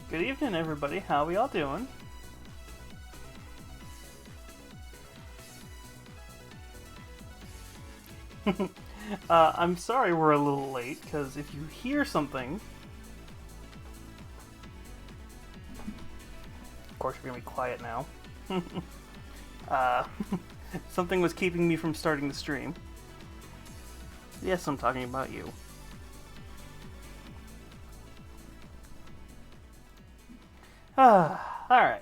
Good evening, everybody. How we all doing? I'm sorry we're a little late, because if you hear something... Of course, we're going to be quiet now. Something was keeping me from starting the stream. Yes, I'm talking about you. Alright.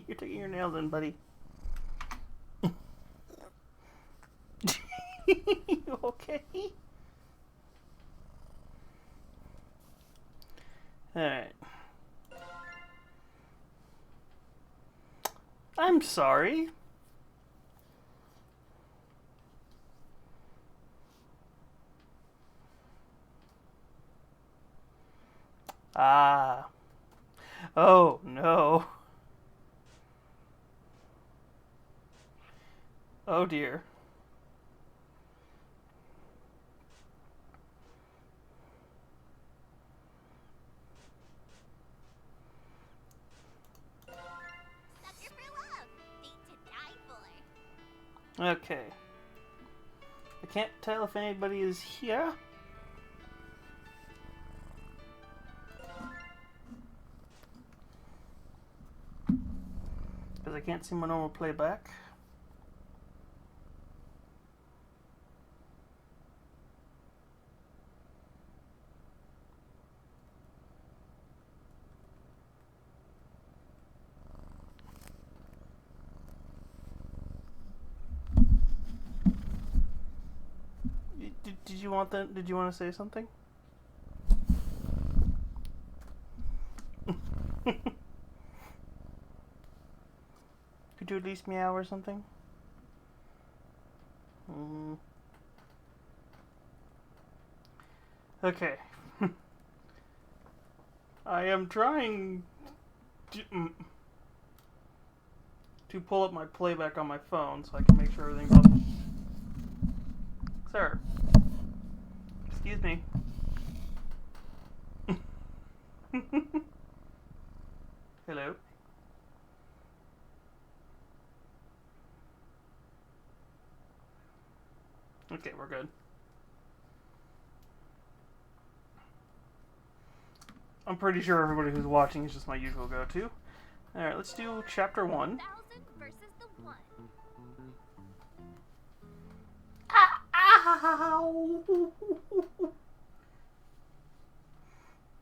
You're taking your nails in, buddy. You okay? Alright. I'm sorry. Ah. Oh, no. Oh, dear. Okay. I can't tell if anybody is here. Because I can't see my normal playback. Did you want that? Did you want to say something? Could you at least meow or something? Okay. I am trying to pull up my playback on my phone so I can make sure everything's up. Sir. Excuse me. Hello? Okay, we're good. I'm pretty sure everybody who's watching is just my usual go-to. Alright, let's do chapter 1. Versus the 1. Ow!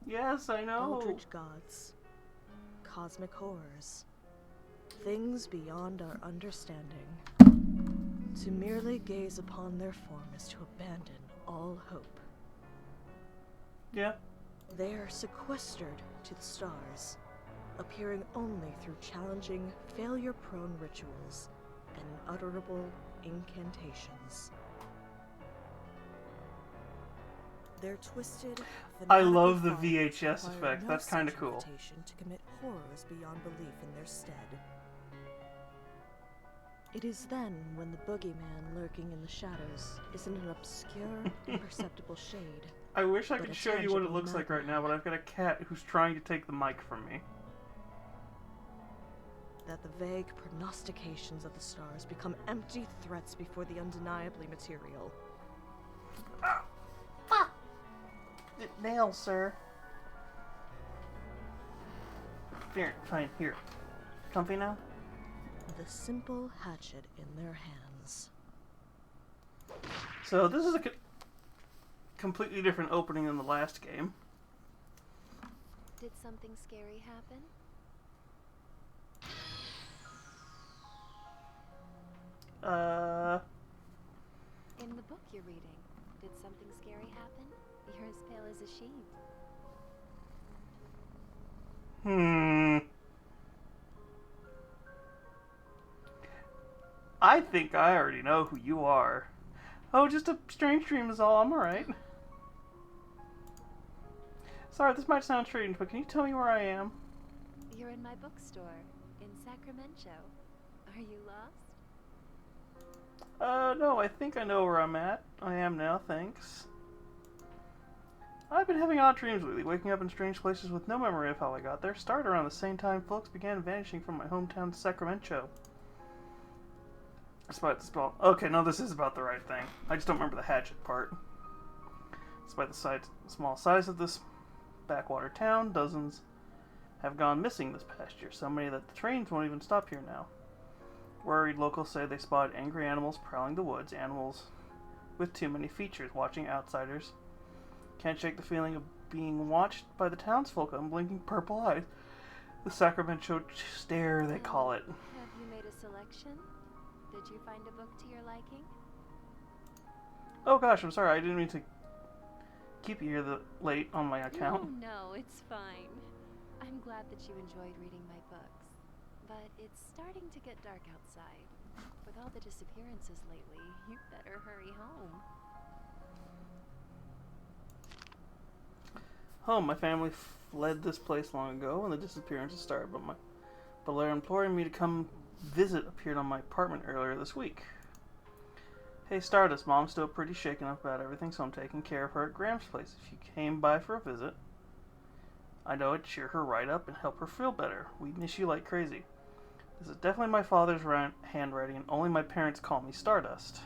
Yes, I know. Eldritch gods, cosmic horrors, things beyond our understanding. To merely gaze upon their form is to abandon all hope. Yeah. They are sequestered to the stars, appearing only through challenging, failure-prone rituals and unutterable incantations. They're twisted. I love the fanatical VHS thoughts require effect. no That's kind of such cool. invitation to commit horrors beyond belief in their stead. It is then when the boogeyman lurking in the shadows isn't an obscure, imperceptible shade. I wish I But could a show you what it tangible looks like right now, but I've got a cat who's trying to take the mic from me. That the vague prognostications of the stars become empty threats before the undeniably material. Nail, sir. Here, fine, here. Comfy now? The simple hatchet in their hands. So this is a completely different opening than the last game. Did something scary happen? In the book you're reading, did something scary happen? You're as pale as a sheet. I think I already know who you are. Oh, just a strange dream is all. I'm alright. Sorry, this might sound strange, but can you tell me where I am? You're in my bookstore in Sacramento. Are you lost? No, I think I know where I'm at. I am now, thanks. I've been having odd dreams lately, waking up in strange places with no memory of how I got there. Started around the same time folks began vanishing from my hometown, Sacramento. Despite the spell. Okay, no, this is about the right thing. I just don't remember the hatchet part. Despite the small size of this backwater town, dozens have gone missing this past year. So many that the trains won't even stop here now. Worried locals say they spotted angry animals prowling the woods, animals with too many features, watching outsiders. Can't shake the feeling of being watched by the townsfolk, unblinking purple eyes. The Sacramento stare, they call it. Have you made a selection? Did you find a book to your liking? Oh gosh, I'm sorry, I didn't mean to keep you here late on my account. No, it's fine. I'm glad that you enjoyed reading my books. But it's starting to get dark outside. With all the disappearances lately, you better hurry home. Home, my family fled this place long ago when the disappearances started, but a letter imploring me to come visit appeared on my apartment earlier this week. Hey Stardust, Mom's still pretty shaken up about everything, so I'm taking care of her at Graham's place. If you came by for a visit, I know it'd cheer her right up and help her feel better. We miss you like crazy. This is definitely my father's handwriting, and only my parents call me Stardust.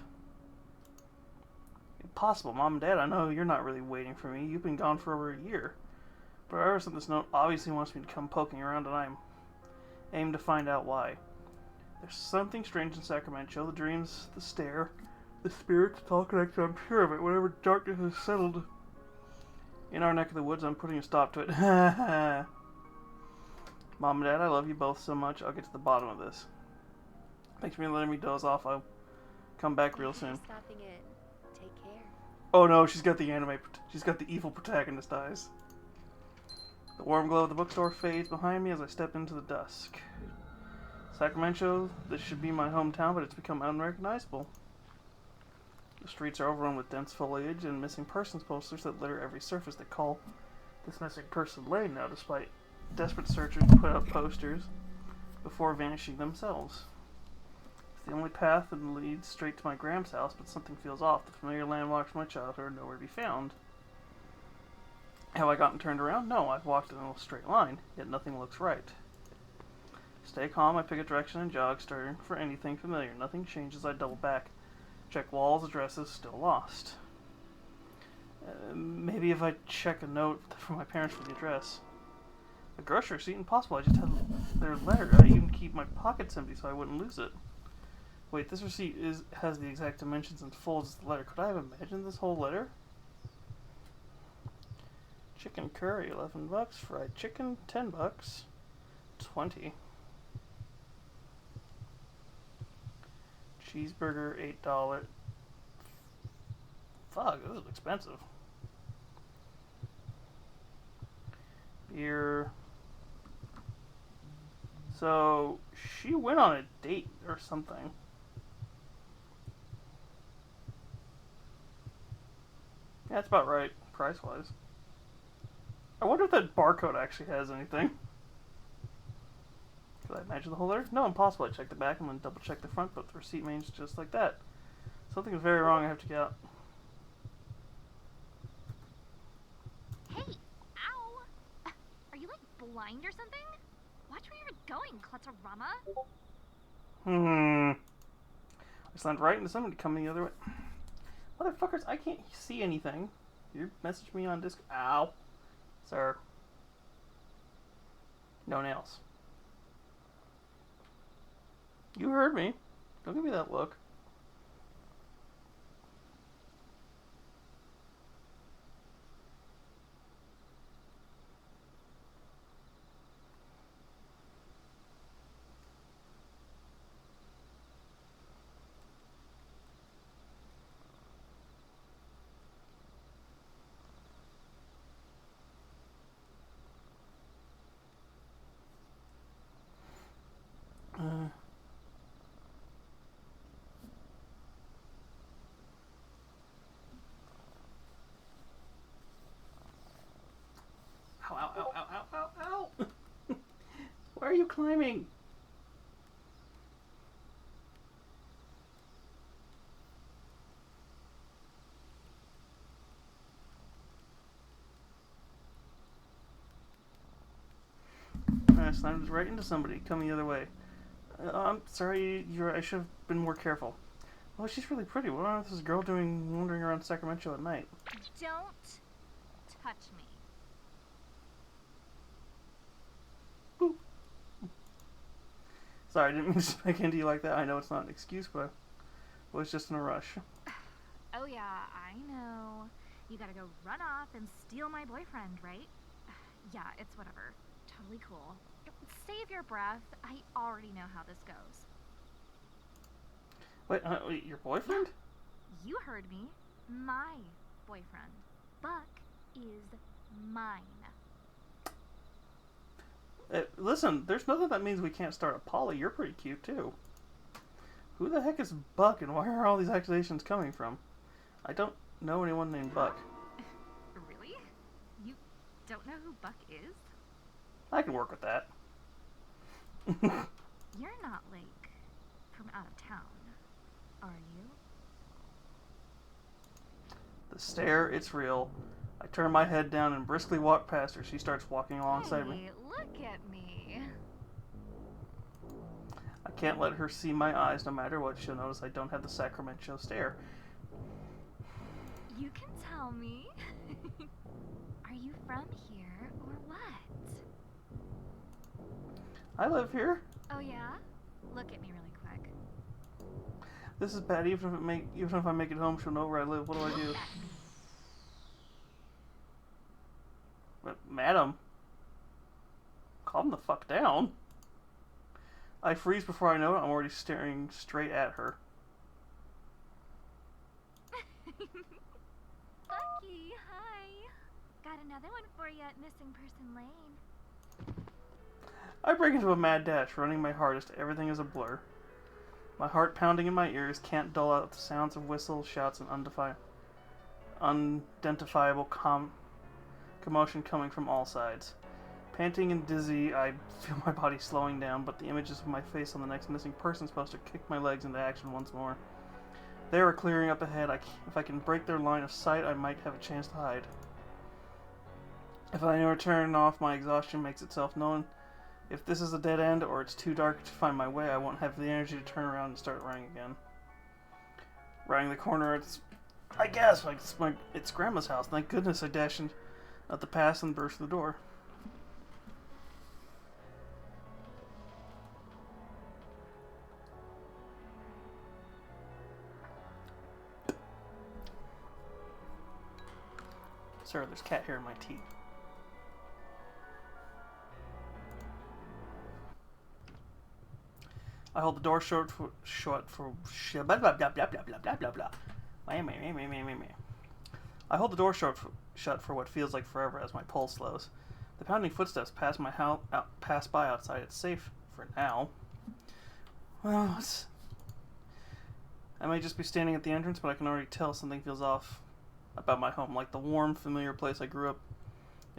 Impossible, Mom and Dad, I know you're not really waiting for me. You've been gone for over a year. But whoever sent this note obviously wants me to come poking around, and I'm aimed to find out why. There's something strange in Sacramento. The dreams, the stare, the spirits, it's all connected. I'm sure of it. Whatever darkness has settled in our neck of the woods, I'm putting a stop to it. Mom and Dad, I love you both so much. I'll get to the bottom of this. Thanks for letting me doze off. I'll come back real soon. Stopping in. Take care. Oh no, she's got the she's got the evil protagonist eyes. The warm glow of the bookstore fades behind me as I step into the dusk. Sacramento, this should be my hometown, but it's become unrecognizable. The streets are overrun with dense foliage and missing persons posters that litter every surface. They call this missing person lane now, despite desperate searchers put up posters before vanishing themselves. It's the only path that leads straight to my Graham's house, but something feels off. The familiar landmarks from my childhood are nowhere to be found. Have I gotten turned around? No, I've walked in a straight line, yet nothing looks right. Stay calm, I pick a direction and jog, starting for anything familiar. Nothing changes, I double back. Check walls, addresses, still lost. Maybe if I check a note from my parents for the address. A grocery receipt? Impossible, I just had their letter. I even keep my pockets empty so I wouldn't lose it. Wait, this receipt has the exact dimensions and folds as the letter. Could I have imagined this whole letter? Chicken curry, $11. Fried chicken, $10. 20. Cheeseburger, $8. Fuck, this is expensive. Beer. So, she went on a date or something. Yeah, that's about right, price-wise. I wonder if that barcode actually has anything. Could I imagine the whole letter? No, impossible. I checked the back and then double-check the front, but the receipt means just like that. Something is very wrong. I have to get out. Hey, ow! Are you, like, blind or something? Watch where you're going, Clutterama. I slammed right into somebody coming the other way. Motherfuckers, I can't see anything. You messaged me on Discord. Ow. Sir. No nails. You heard me. Don't give me that look. Ow, ow, ow, ow, ow, ow, ow! Why are you climbing? slammed right into somebody coming the other way. I'm sorry, I should have been more careful. Oh, she's really pretty. What on earth is this girl doing wandering around Sacramento at night? Don't touch me. Boop. Sorry, I didn't mean to smack into you like that. I know it's not an excuse, but I was just in a rush. Oh yeah, I know. You gotta go run off and steal my boyfriend, right? Yeah, it's whatever. Totally cool. Save your breath. I already know how this goes. Wait, your boyfriend? You heard me. My boyfriend. Buck is mine. Listen, there's nothing that means we can't start a poly. You're pretty cute, too. Who the heck is Buck, and where are all these accusations coming from? I don't know anyone named Buck. Really? You don't know who Buck is? I can work with that. You're not, like, from out of town, are you? The stare, it's real. I turn my head down and briskly walk past her. She starts walking alongside me. Hey, look at me. I can't let her see my eyes. No matter what, she'll notice I don't have the Sacramento stare. You can tell me. Are you from here or what? I live here. Oh yeah? Look at me really quick. This is bad. Even if I make it home, she'll know where I live. What do I do? But, madam, calm the fuck down. I freeze before I know it. I'm already staring straight at her. Bucky, hi. Got another one for you at Missing Person Lane. I break into a mad dash, running my hardest. Everything is a blur. My heart pounding in my ears can't dull out the sounds of whistles, shouts, and unidentifiable commotion coming from all sides. Panting and dizzy, I feel my body slowing down, but the images of my face on the next missing persons poster kick my legs into action once more. They are clearing up ahead. If I can break their line of sight, I might have a chance to hide. If I never turn off, my exhaustion makes itself known. If this is a dead end, or it's too dark to find my way, I won't have the energy to turn around and start running again. Rounding the corner, it's Grandma's house. Thank goodness I dashed at the pass and burst the door. Sorry, there's cat hair in my teeth. I hold the door shut for blah blah blah blah blah blah blah blah blah. I hold the door shut for what feels like forever as my pulse slows. The pounding footsteps pass by outside. It's safe for now. Well, I may just be standing at the entrance, but I can already tell something feels off about my home. Like the warm, familiar place I grew up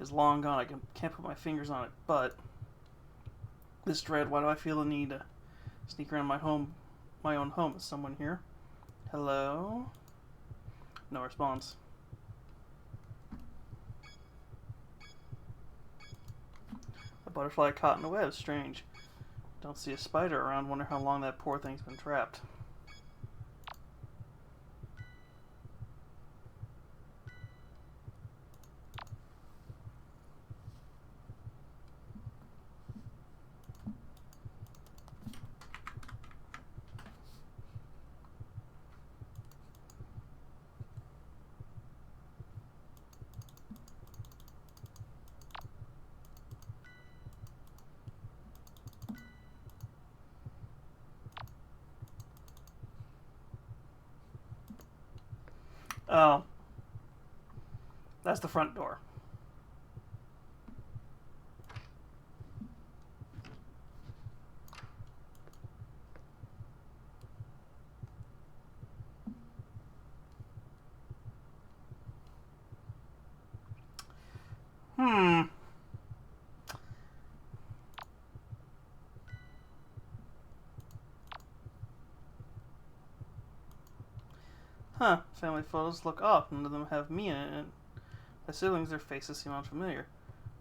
is long gone. I can't put my fingers on it, but this dread. Why do I feel the need to sneak around my own home? Is someone here? Hello? No response. A butterfly caught in a web. Strange. Don't see a spider around. Wonder how long that poor thing's been trapped. Oh. That's the front door. Huh, family photos look off. None of them have me in it. And my siblings, their faces seem unfamiliar.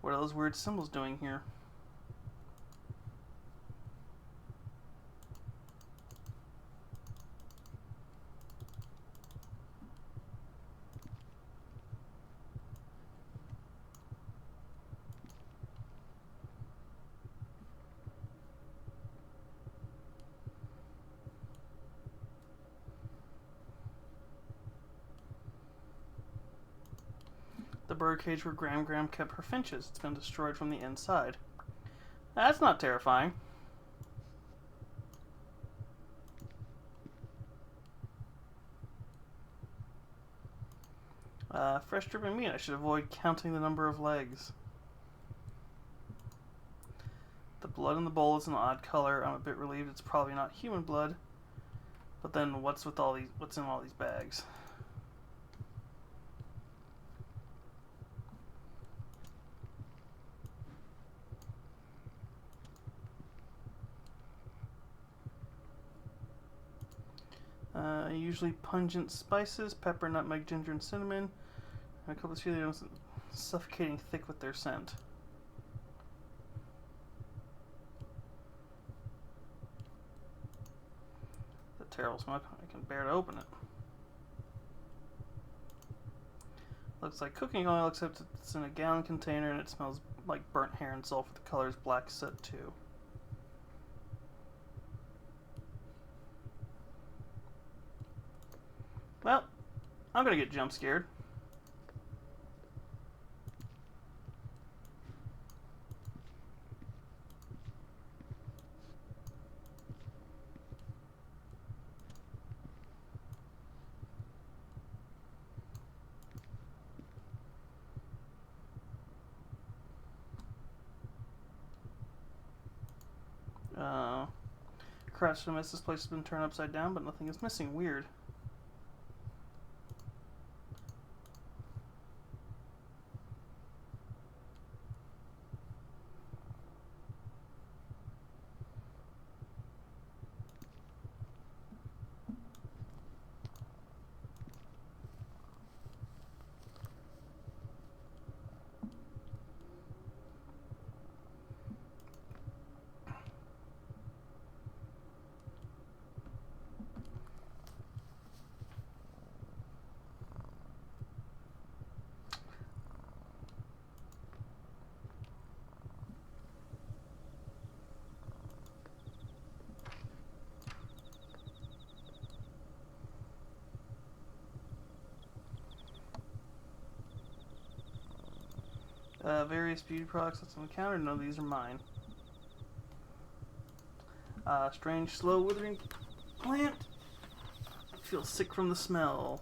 What are those weird symbols doing here? birdcage where Gram kept her finches. It's been destroyed from the inside. That's not terrifying. Fresh dripping meat. I should avoid counting the number of legs. The blood in the bowl is an odd color. I'm a bit relieved it's probably not human blood. But then what's in all these bags? Usually pungent spices, pepper, nutmeg, ginger, and cinnamon. And a couple of Cheerios suffocating thick with their scent. The terrible smoke. I can bear to open it. Looks like cooking oil, except it's in a gallon container and it smells like burnt hair and sulfur. The color is black soot too. Well, I'm gonna get jump scared. Crash to miss. This place has been turned upside down, but nothing is missing. Weird. Various beauty products that's on the counter. No, these are mine. Strange, slow withering plant. I feel sick from the smell.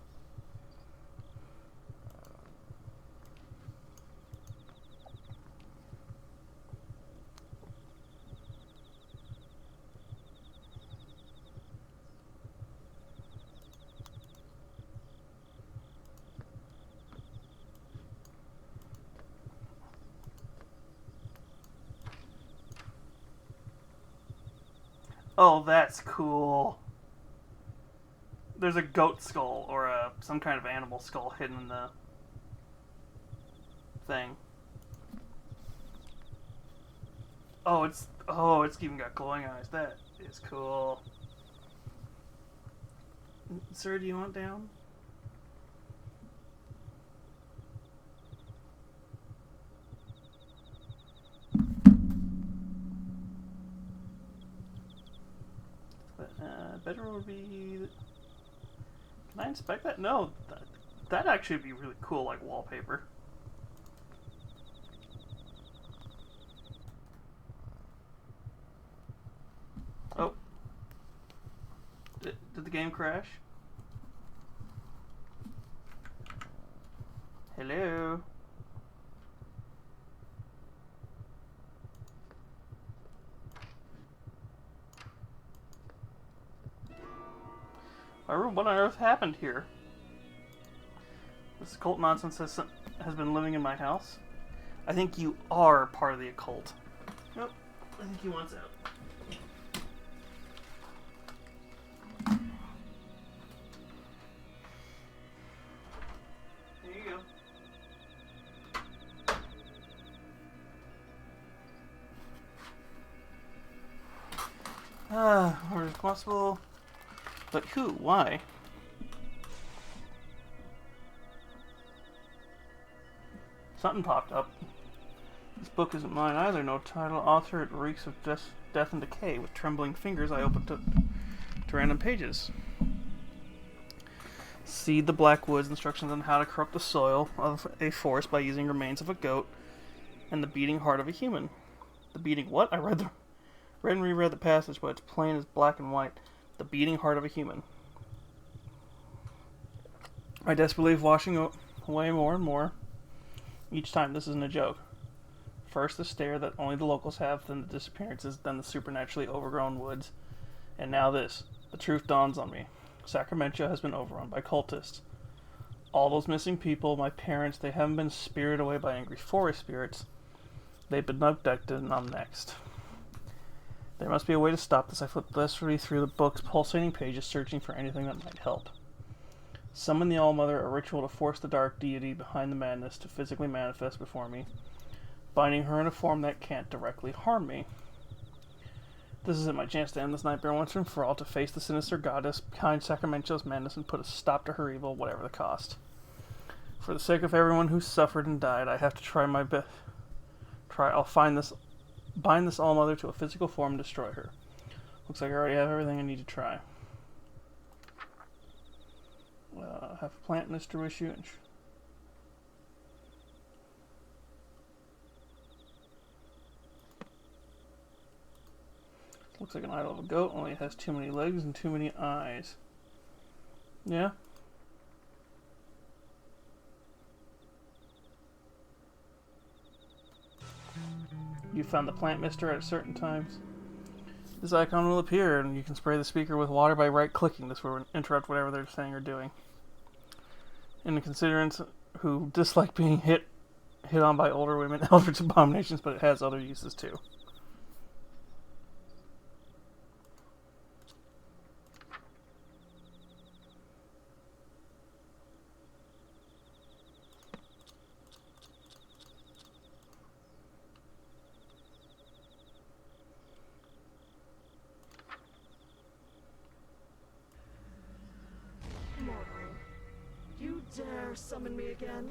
Oh, that's cool. There's a goat skull or some kind of animal skull hidden in the thing. Oh, it's even got glowing eyes. That is cool. Sir, do you want down? Better would be... Can I inspect that? No, that'd actually be really cool, like wallpaper. Oh. Did the game crash? Hello? What on earth happened here? This occult nonsense has been living in my house. I think you are part of the occult. Nope, I think he wants out. Here you go. We're responsible. But who? Why? Something popped up. This book isn't mine either. No title, author. It reeks of death and decay. With trembling fingers, I opened to random pages. Seed the Black Woods, instructions on how to corrupt the soil of a forest by using remains of a goat, and the beating heart of a human. The beating what? I read and reread the passage, but it's plain as black and white. The beating heart of a human. I desperately believe washing away more and more. Each time, this isn't a joke. First the stare that only the locals have, then the disappearances, then the supernaturally overgrown woods. And now this. The truth dawns on me. Sacramento has been overrun by cultists. All those missing people, my parents, they haven't been spirited away by angry forest spirits. They've been abducted, and I'm next. There must be a way to stop this. I flipped desperately through the book's pulsating pages, searching for anything that might help. Summon the All-Mother, a ritual to force the dark deity behind the madness to physically manifest before me, binding her in a form that can't directly harm me. This is it, my chance to end this nightmare once and for all, to face the sinister goddess behind Sacramento's madness and put a stop to her evil, whatever the cost. For the sake of everyone who suffered and died, I have to try my best. I'll bind this All-Mother to a physical form and destroy her. Looks like I already have everything I need to try. Have a plant mystery issue. Looks like an idol of a goat, only it has too many legs and too many eyes. Yeah? You found the plant mister at certain times. This icon will appear, and you can spray the speaker with water by right-clicking. This will interrupt whatever they're saying or doing. And the constituents who dislike being hit on by older women, eldritch abominations, but it has other uses too. You dare summon me again?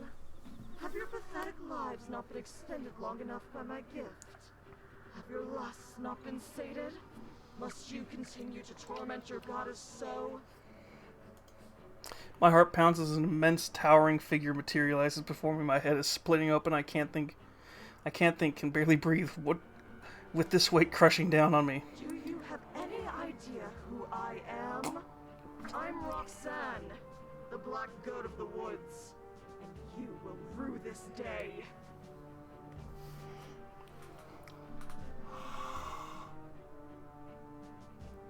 Have your pathetic lives not been extended long enough by my gift? Have your lusts not been sated? Must you continue to torment your goddess so? My heart pounds as an immense towering figure materializes before me. My head is splitting open. I can't think, can barely breathe. What, with this weight crushing down on me? Do you have any idea who I am? I'm Roxanne, the Black Goat of the Woods, and you will rue this day.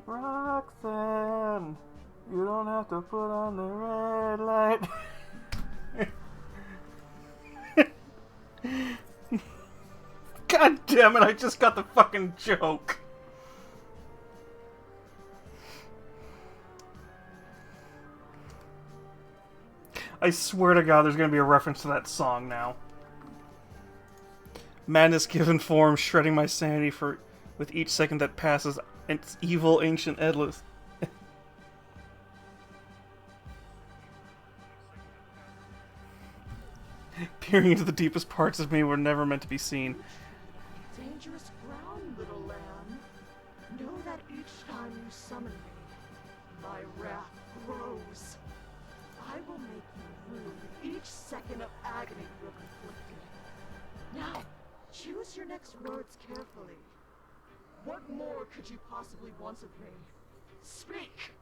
Roxanne, you don't have to put on the red light. God damn it, I just got the fucking joke. I swear to God, there's going to be a reference to that song now. Madness given form, shredding my sanity with each second that passes. It's evil, ancient, endless. Peering into the deepest parts of me were never meant to be seen. Dangerous ground, little lamb. Know that each time you summon me, my wrath grows. I will make you rue each second of agony you have inflicted. Now, choose your next words carefully. What more could you possibly want of me? Speak!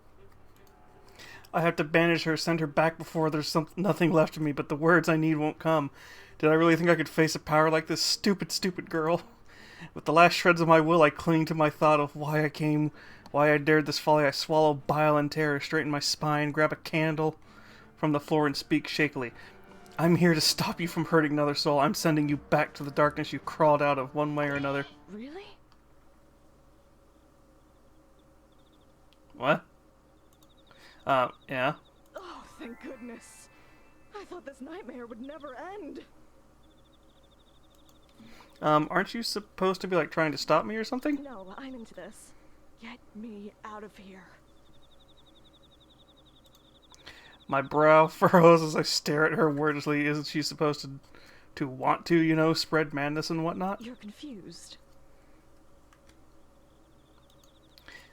I have to banish her, send her back before there's nothing left of me, but the words I need won't come. Did I really think I could face a power like this stupid, stupid girl? With the last shreds of my will, I cling to my thought of why I came, why I dared this folly. I swallow bile and terror, straighten my spine, grab a candle from the floor and speak shakily. I'm here to stop you from hurting another soul. I'm sending you back to the darkness you crawled out of one way or another. Really? What? Yeah? Oh, thank goodness. I thought this nightmare would never end. Aren't you supposed to be, like, trying to stop me or something? No, I'm into this. Get me out of here. My brow furrows as I stare at her wordlessly. Isn't she supposed to want to, you know, spread madness and whatnot? You're confused.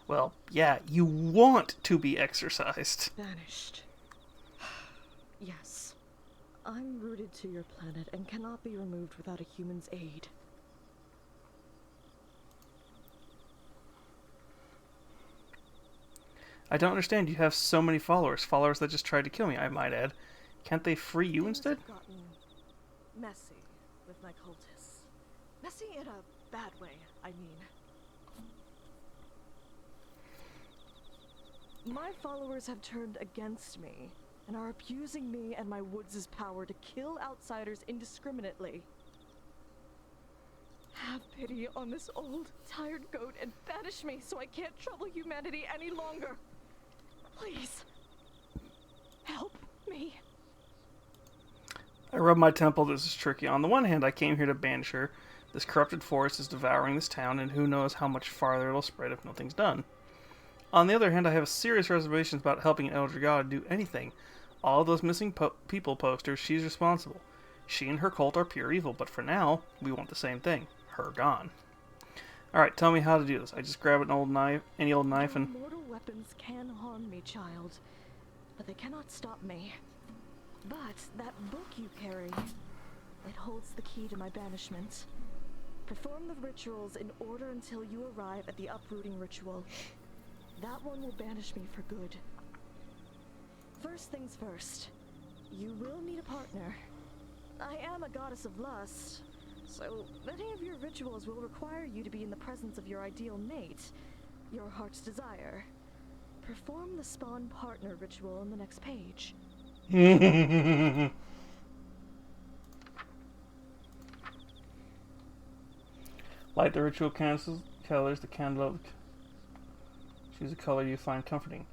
Well, yeah, you want to be exorcised. Vanished. Yes. I'm rooted to your planet and cannot be removed without a human's aid. I don't understand. You have so many followers. Followers that just tried to kill me, I might add. Can't they free you Things instead? have gotten messy with my cultists. Messy in a bad way, I mean. My followers have turned against me and are abusing me and my woods' power to kill outsiders indiscriminately. Have pity on this old, tired goat and banish me so I can't trouble humanity any longer. Please. Help me. I rub my temple. This is tricky. On the one hand, I came here to banish her. This corrupted forest is devouring this town, and who knows how much farther it'll spread if nothing's done. On the other hand, I have serious reservations about helping an elder god do anything. All of those missing people posters, she's responsible. She and her cult are pure evil, but for now, we want the same thing. Her gone. Alright, tell me how to do this. I just grab an old knife, any old knife, and... Mortal weapons can harm me, child, but they cannot stop me. But that book you carry, it holds the key to my banishment. Perform the rituals in order until you arrive at the uprooting ritual. That one will banish me for good. First things first, you will need a partner. I am a goddess of lust, so many of your rituals will require you to be in the presence of your ideal mate, your heart's desire. Perform the spawn partner ritual on the next page. Light the ritual colors, the candle. Choose a color you find comforting.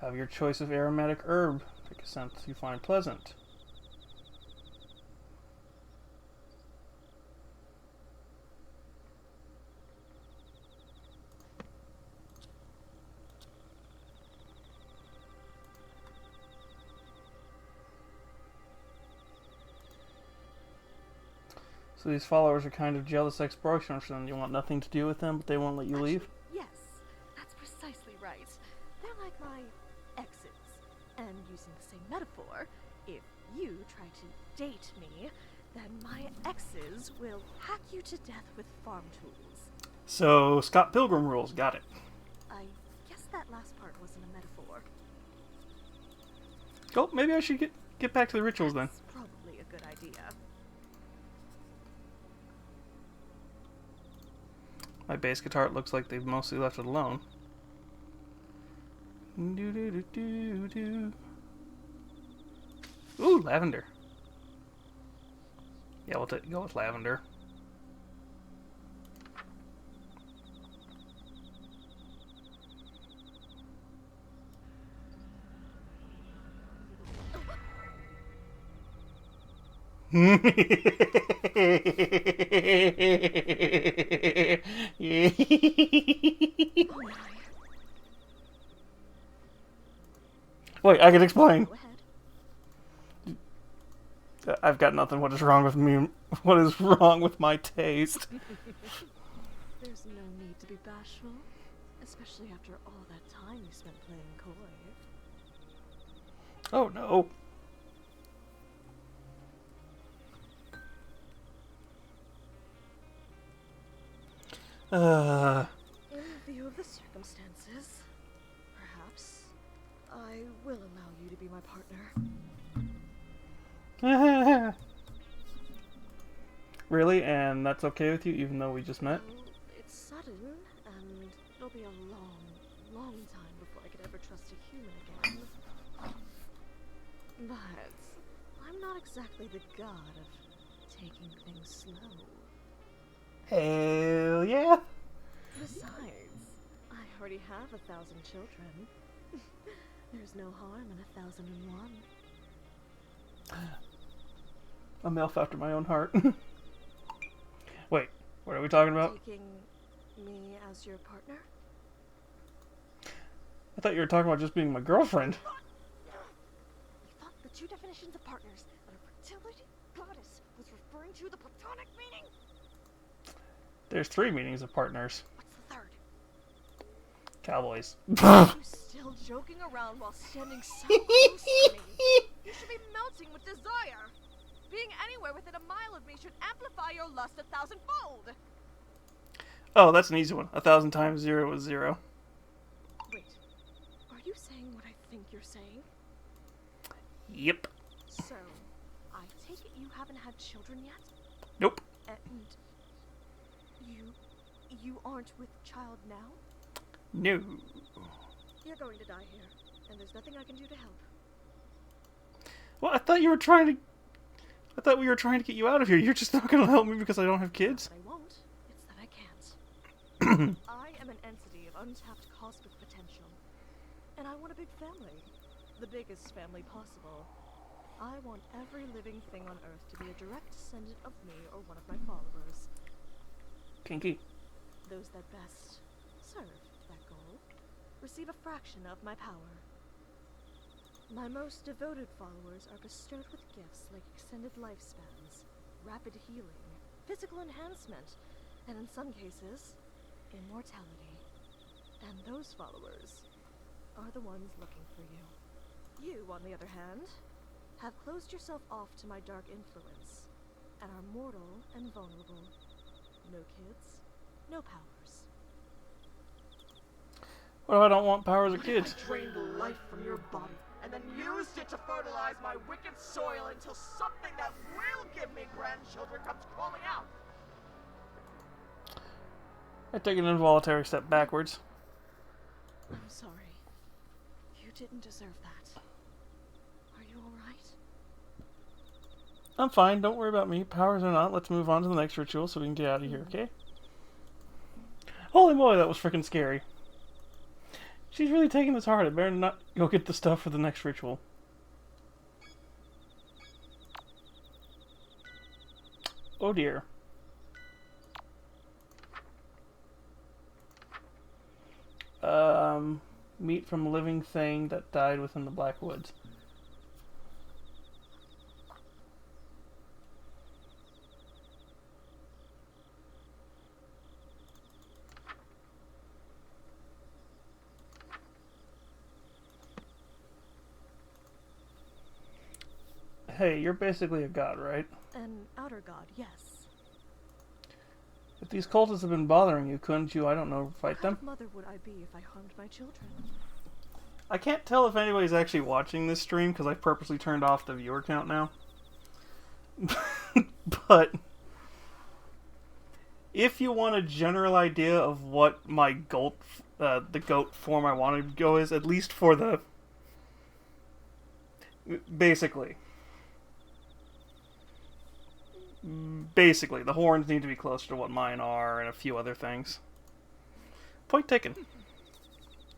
Have your choice of aromatic herb. Pick a scent you find pleasant. So these followers are kind of jealous ex-boyfriends, and you want nothing to do with them, but they won't let you leave? Yes, that's precisely right. They're like my exes. And using the same metaphor, if you try to date me, then my exes will hack you to death with farm tools. So, Scott Pilgrim rules, got it. I guess that last part wasn't a metaphor. Oh, maybe I should get back to the rituals then. That's probably a good idea. My bass guitar, it looks like they've mostly left it alone. Ooh, lavender. Yeah, we'll go with lavender. Wait, I can explain. Go ahead. I've got nothing. What is wrong with me? What is wrong with my taste? There's no need to be bashful, especially after all that time you spent playing coy. Oh no. In view of the circumstances, perhaps I will allow you to be my partner. Really? And that's okay with you, even though we just met? Well, it's sudden, and it'll be a long, long time before I could ever trust a human again. But I'm not exactly the god of taking things slow. Hell yeah! Besides, I already have 1,000 children. There's no harm in 1,001. A MILF after my own heart. Wait, what are we talking about? Taking me as your partner? I thought you were talking about just being my girlfriend. We thought the two definitions of partners that a fertility goddess was referring to the platonic meaning. There's 3 meanings of partners. What's the third? Cowboys. You still joking around while standing so close to me. You should be melting with desire. Being anywhere within a mile of me should amplify your lust 1,000-fold. Oh, that's an easy one. 1,000 times 0 is 0. Wait, are you saying what I think you're saying? Yep. So, I take it you haven't had children yet? Nope. And you aren't with child now? No. You're going to die here, and there's nothing I can do to help. Well, I thought we were trying to get you out of here. You're just not going to help me because I don't have kids? But I won't. It's that I can't. I am an entity of untapped cosmic potential. And I want a big family. The biggest family possible. I want every living thing on Earth to be a direct descendant of me or one of my followers. Kinky. Those that best serve that goal receive a fraction of my power. My most devoted followers are bestowed with gifts like extended lifespans, rapid healing, physical enhancement, and in some cases, immortality. And those followers are the ones looking for you. You, on the other hand, have closed yourself off to my dark influence, and are mortal and vulnerable. No kids, no powers. What if I don't want powers or kids? I drained the life from your body, and then used it to fertilize my wicked soil until something that will give me grandchildren comes crawling out. I take an involuntary step backwards. I'm sorry. You didn't deserve that. Are you alright? I'm fine. Don't worry about me. Powers or not, let's move on to the next ritual so we can get out of here, okay? Holy moly, that was freaking scary. She's really taking this hard. I better not go get the stuff for the next ritual. Oh dear. Meat from a living thing that died within the Black Woods. Hey, you're basically a god, right? An outer god, yes. If these cultists have been bothering you, couldn't you, I don't know, fight What them? kind of mother would I be if I harmed my children? I can't tell if anybody's actually watching this stream because I purposely turned off the viewer count now. But if you want a general idea of what my the goat form I want to go is, at least for the... Basically, the horns need to be closer to what mine are and a few other things. Point taken.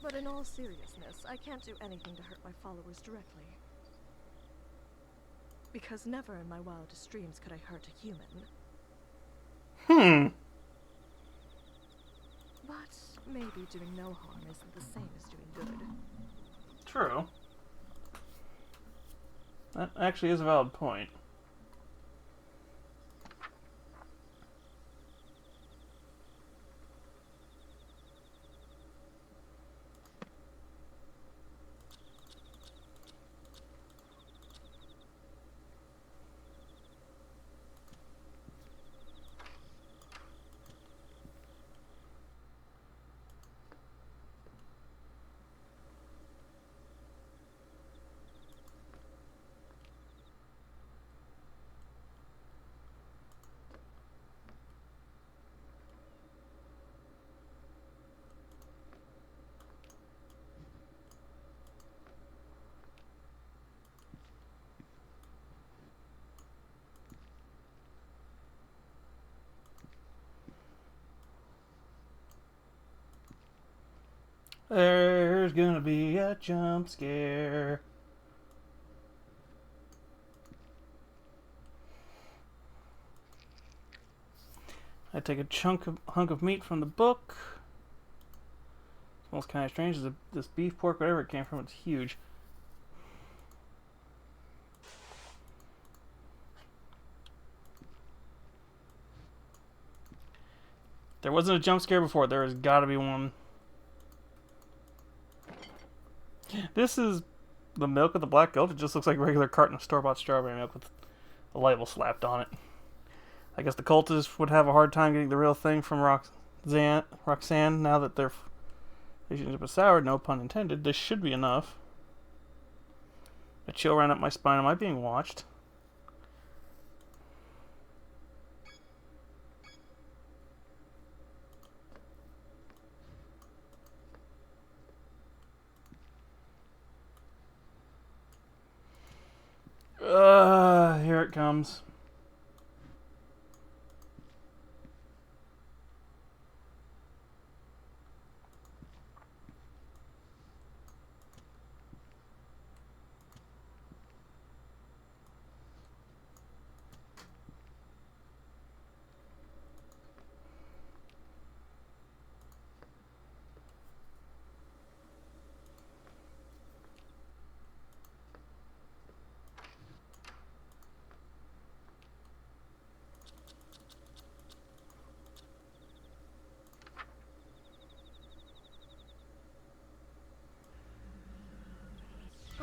But in all seriousness, I can't do anything to hurt my followers directly. Because never in my wildest dreams could I hurt a human. But maybe doing no harm isn't the same as doing good. True. That actually is a valid point. There's gonna be a jump scare. I take a hunk of meat from the book. Smells kind of strange. This beef, pork, whatever it came from, it's huge. There wasn't a jump scare before. There has got to be one. This is the milk of the black goat, it just looks like a regular carton of store-bought strawberry milk with a label slapped on it. I guess the cultists would have a hard time getting the real thing from Roxanne now that their relationship is soured, no pun intended. This should be enough. A chill ran up my spine. Am I being watched? Here it comes.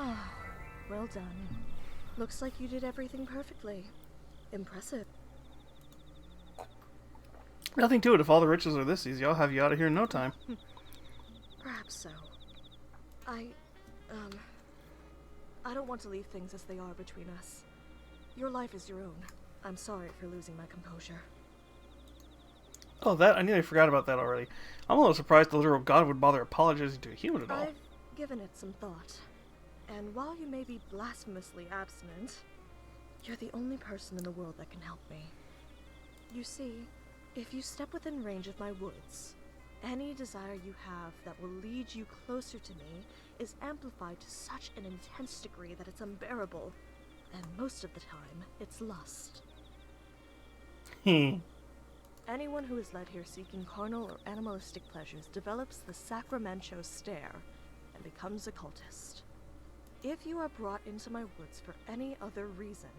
Ah, well done. Looks like you did everything perfectly. Impressive. Nothing to it. If all the riches are this easy, I'll have you out of here in no time. Perhaps so. I don't want to leave things as they are between us. Your life is your own. I'm sorry for losing my composure. Oh, that? I nearly forgot about that already. I'm a little surprised the literal god would bother apologizing to a human at all. I've given it some thought. And while you may be blasphemously abstinent, you're the only person in the world that can help me. You see, if you step within range of my woods, any desire you have that will lead you closer to me is amplified to such an intense degree that it's unbearable. And most of the time, it's lust. Anyone who is led here seeking carnal or animalistic pleasures develops the Sacramento stare and becomes a cultist. If you are brought into my woods for any other reason,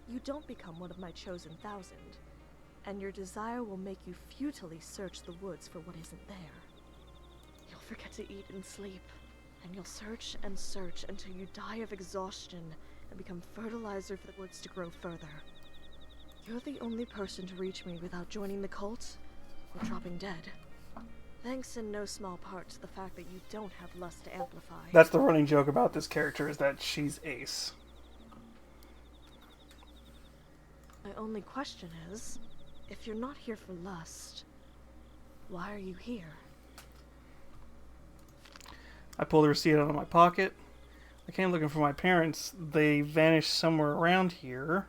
you don't become one of my chosen 1,000, and your desire will make you futilely search the woods for what isn't there. You'll forget to eat and sleep, and you'll search and search until you die of exhaustion and become fertilizer for the woods to grow further. You're the only person to reach me without joining the cult or dropping dead. Thanks in no small part to the fact that you don't have lust to amplify. That's the running joke about this character, is that she's ace. My only question is, if you're not here for lust, why are you here? I pulled the receipt out of my pocket. I came looking for my parents. They vanished somewhere around here.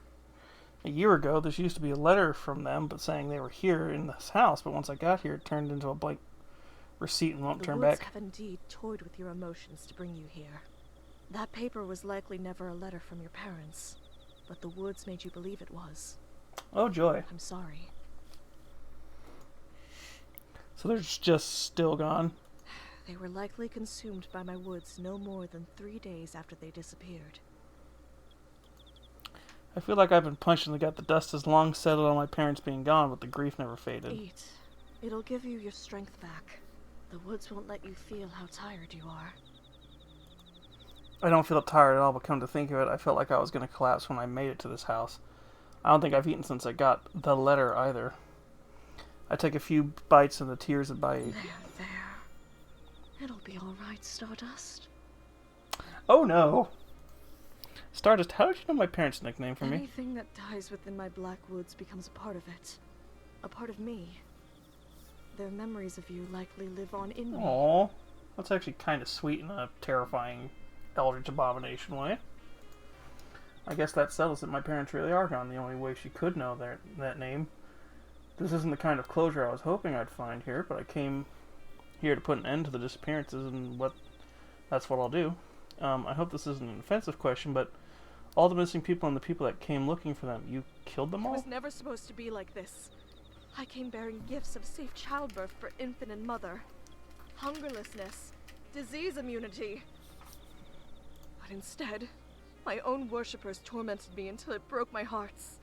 A year ago, this used to be a letter from them, but saying they were here in this house. But once I got here, it turned into a blank receipt and won't turn back. The woods have indeed toyed with your emotions to bring you here. That paper was likely never a letter from your parents, but the woods made you believe it was. Oh, joy. I'm sorry. So they're just still gone? They were likely consumed by my woods no more than 3 days after they disappeared. I feel like I've been punched in the gut. The dust has long settled on my parents being gone, but the grief never faded. Eat. It'll give you your strength back. The woods won't let you feel how tired you are. I don't feel tired at all, but come to think of it, I felt like I was going to collapse when I made it to this house. I don't think I've eaten since I got the letter either. I take a few bites and the tears abide. There. It'll be alright, Stardust. Oh no! Stardust, how did you know my parents' nickname for me? Anything that dies within my black woods becomes a part of it. A part of me. Their memories of you likely live on in me. Aww. That's actually kind of sweet in a terrifying eldritch abomination way. I guess that settles that my parents really are gone. The only way she could know that name. This isn't the kind of closure I was hoping I'd find here, but I came here to put an end to the disappearances, and that's what I'll do. I hope this isn't an offensive question, but all the missing people and the people that came looking for them, you killed them all? It was never supposed to be like this. I came bearing gifts of safe childbirth for infant and mother, hungerlessness, disease immunity. But instead, my own worshippers tormented me until it broke my hearts.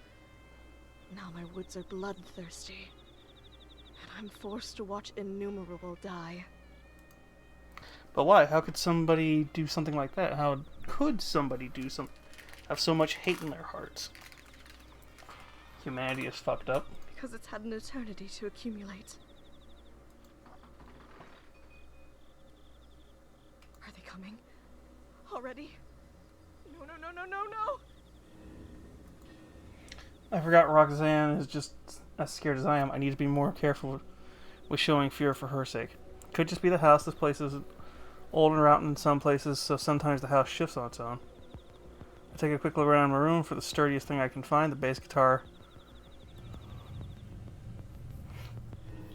Now my woods are bloodthirsty, and I'm forced to watch innumerable die. But why? How could somebody do something like that? How could somebody have so much hate in their hearts? Humanity is fucked up. Because it's had an eternity to accumulate. Are they coming? Already? No, no, no, no, no, no! I forgot Roxanne is just as scared as I am. I need to be more careful with showing fear for her sake. Could just be the house. This place is old and rotten in some places, so sometimes the house shifts on its own. I take a quick look around my room for the sturdiest thing I can find, the bass guitar.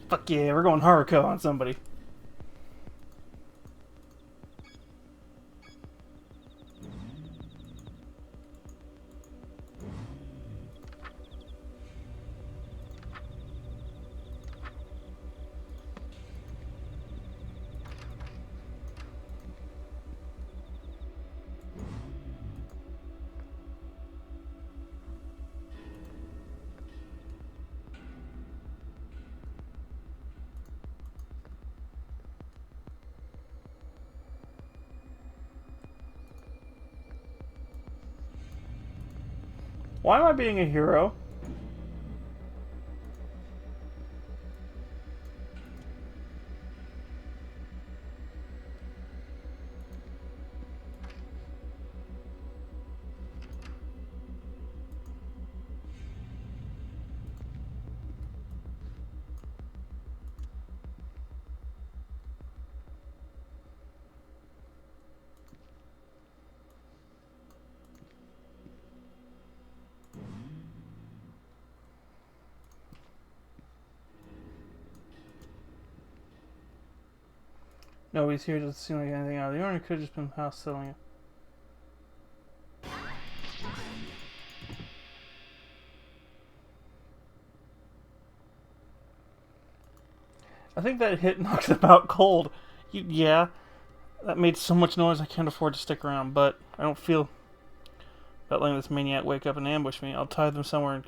Fuck yeah, we're going Haruko on somebody. Why am I being a hero? Nobody's here. Doesn't seem like anything out of the ordinary. Could have just been house selling it. I think that hit knocked them out cold. Yeah, that made so much noise I can't afford to stick around, but I don't feel about letting this maniac wake up and ambush me. I'll tie them somewhere and...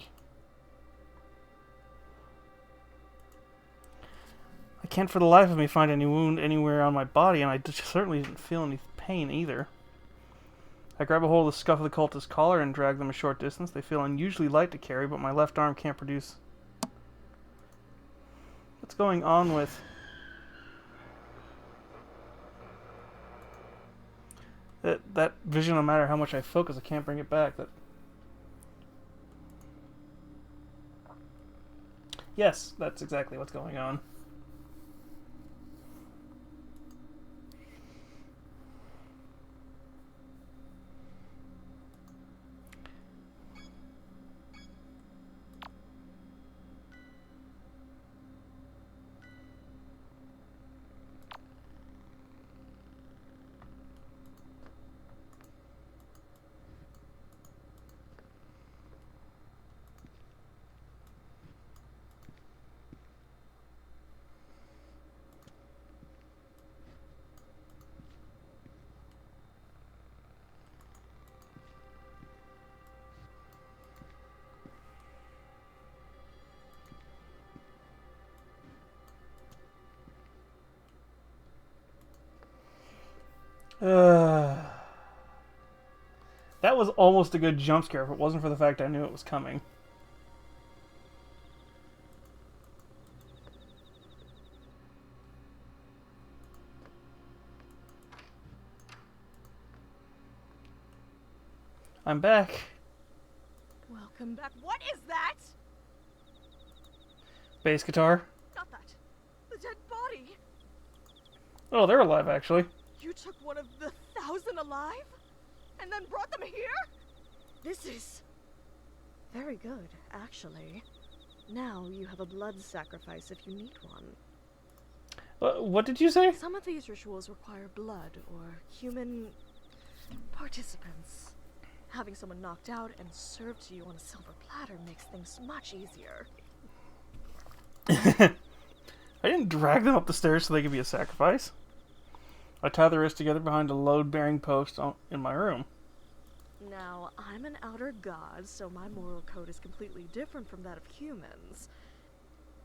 I can't for the life of me find any wound anywhere on my body, and I certainly didn't feel any pain either. I grab a hold of the scuff of the cultist's collar and drag them a short distance. They feel unusually light to carry, but my left arm can't produce... What's going on with... That vision, no matter how much I focus, I can't bring it back. Yes, that's exactly what's going on. That was almost a good jump scare if it wasn't for the fact I knew it was coming. I'm back. Welcome back. What is that? Bass guitar. Not that. The dead body. Oh, they're alive, actually. You took one of the 1,000 alive? And then brought them here? This is... very good, actually. Now you have a blood sacrifice if you need one. What did you say? Some of these rituals require blood or human participants. Having someone knocked out and served to you on a silver platter makes things much easier. I didn't drag them up the stairs so they could be a sacrifice. I tie their wrists together behind a load-bearing post in my room. Now, I'm an outer god, so my moral code is completely different from that of humans.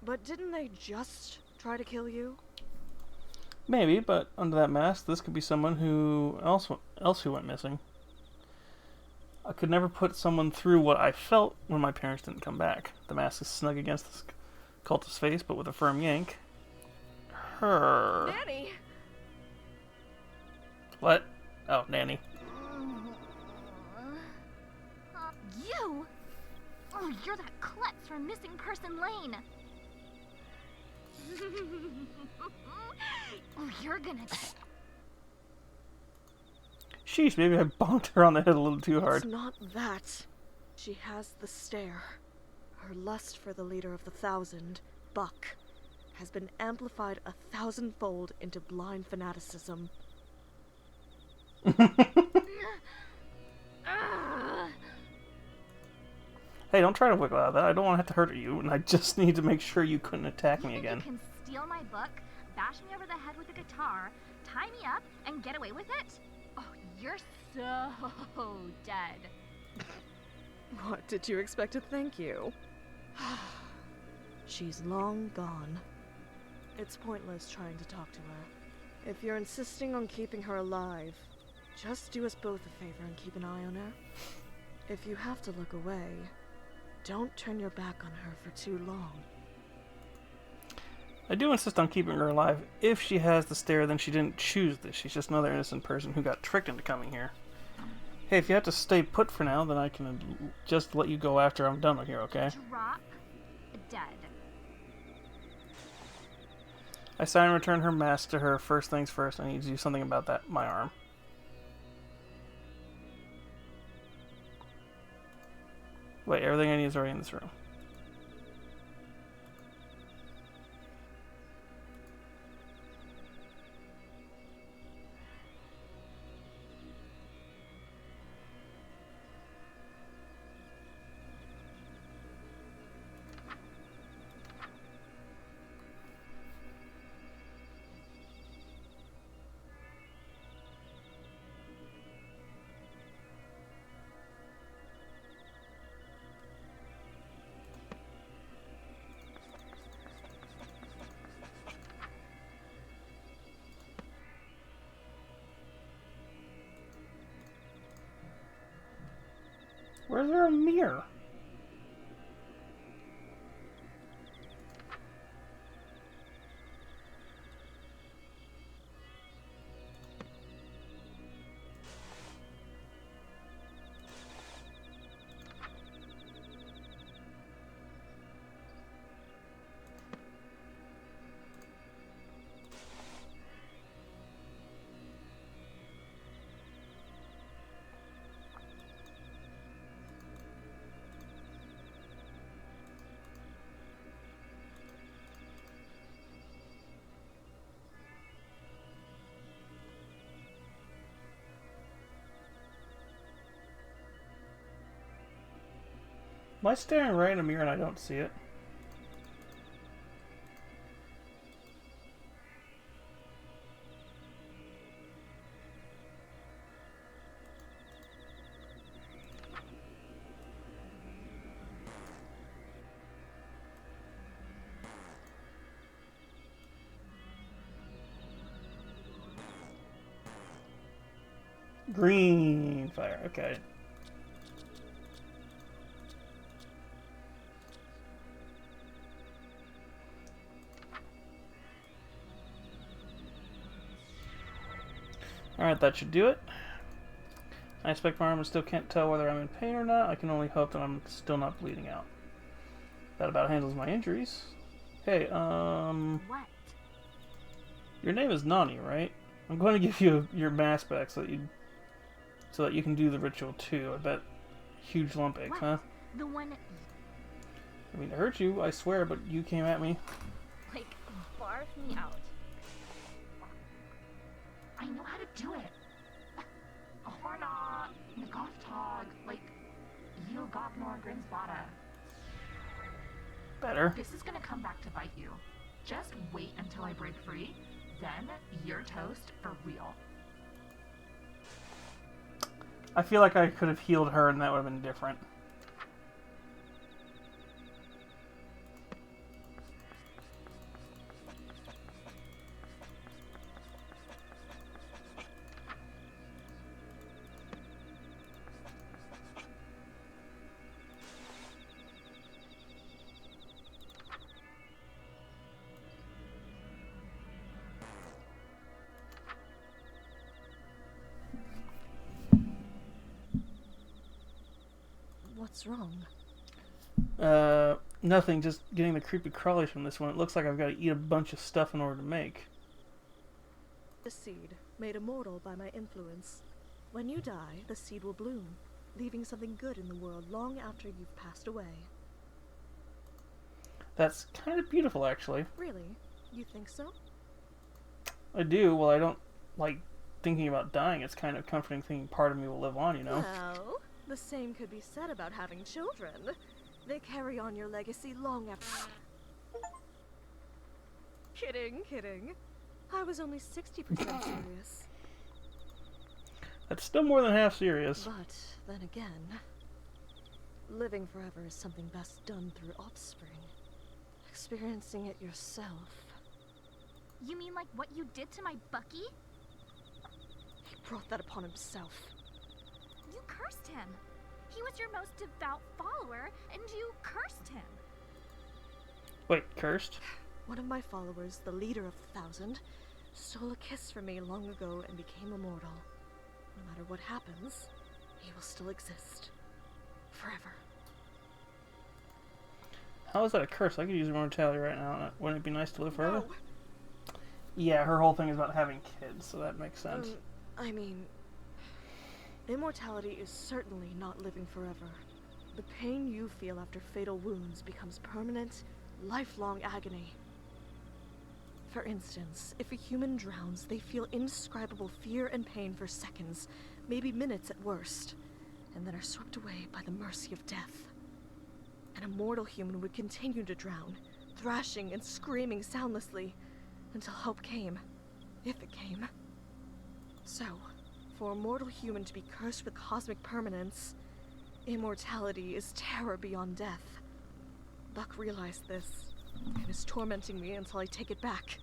But didn't they just try to kill you? Maybe, but under that mask, this could be someone who else who went missing. I could never put someone through what I felt when my parents didn't come back. The mask is snug against this cultist's face, but with a firm yank. Her. Nanny! What? Oh, Nanny. You? Oh, you're that klutz from Missing Person Lane. Oh, you're gonna... Sheesh, maybe I bonked her on the head a little too hard. It's not that. She has the stare. Her lust for the leader of the Thousand, Buck, has been amplified 1,000-fold into blind fanaticism. Hey, don't try to wiggle out of that. I don't want to have to hurt you, and I just need to make sure you couldn't attack me again. You can steal my book, bash me over the head with a guitar, tie me up, and get away with it? Oh, you're so dead. What did you expect to thank you? She's long gone. It's pointless trying to talk to her. If you're insisting on keeping her alive, just do us both a favor and keep an eye on her. If you have to look away, don't turn your back on her for too long. I do insist on keeping her alive. If she has the stare, then she didn't choose this. She's just another innocent person who got tricked into coming here. Hey, if you have to stay put for now, then I can just let you go after I'm done with here, okay? Drop dead. I sign and return her mask to her. First things first, I need to do something about that. My arm. Wait, everything I need is already in this room. Where's there a mirror? Am I staring right in a mirror and I don't see it? Green fire, okay. Alright, that should do it. I inspect my arm and still can't tell whether I'm in pain or not. I can only hope that I'm still not bleeding out. That about handles my injuries. Hey, What? your name is Nani, right? I'm going to give you your mask back so that you can do the ritual too. I bet huge lump aches, What? huh? The one, I mean, to hurt you, I swear, but you came at me. like, barf me out. I know how to do it. Horna, Nagothtog, like, you got more Grinsbada. Better. This is gonna come back to bite you. Just wait until I break free, then you're toast for real. I feel like I could have healed her and that would have been different. What's wrong? Nothing, just getting the creepy crawlies from this one. It looks like I've got to eat a bunch of stuff in order to make. The seed, made immortal by my influence. When you die, the seed will bloom, leaving something good in the world long after you've passed away. That's kind of beautiful, actually. Really? You think so? I do. Well, I don't like thinking about dying. It's kind of comforting thinking part of me will live on, you know? Well, the same could be said about having children. They carry on your legacy long after... Kidding. I was only 60% serious. That's still more than half serious. But then again, living forever is something best done through offspring. Experiencing it yourself. You mean like what you did to my Bucky? He brought that upon himself. You cursed him. He was your most devout follower, and you cursed him. Wait, cursed? One of my followers, the leader of the 1,000, stole a kiss from me long ago and became immortal. No matter what happens, he will still exist. Forever. How is that a curse? I could use immortality right now. Wouldn't it be nice to live forever? No. Yeah, her whole thing is about having kids, so that makes sense. I mean, immortality is certainly not living forever. The pain you feel after fatal wounds becomes permanent, lifelong agony. For instance, if a human drowns, they feel indescribable fear and pain for seconds, maybe minutes at worst, and then are swept away by the mercy of death. An immortal human would continue to drown, thrashing and screaming soundlessly, until help came, if it came. So, for a mortal human to be cursed with cosmic permanence, immortality is terror beyond death. Buck realized this, and is tormenting me until I take it back.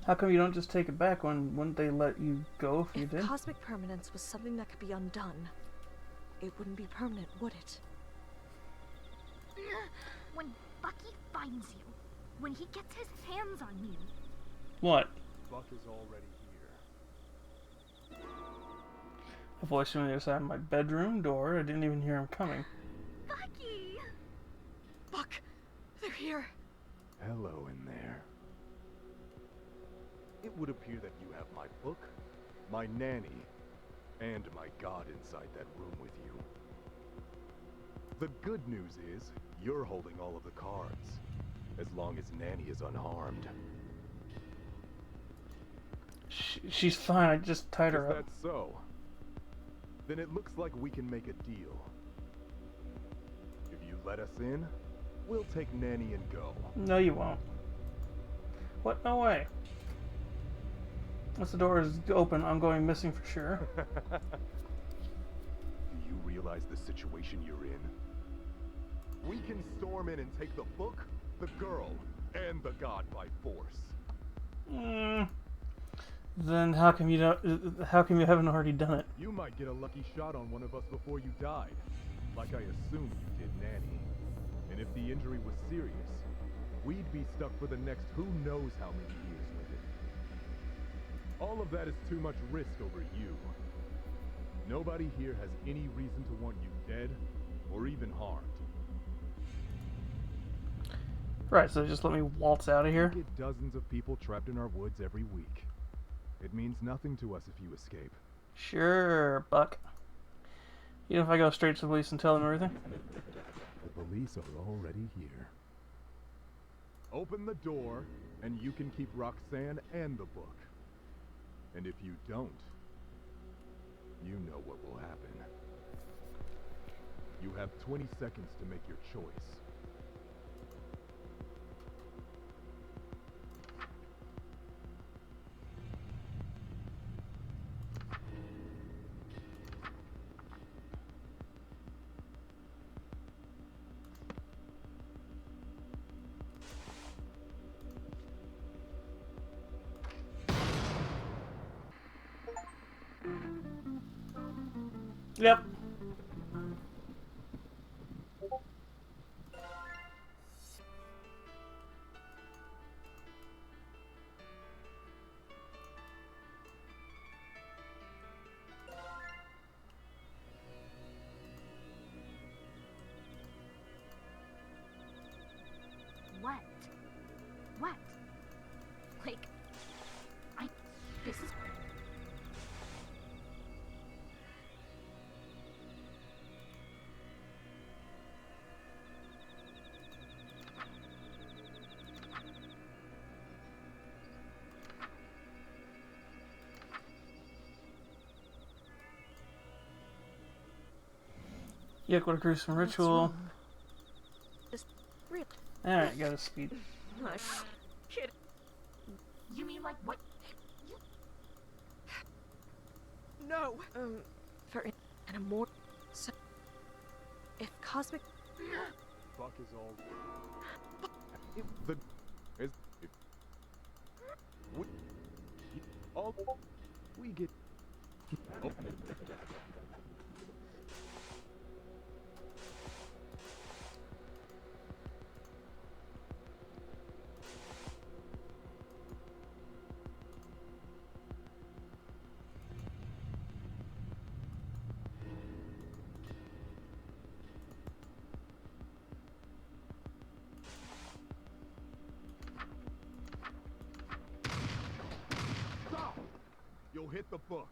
How come you don't just take it back? Wouldn't they let you go if you If did? cosmic permanence was something that could be undone, it wouldn't be permanent, would it? When Bucky finds you, when he gets his hands on you, What? Buck is already here. A voice from the other side of my bedroom door. I didn't even hear him coming. Bucky! Buck! They're here! Hello in there. It would appear that you have my book, my nanny, and my god inside that room with you. The good news is, you're holding all of the cards, as long as Nanny is unharmed. She's fine. I just tied her Is up. that so? Then it looks like we can make a deal. If you let us in, we'll take Nanny and go. No, you won't. What? No way. Once the door is open, I'm going missing for sure. Do you realize the situation you're in? We can storm in and take the book, the girl, and the god by force. Then how come you don't? How come you haven't already done it? You might get a lucky shot on one of us before you died, like I assume you did Nanny. And if the injury was serious, we'd be stuck for the next who knows how many years with it. All of that is too much risk over you. Nobody here has any reason to want you dead, or even harmed. Right, so just let me waltz out of here. We get dozens of people trapped in our woods every week. It means nothing to us if you escape. Sure, Buck. Even if I go straight to the police and tell them everything? The police are already here. Open the door, and you can keep Roxanne and the book. And if you don't, you know what will happen. You have 20 seconds to make your choice. Yep. What? What? Like, this is... Yuck, what a gruesome What's ritual. wrong? Just real. Alright, got a speed. Nice. Kid. You mean like what? No. For an immortal. So, if cosmic. Fuck is all. The is we all we get. Oh. You'll hit the book.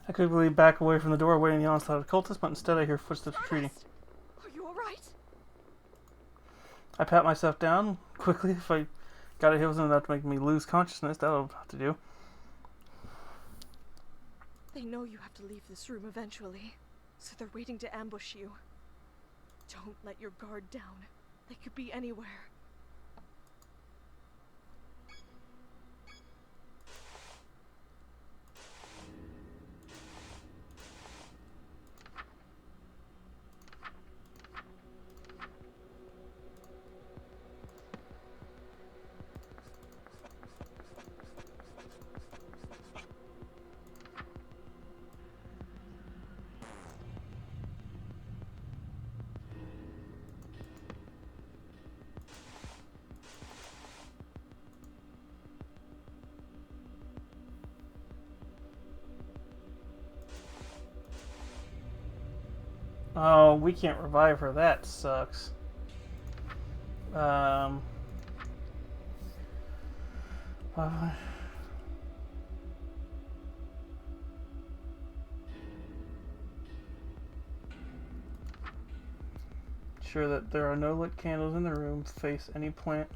I quickly back away from the door, waiting the onslaught of cultists, but instead I hear footsteps retreating. Are you alright? I pat myself down quickly. If I got it hit wasn't enough to make me lose consciousness, that'll have to do. They know you have to leave this room eventually, so they're waiting to ambush you. Don't let your guard down. They could be anywhere. Oh, we can't revive her. That sucks. Uh, Sure that there are no lit candles in the room. Face any plant.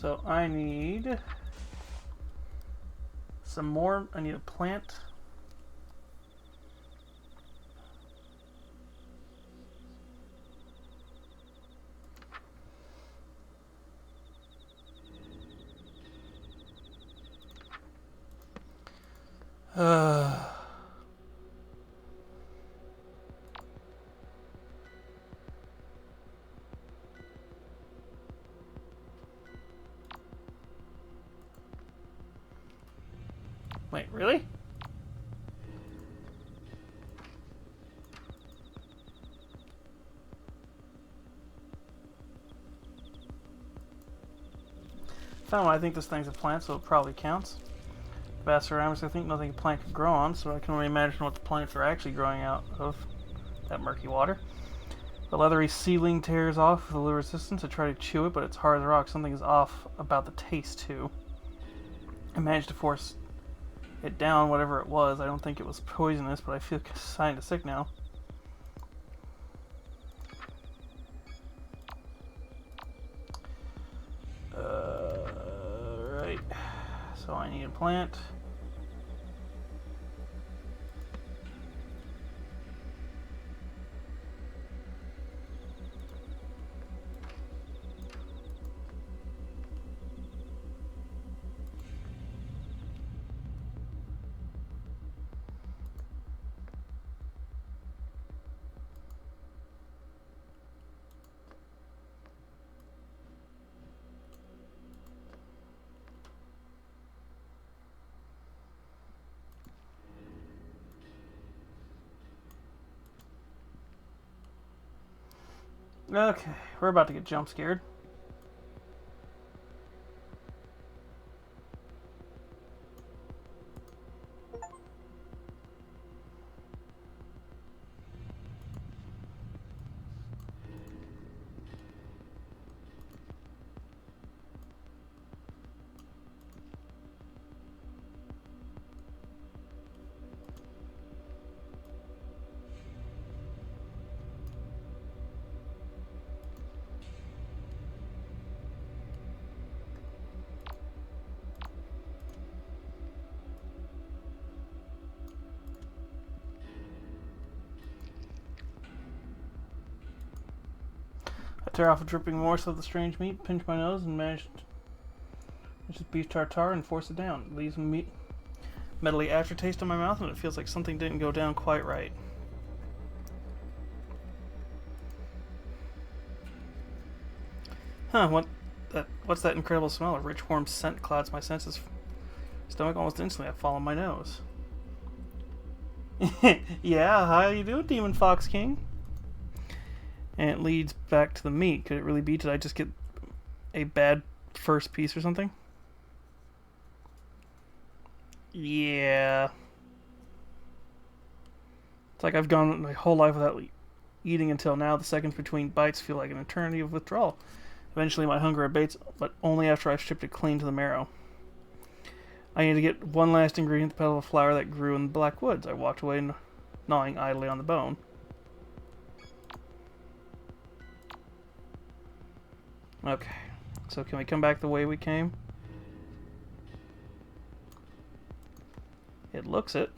So I need some more. I need a plant. Wait, really? Found one. I think this thing's a plant, so it probably counts. Vast ceramics, I think nothing a plant could grow on, so I can only imagine what the plants are actually growing out of that murky water. The leathery sealing tears off with a little resistance. I try to chew it, but it's hard as a rock. Something is off about the taste, too. I managed to force it down, whatever it was. I don't think it was poisonous, but I feel kind of sick now. Right. So I need a plant. Okay, we're about to get jump scared. I tear off a dripping morsel of the strange meat, pinch my nose, and manage beef tartare and force it down. It leaves a metally aftertaste in my mouth, and it feels like something didn't go down quite right. Huh, what's that incredible smell? A rich, warm scent clouds my senses. Stomach almost instantly, I follow my nose. Yeah, how you doing, Demon Fox King? And it leads back to the meat. Could it really be? Did I just get a bad first piece or something? Yeah. It's like I've gone my whole life without eating until now. The seconds between bites feel like an eternity of withdrawal. Eventually my hunger abates, but only after I've stripped it clean to the marrow. I need to get one last ingredient, the petal of flower that grew in the Black Woods. I walked away, gnawing idly on the bone. Okay, so can we come back the way we came? It looks it.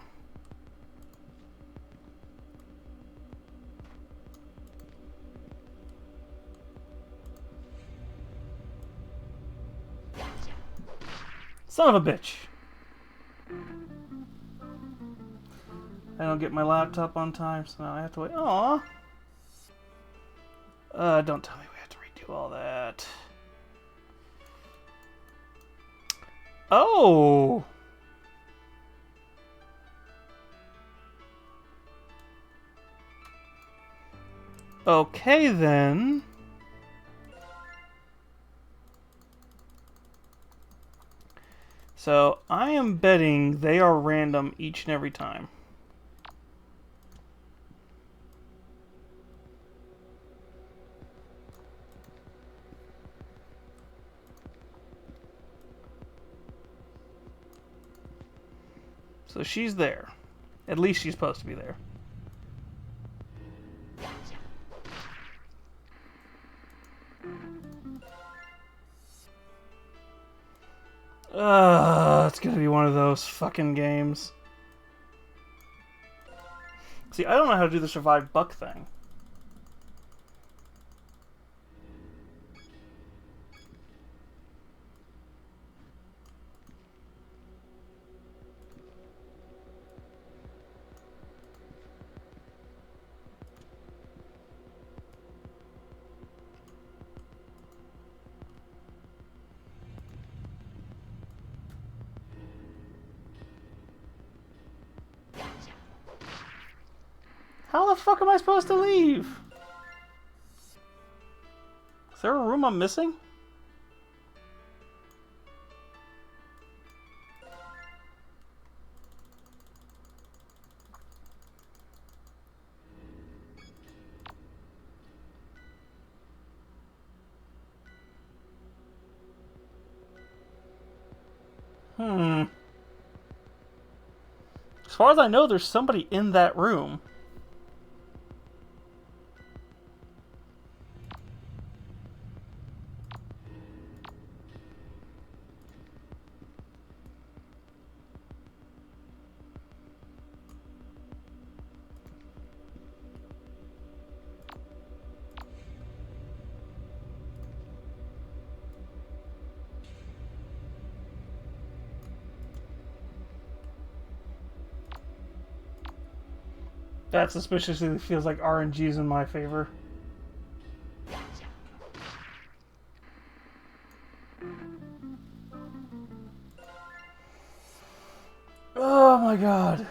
Son of a bitch! I don't get my laptop on time, so now I have to wait. Aww! Don't tell me we have to redo all that. Oh! Okay then. So I am betting they are random each and every time. So she's there. At least she's supposed to be there. It's gonna be one of those fucking games. See, I don't know how to do the survive buck thing. How the fuck am I supposed to leave? Is there a room I'm missing? As far as I know, there's somebody in that room. That suspiciously feels like RNG's in my favor. Oh my god.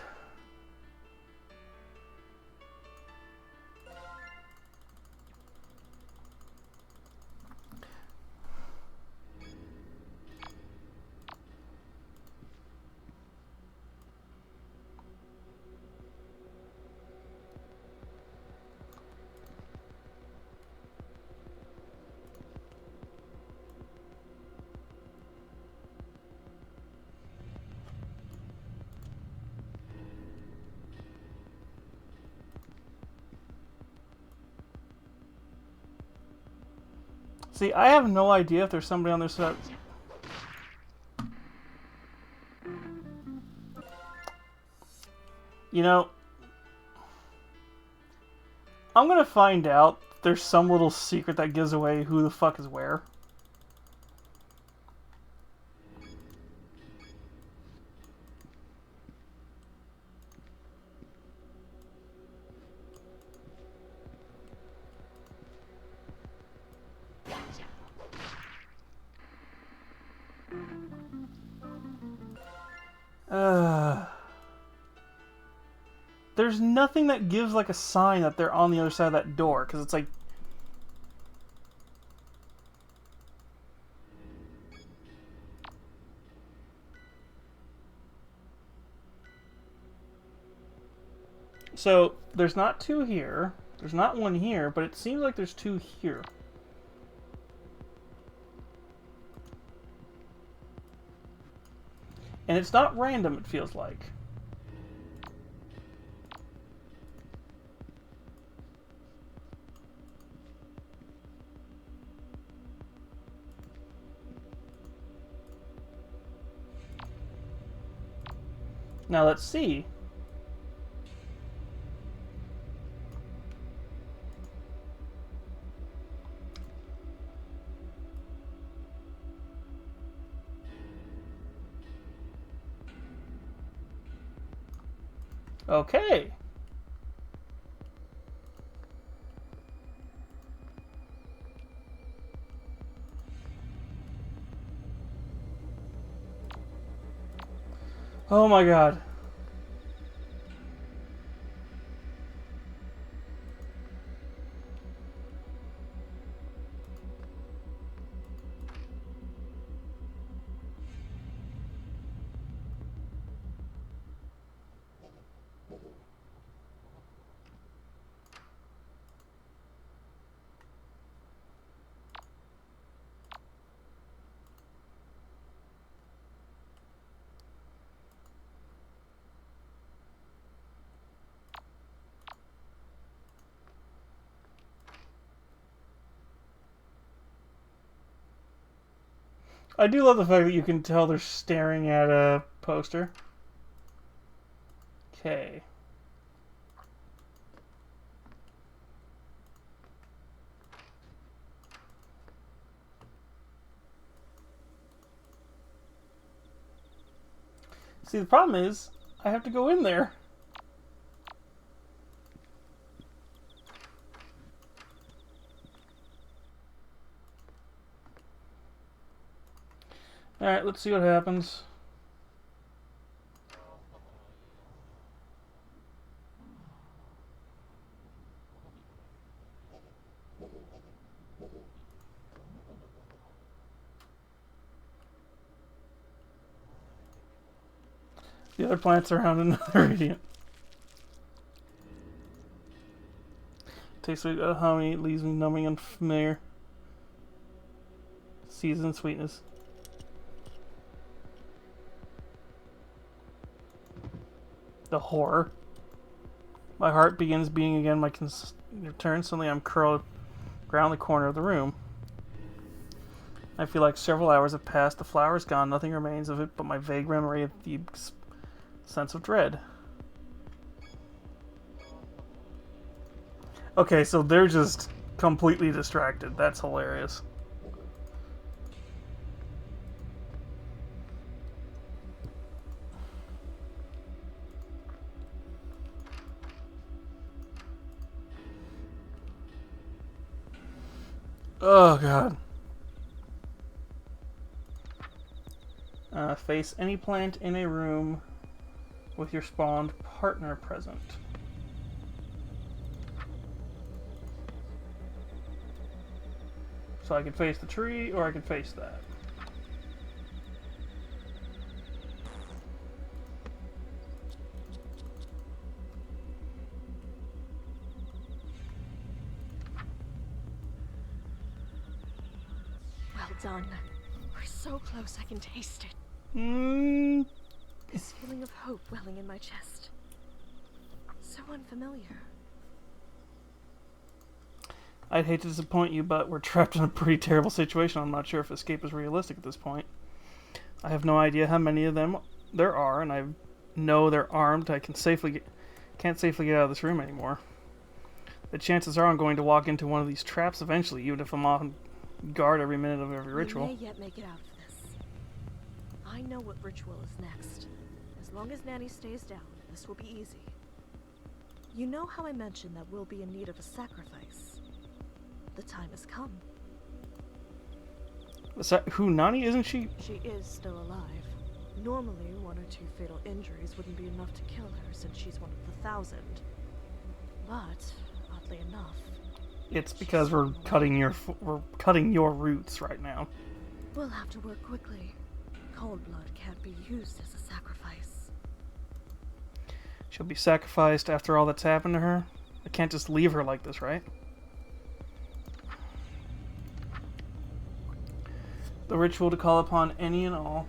See, I have no idea if there's somebody on their side. You know, I'm gonna find out. There's some little secret that gives away who the fuck is where. There's nothing that gives like a sign that they're on the other side of that door, because it's like... So, there's not two here, there's not one here, but it seems like there's two here. And it's not random, it feels like. Now let's see. Okay. Oh my god. I do love the fact that you can tell they're staring at a poster. Okay. See, the problem is, I have to go in there. Alright, let's see what happens. The other planet's around another radiant. Tastes like honey, leaves me numbing and familiar. Seasoned sweetness. The horror. My heart begins beating again. My turn. Suddenly I'm curled around the corner of the room. I feel like several hours have passed. The flower is gone. Nothing remains of it but my vague memory of the sense of dread. Okay, so they're just completely distracted. That's hilarious. Oh, God. Face any plant in a room with your spawned partner present. So I can face the tree, or I can face that. Well done. We're so close I can taste it. This feeling of hope welling in my chest. So unfamiliar. I'd hate to disappoint you, but we're trapped in a pretty terrible situation. I'm not sure if escape is realistic at this point. I have no idea how many of them there are, and I know they're armed. I can't safely get out of this room anymore. The chances are I'm going to walk into one of these traps eventually, even if I'm on guard every minute of every ritual. We may yet make it out of this. I know what ritual is next. As long as Nanny stays down, this will be easy. You know how I mentioned that we'll be in need of a sacrifice? The time has come. Who, Nani? Isn't she? She is still alive. Normally, 1 or 2 fatal injuries wouldn't be enough to kill her since she's one of the 1,000. But, oddly enough, It's because we're cutting your roots right now. we'll have to work quickly. Cold blood can't be used as a sacrifice. She'll be sacrificed after all that's happened to her. I can't just leave her like this, right? The ritual to call upon any and all.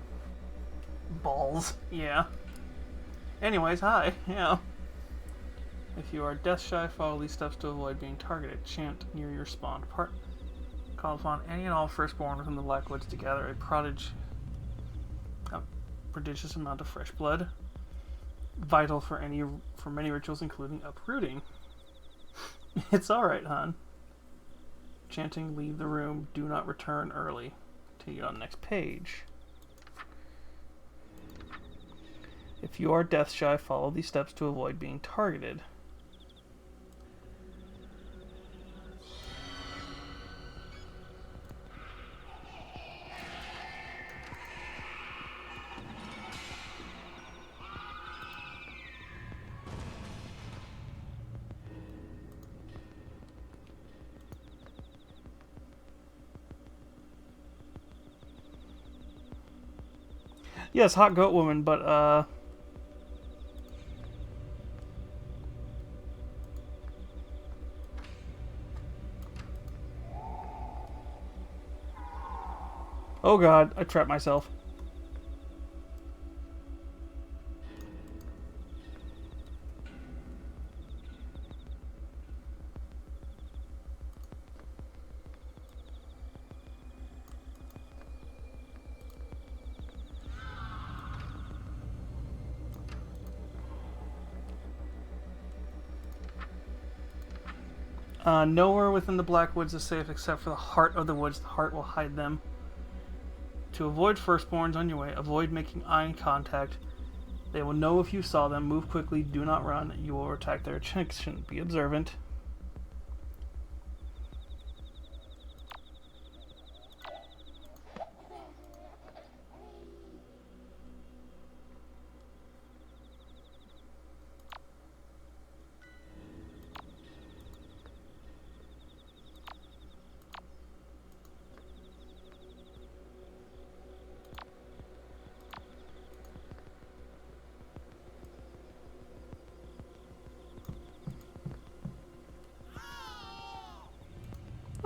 Balls. Yeah. Anyways, hi. Yeah. If you are death shy, follow these steps to avoid being targeted. Chant near your spawned partner. Call upon any and all firstborn within the Blackwoods to gather a prodigious amount of fresh blood. Vital for many rituals, including uprooting. It's alright, hon. Chanting, leave the room, do not return early. Take it on the next page. If you are death shy, follow these steps to avoid being targeted. Yes, hot goat woman, but oh god, I trapped myself. Nowhere within the Blackwoods is safe except for the heart of the woods. The heart will hide them. To avoid firstborns on your way, avoid making eye contact. They will know if you saw them. Move quickly. Do not run. You will attack their attention. Be observant.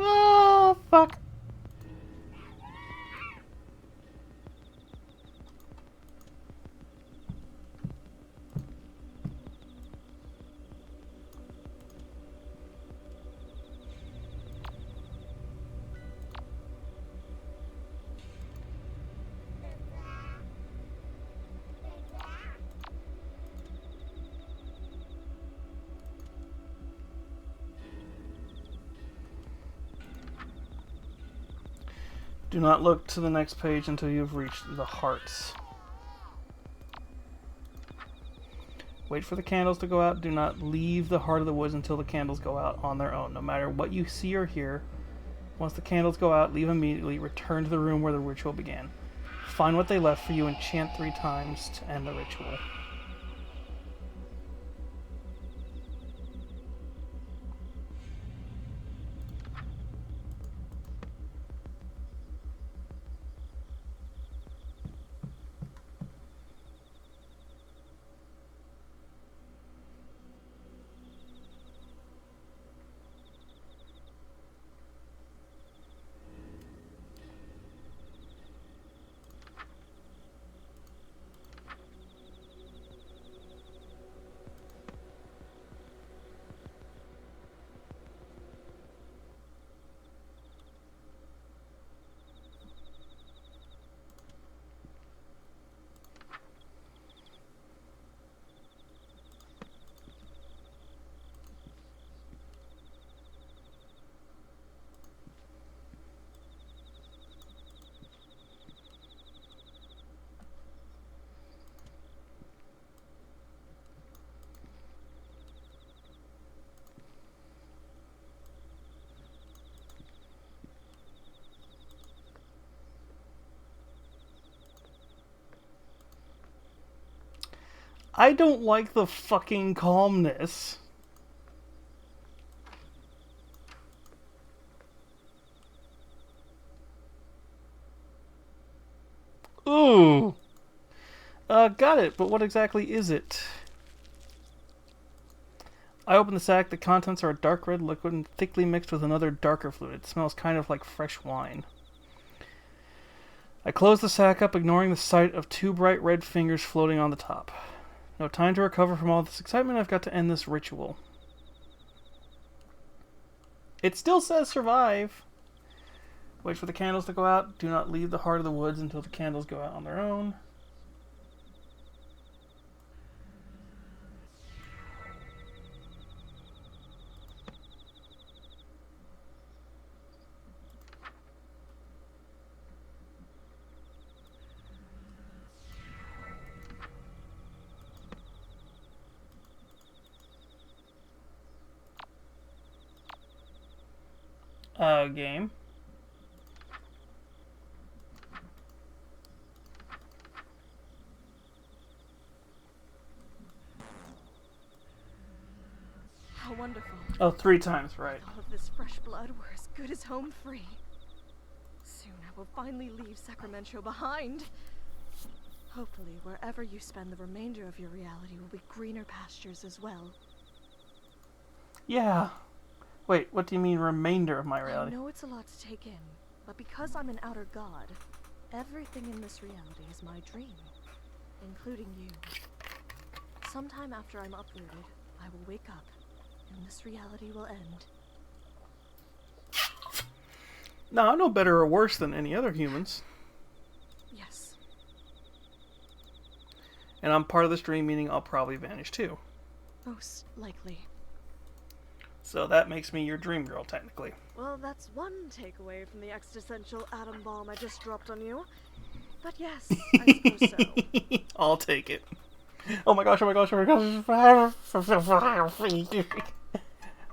Oh, fuck. Do not look to the next page until you have reached the hearts. Wait for the candles to go out. Do not leave the heart of the woods until the candles go out on their own. No matter what you see or hear, once the candles go out, leave immediately. Return to the room where the ritual began. Find what they left for you and chant 3 times to end the ritual. I don't like the fucking calmness. Ooh. Got it, but what exactly is it? I open the sack. The contents are a dark red liquid and thickly mixed with another darker fluid. It smells kind of like fresh wine. I close the sack up, ignoring the sight of two bright red fingers floating on the top. No time to recover from all this excitement. I've got to end this ritual. It still says survive. Wait for the candles to go out. Do not leave the heart of the woods until the candles go out on their own. Game. How wonderful. Oh, 3 times, right. All of this fresh blood were as good as home free. Soon I will finally leave Sacramento behind. Hopefully, wherever you spend the remainder of your reality will be greener pastures as well. Yeah. Wait, what do you mean remainder of my reality? I know it's a lot to take in, but because I'm an outer god, everything in this reality is my dream, including you. Sometime after I'm uprooted, I will wake up, and this reality will end. No, I'm no better or worse than any other humans. Yes. And I'm part of this dream, meaning I'll probably vanish too. Most likely. So that makes me your dream girl, technically. Well, that's one takeaway from the existential atom bomb I just dropped on you. But yes, I suppose so. I'll take it. Oh my gosh, oh my gosh, oh my gosh.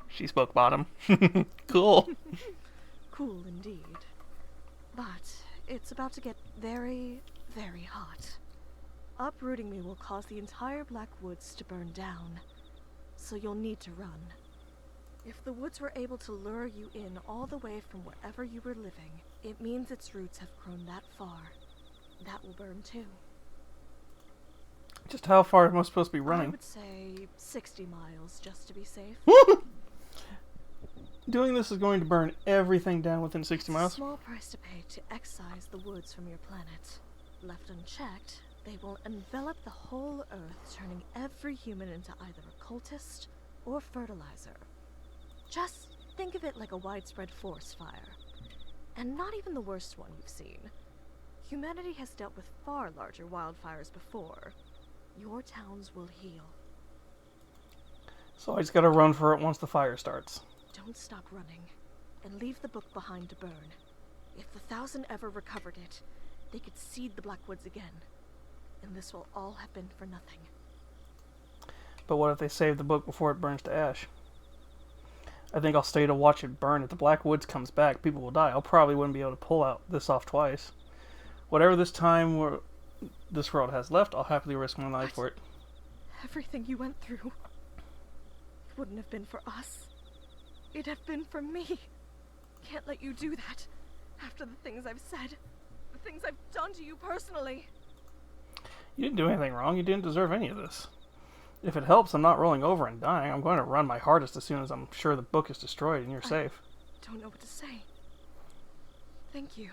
She spoke bottom. Cool. Cool indeed. But it's about to get very, very hot. Uprooting me will cause the entire Black Woods to burn down. So you'll need to run. If the woods were able to lure you in all the way from wherever you were living, it means its roots have grown that far. That will burn too. Just how far am I supposed to be running? I would say 60 miles, just to be safe. Doing this is going to burn everything down within 60 miles. It's a small price to pay to excise the woods from your planet. Left unchecked, they will envelop the whole Earth, turning every human into either a cultist or fertilizer. Just think of it like a widespread forest fire. And not even the worst one you've seen. Humanity has dealt with far larger wildfires before. Your towns will heal. So I just gotta run for it once the fire starts. Don't stop running, and leave the book behind to burn. If the 1,000 ever recovered it, they could seed the Blackwoods again. And this will all have been for nothing. But what if they save the book before it burns to ash? I think I'll stay to watch it burn. If the Blackwoods comes back, people will die. I'll probably wouldn't be able to pull out this off twice. Whatever this time this world has left, I'll happily risk my life for it. Everything you went through, it wouldn't have been for us. It'd have been for me. Can't let you do that. After the things I've said, the things I've done to you personally. You didn't do anything wrong. You didn't deserve any of this. If it helps, I'm not rolling over and dying. I'm going to run my hardest as soon as I'm sure the book is destroyed and you're safe. Don't know what to say. Thank you.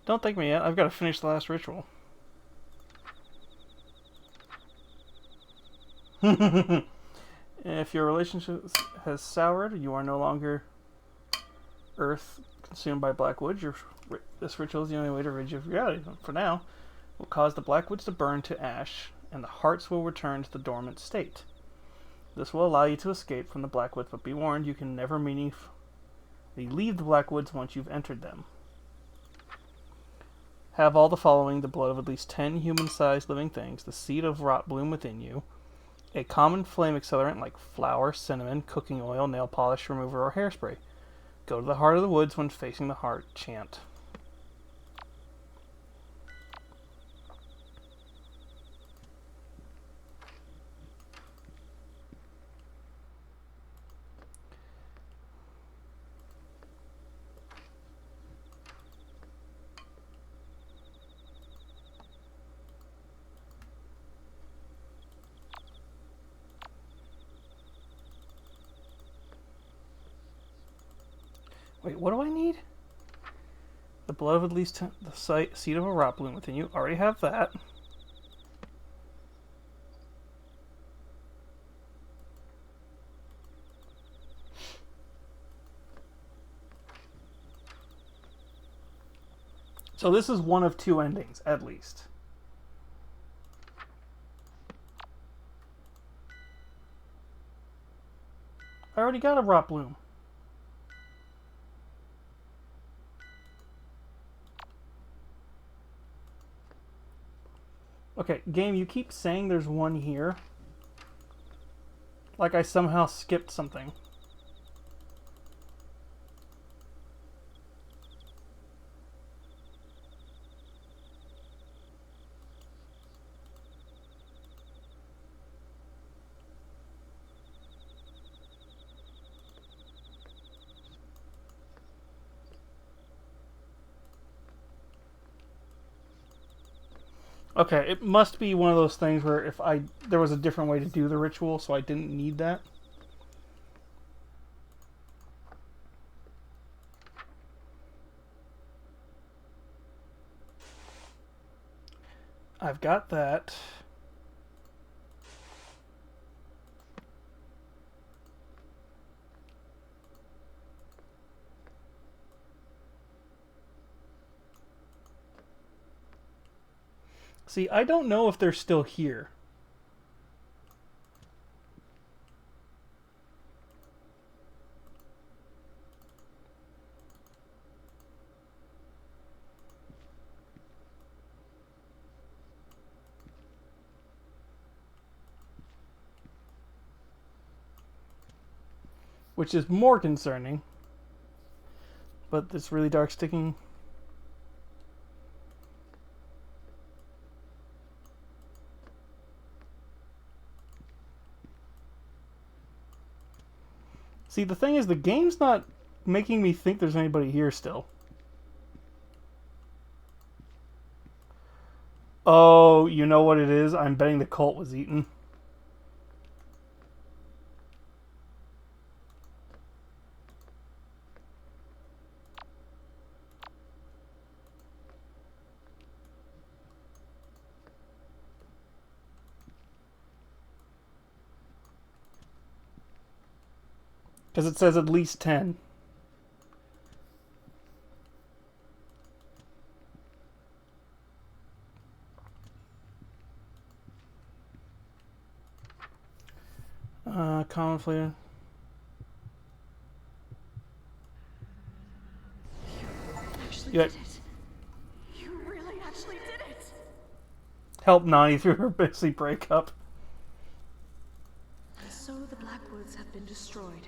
Don't thank me yet. I've got to finish the last ritual. If your relationship has soured, you are no longer Earth consumed by Blackwoods. This ritual is the only way to rid you of reality. For now, will cause the Blackwoods to burn to ash, and the hearts will return to the dormant state. This will allow you to escape from the Blackwoods, but be warned, you can never meaningfully leave the Blackwoods once you've entered them. Have all the following: the blood of at least 10 human-sized living things, the seed of rot bloom within you, a common flame accelerant like flour, cinnamon, cooking oil, nail polish remover, or hairspray. Go to the heart of the woods when facing the heart. Chant. Wait, what do I need? The blood of at least the seed of a rot bloom within you. Already have that. So this is one of two endings, at least. I already got a rot bloom. Okay, game, you keep saying there's one here. Like I somehow skipped something. Okay, it must be one of those things where if there was a different way to do the ritual, so I didn't need that. I've got that. See, I don't know if they're still here. Which is more concerning. But this really dark sticking... See, the thing is, the game's not making me think there's anybody here still. Oh, you know what it is? I'm betting the cult was eaten. Because it says at least 10. Common flavor. You did it. You really actually did it. Help Nani through her busy breakup. And so the Blackwoods have been destroyed.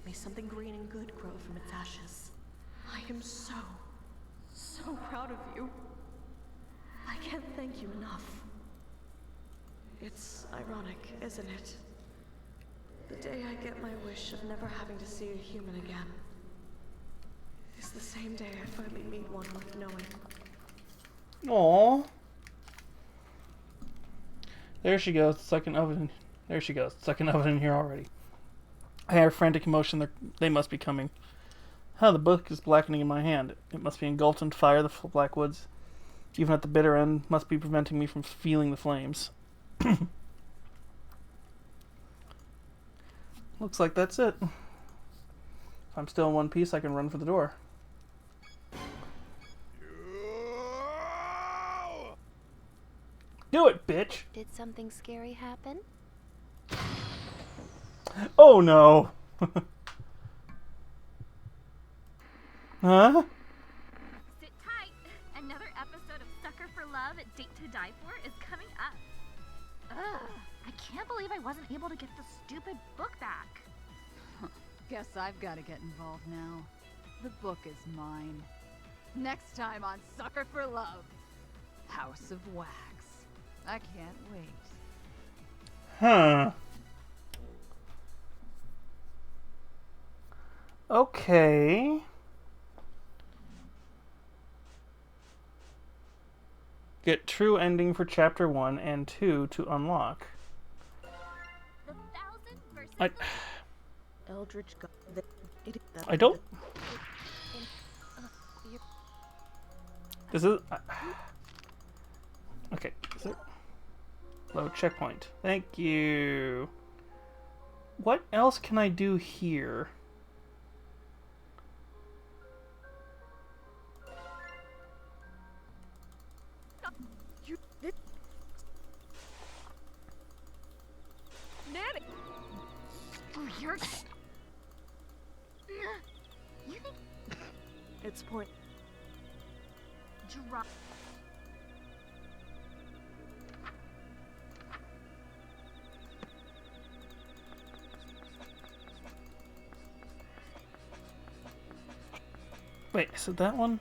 May something green and good grow from its ashes. I am so proud of you. I can't thank you enough. It's ironic, isn't it? The day I get my wish of never having to see a human again is the same day I finally meet one worth knowing. Aww. There she goes, the second oven. There she goes, the second oven in here already. I hear frantic emotion. They must be coming. The book is blackening in my hand. It must be engulfed in fire. The black woods, even at the bitter end, must be preventing me from feeling the flames. Looks like that's it. If I'm still in one piece, I can run for the door. Do it, bitch! Did something scary happen? Oh no! Huh? Sit tight. Another episode of Sucker for Love at Date to Die For is coming up. Ugh, I can't believe I wasn't able to get the stupid book back. Guess I've got to get involved now. The book is mine. Next time on Sucker for Love, House of Wax. I can't wait. Huh. Okay. Get true ending for chapter 1 and 2 to unlock. The 1000 versus Eldritch God. I don't... This is... okay. Is it... Load checkpoint. Thank you. What else can I do here? Nanny! Oh, you're... You think... It's point. Drop... Wait, is it that one?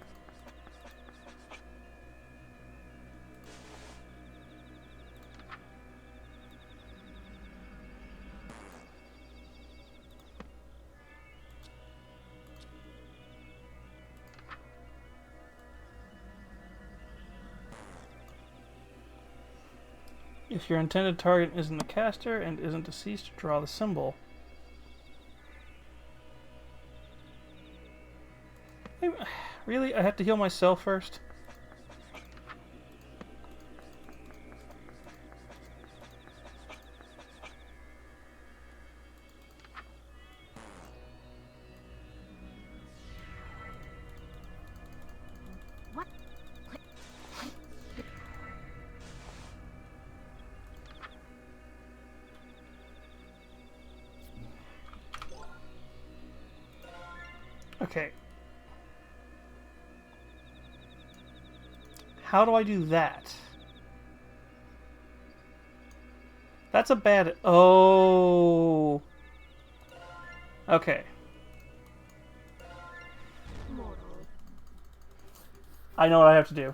If your intended target isn't the caster and isn't deceased, draw the symbol. Really? I have to heal myself first? What? Okay. How do I do that? That's a bad... Oh. Okay. I know what I have to do.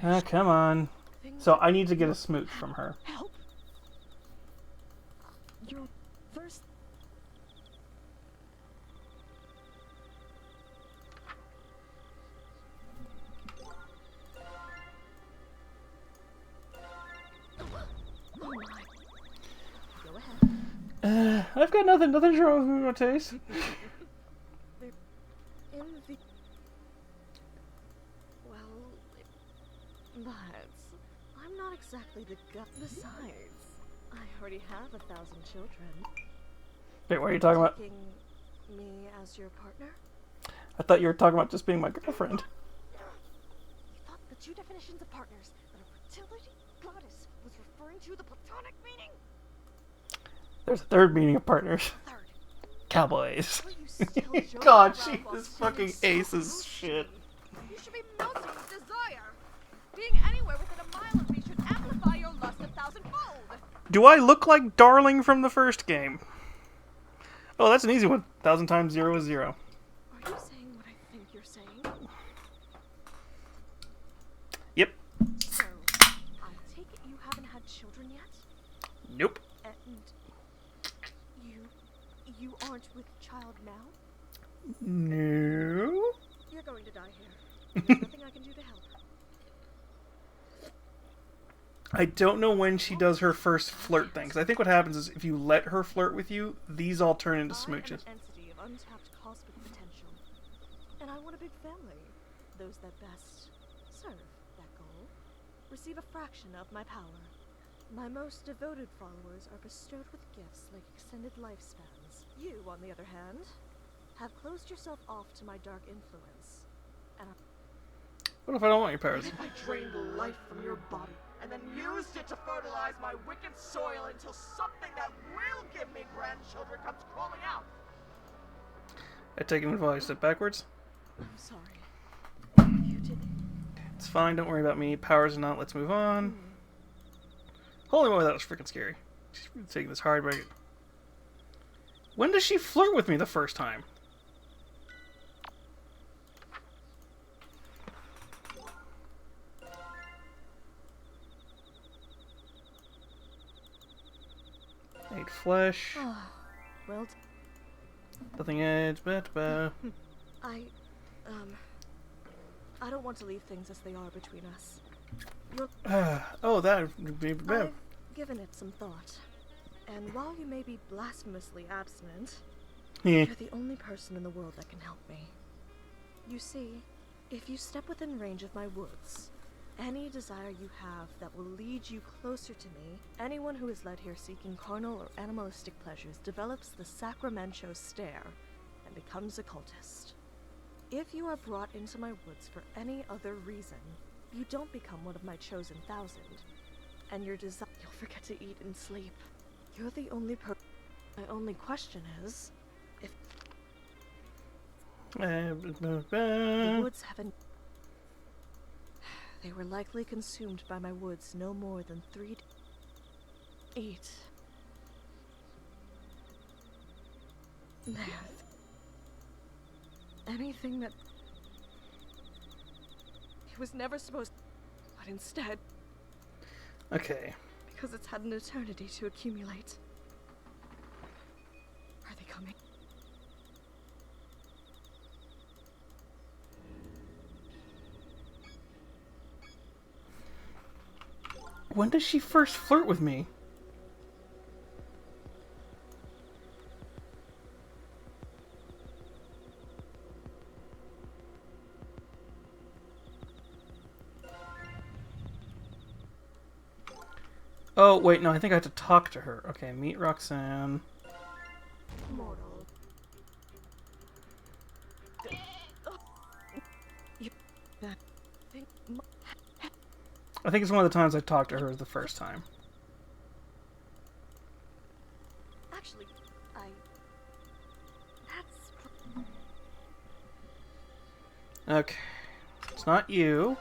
Ah, come on. So I need to get a smooch from her. Help! Your first... Oh my. Go ahead. I've got nothing. Nothing's wrong with my taste. In the... Well... But... I'm not exactly the gut. Besides, I already have 1,000 children. Wait, what are you talking about? Taking me as your partner? I thought you were talking about just being my girlfriend. You thought the two definitions of partners that a fertility goddess was referring to the platonic meaning? There's a third meaning of partners. Third. Cowboys. Are you still joking God, around she while is singing fucking song aces shit. You should be melting with desire. Being anywhere within a mile of me should amplify your lust 1,000-fold. Do I look like Darling from the first game? Oh, that's an easy one. 1,000 times 0 is 0. Are you saying what I think you're saying? Yep. So, I take it you haven't had children yet? Nope. And you aren't with child now? No. You're going to die here. There's nothing I can do to help. I don't know when she does her first flirt thing, because I think what happens is if you let her flirt with you, these all turn into smooches. I am an entity of untapped cosmic potential, and I want a big family. Those that best serve that goal receive a fraction of my power. My most devoted followers are bestowed with gifts like extended lifespans. You, on the other hand, have closed yourself off to my dark influence, and What if I don't want your powers? I drained life from your body and then used it to fertilize my wicked soil until something that will give me grandchildren comes crawling out. I take an advice. Step backwards. I'm sorry. You didn't. It's fine. Don't worry about me. Powers or not. Let's move on. Holy moly, that was freaking scary. She's really taking this hard break. When does she flirt with me the first time? Ate flesh. Well, Nothing edge. I I don't want to leave things as they are between us. You're oh, that would be bad. I've given it some thought. And while you may be blasphemously abstinent, You're the only person in the world that can help me. You see, if you step within range of my woods, any desire you have that will lead you closer to me, anyone who is led here seeking carnal or animalistic pleasures develops the Sacramento stare and becomes a cultist. If you are brought into my woods for any other reason, you don't become one of my chosen 1,000. And your desire, you'll forget to eat and sleep. You're the only My only question is, if the woods haven't... They were likely consumed by my woods no more than 3 8. Anything that... It was never supposed... But instead... Okay. Because it's had an eternity to accumulate. Are they coming? When does she first flirt with me? Oh, wait, no, I think I have to talk to her. Okay, meet Roxanne. Mortal. I think it's one of the times I talked to her the first time. Actually, Okay. It's not you.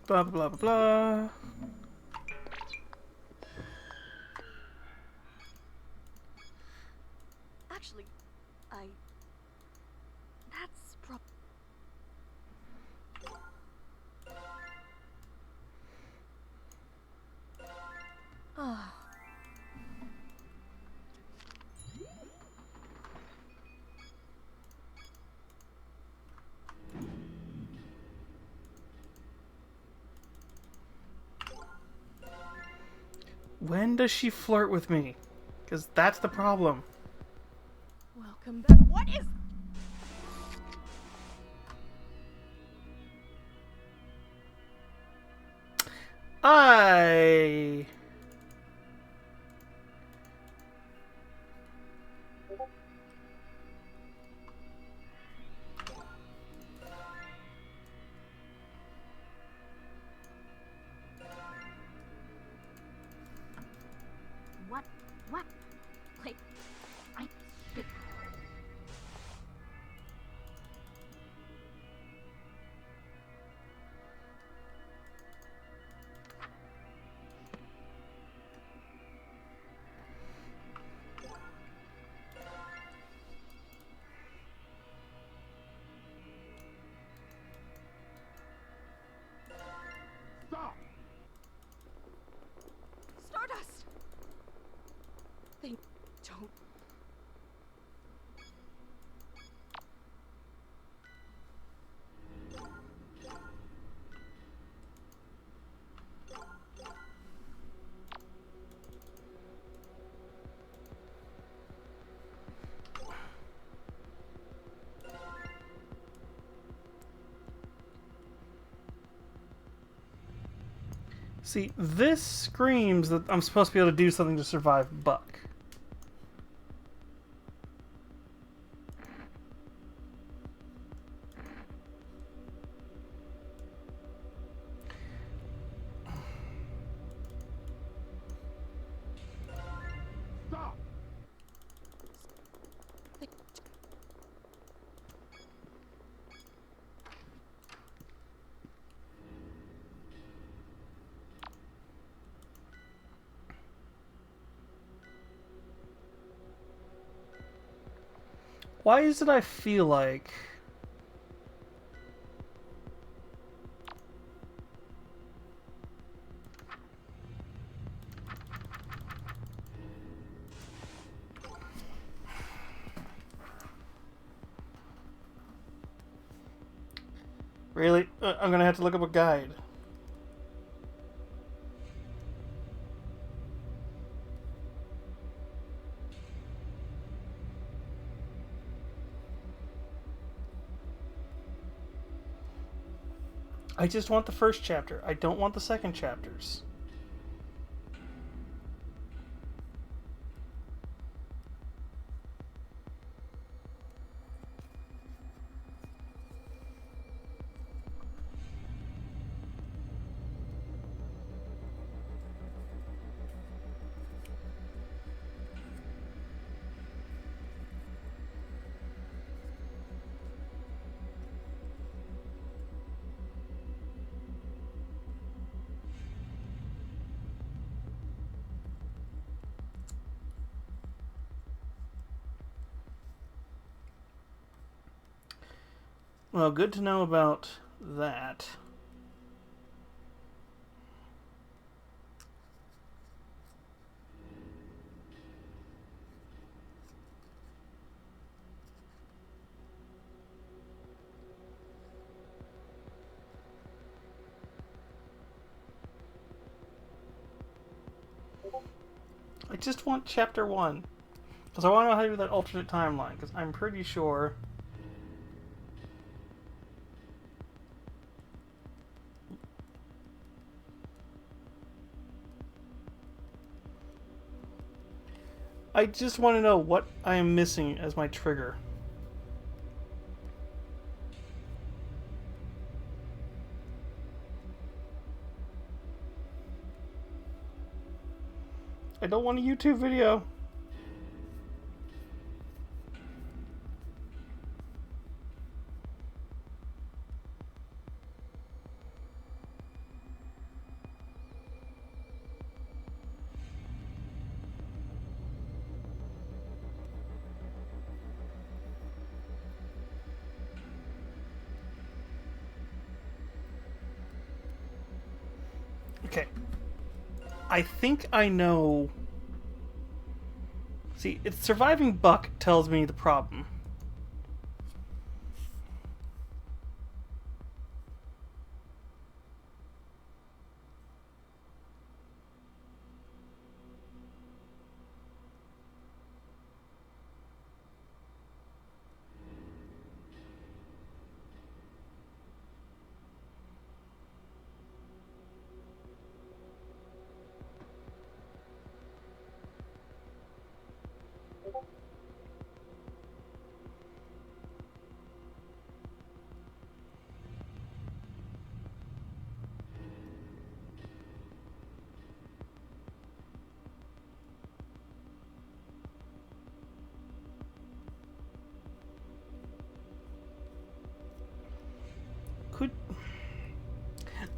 Blah, blah, blah, blah, blah. Actually, that's Ah. When does she flirt with me? Because that's the problem. Welcome back. What is... I... What? Like, I... Stop! Stardust! They don't... See, this screams that I'm supposed to be able to do something to survive Buck. Stop! Why is it I feel like... Really? I'm gonna have to look up a guide. I just want the first chapter. I don't want the second chapters. Well, good to know about that. I just want chapter 1. Because I want to know how to do that alternate timeline. Because I'm pretty sure... I just want to know what I am missing as my trigger. I don't want a YouTube video. Okay. I think I know... See, it's surviving Buck tells me the problem.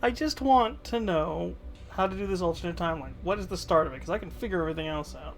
I just want to know how to do this alternate timeline. What is the start of it? Because I can figure everything else out.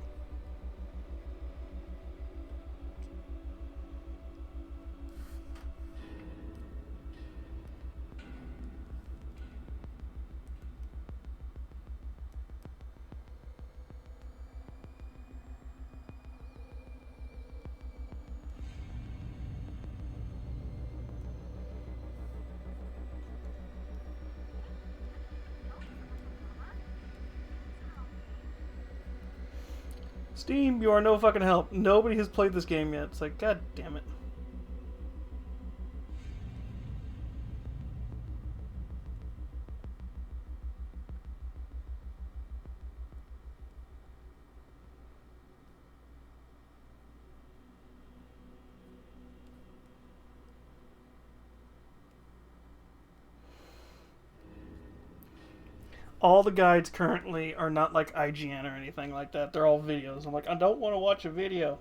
Steam, you are no fucking help. Nobody has played this game yet. It's like, god damn it. All the guides currently are not like IGN or anything like that. They're all videos. I'm like, I don't want to watch a video.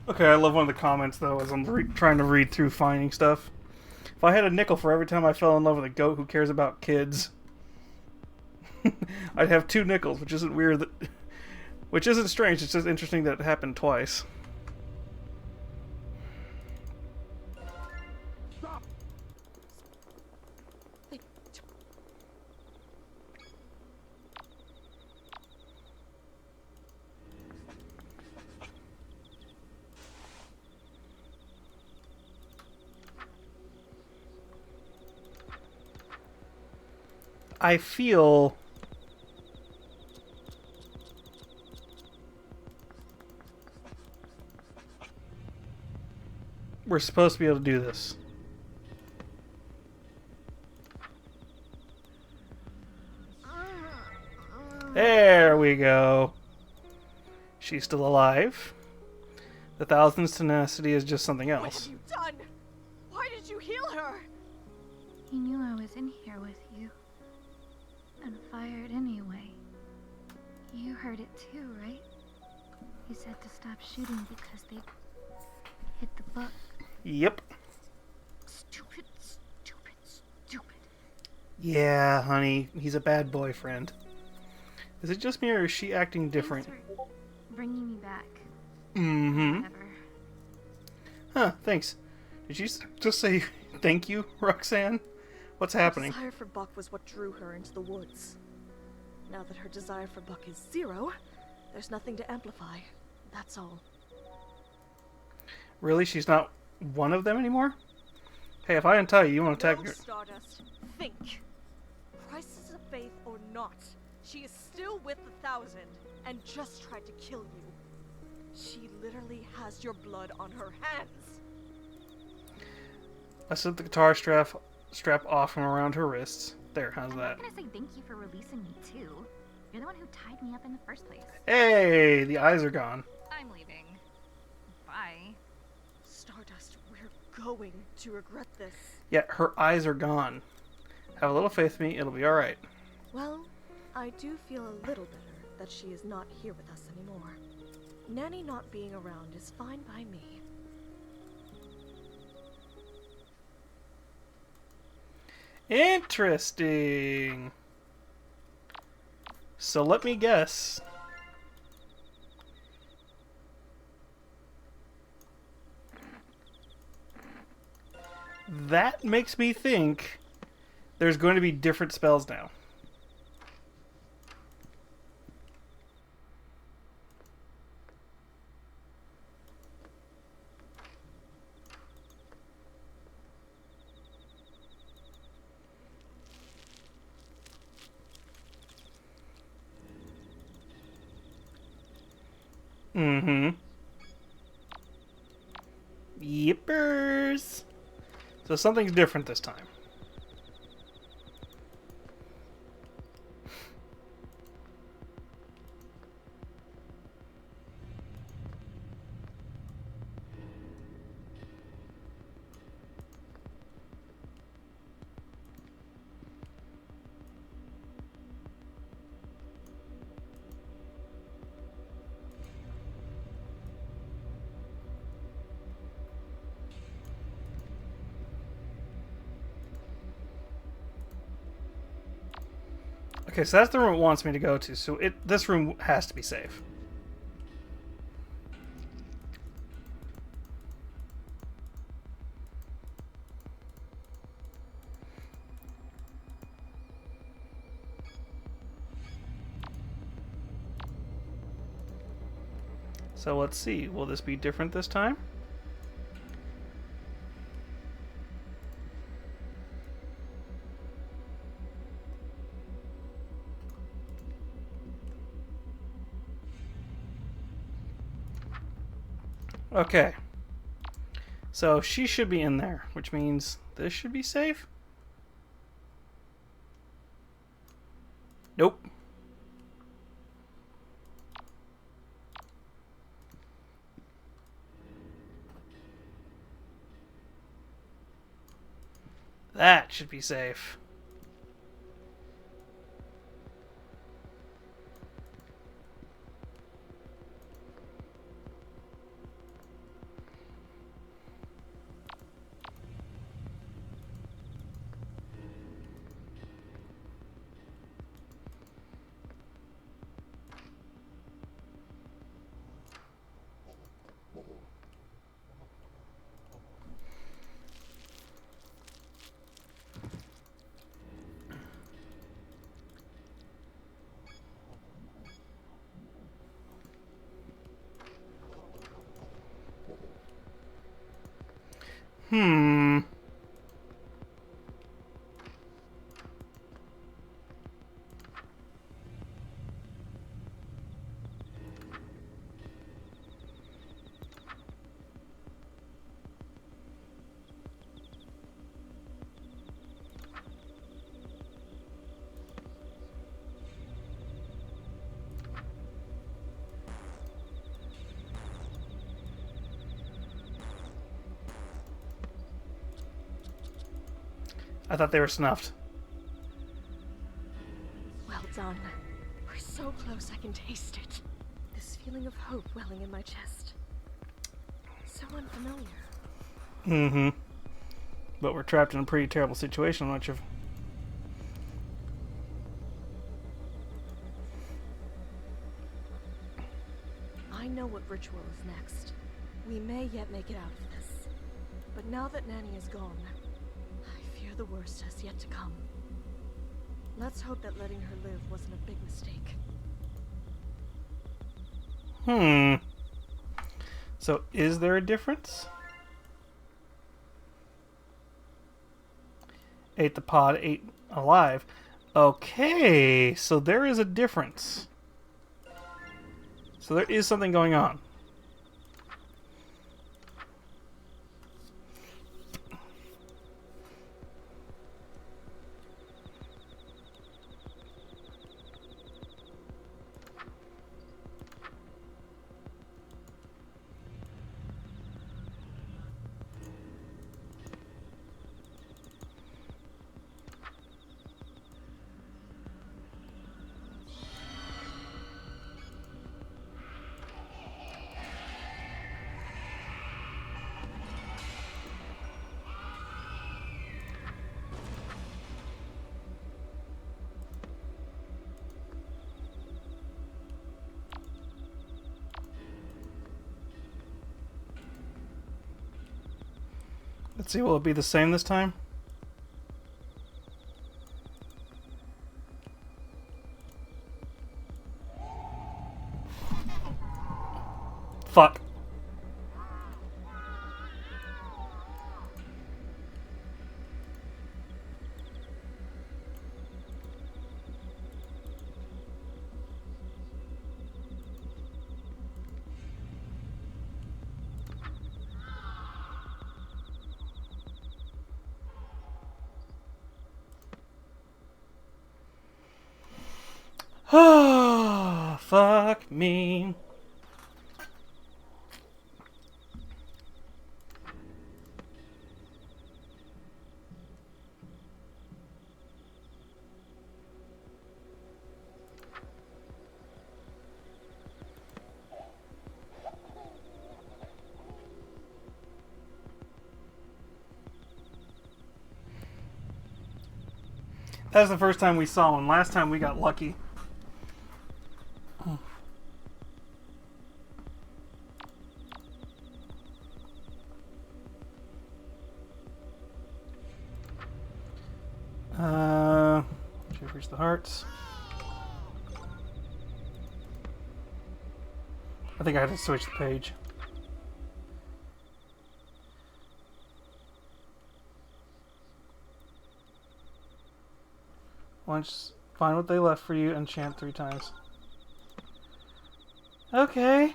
Okay, I love one of the comments, though, as I'm trying to read through finding stuff. If I had a nickel for every time I fell in love with a goat who cares about kids, I'd have 2 nickels, which isn't weird that... Which isn't strange, it's just interesting that it happened twice. I feel... we're supposed to be able to do this. There we go. She's still alive. The Thousand's tenacity is just something What have else. you done? Why did you heal her? He knew I was in here with you. And fired anyway. You heard it too, right? He said to stop shooting because they hit the book. Yep. Stupid, stupid, stupid. Yeah, honey. He's a bad boyfriend. Is it just me or is she acting different? Thanks for bringing me back. Mm-hmm. Whatever. Huh, thanks. Did you just say thank you, Roxanne? What's happening? Her desire for Buck was what drew her into the woods. Now that her desire for Buck is 0, there's nothing to amplify. That's all. Really? She's not one of them anymore? Hey, if I untie you, you want to attack No, her? Stardust. Think. Crisis of faith or not, she is still with the Thousand and just tried to kill you. She literally has your blood on her hands. I slip the guitar strap off from around her wrists. There, how's I'm that? not gonna say thank you for releasing me too. You're the one who tied me up in the first place. Hey, the eyes are gone. I'm leaving. Bye. Stardust, we're going to regret this. Yeah, her eyes are gone. Have a little faith in me, it'll be alright. Well, I do feel a little better that she is not here with us anymore. Nanny not being around is fine by me. Interesting. So let me guess. That makes me think there's going to be different spells now. Mm-hmm. Yippers. So something's different this time. Okay, so that's the room it wants me to go to. So this room has to be safe. So let's see. Will this be different this time? Okay. So she should be in there, which means this should be safe. Nope. That should be safe. Hmm. I thought they were snuffed. Well done. We're so close I can taste it. This feeling of hope welling in my chest. So unfamiliar. Mm-hmm. But we're trapped in a pretty terrible situation, much of. I know what ritual is next. We may yet make it out of this. But now that Nanny is gone, I fear the worst has yet to come. Let's hope that letting her live wasn't a big mistake. So, is there a difference? Ate the pod, ate alive. Okay, so there is a difference. So there is something going on. Let's see, will it be the same this time? Fuck. Oh, fuck me. That's the first time we saw one. Last time we got lucky. Should reach the hearts. I think I had to switch the page. Once, find what they left for you and chant 3 times. Okay.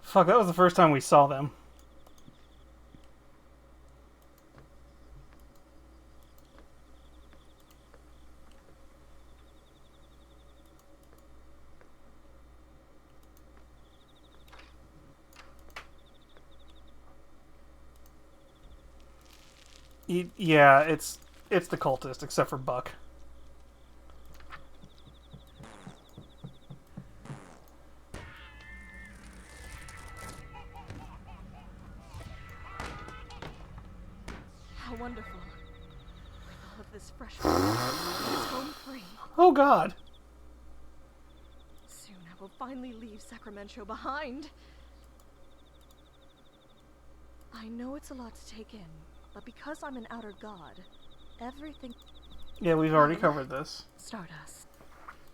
Fuck, that was the first time we saw them. Yeah, it's the cultist, except for Buck. How wonderful. With all of this fresh water, it's home free. Oh god. Soon I will finally leave Sacramento behind. I know it's a lot to take in, but because I'm an outer god, everything... Yeah, we've already covered this. Stardust.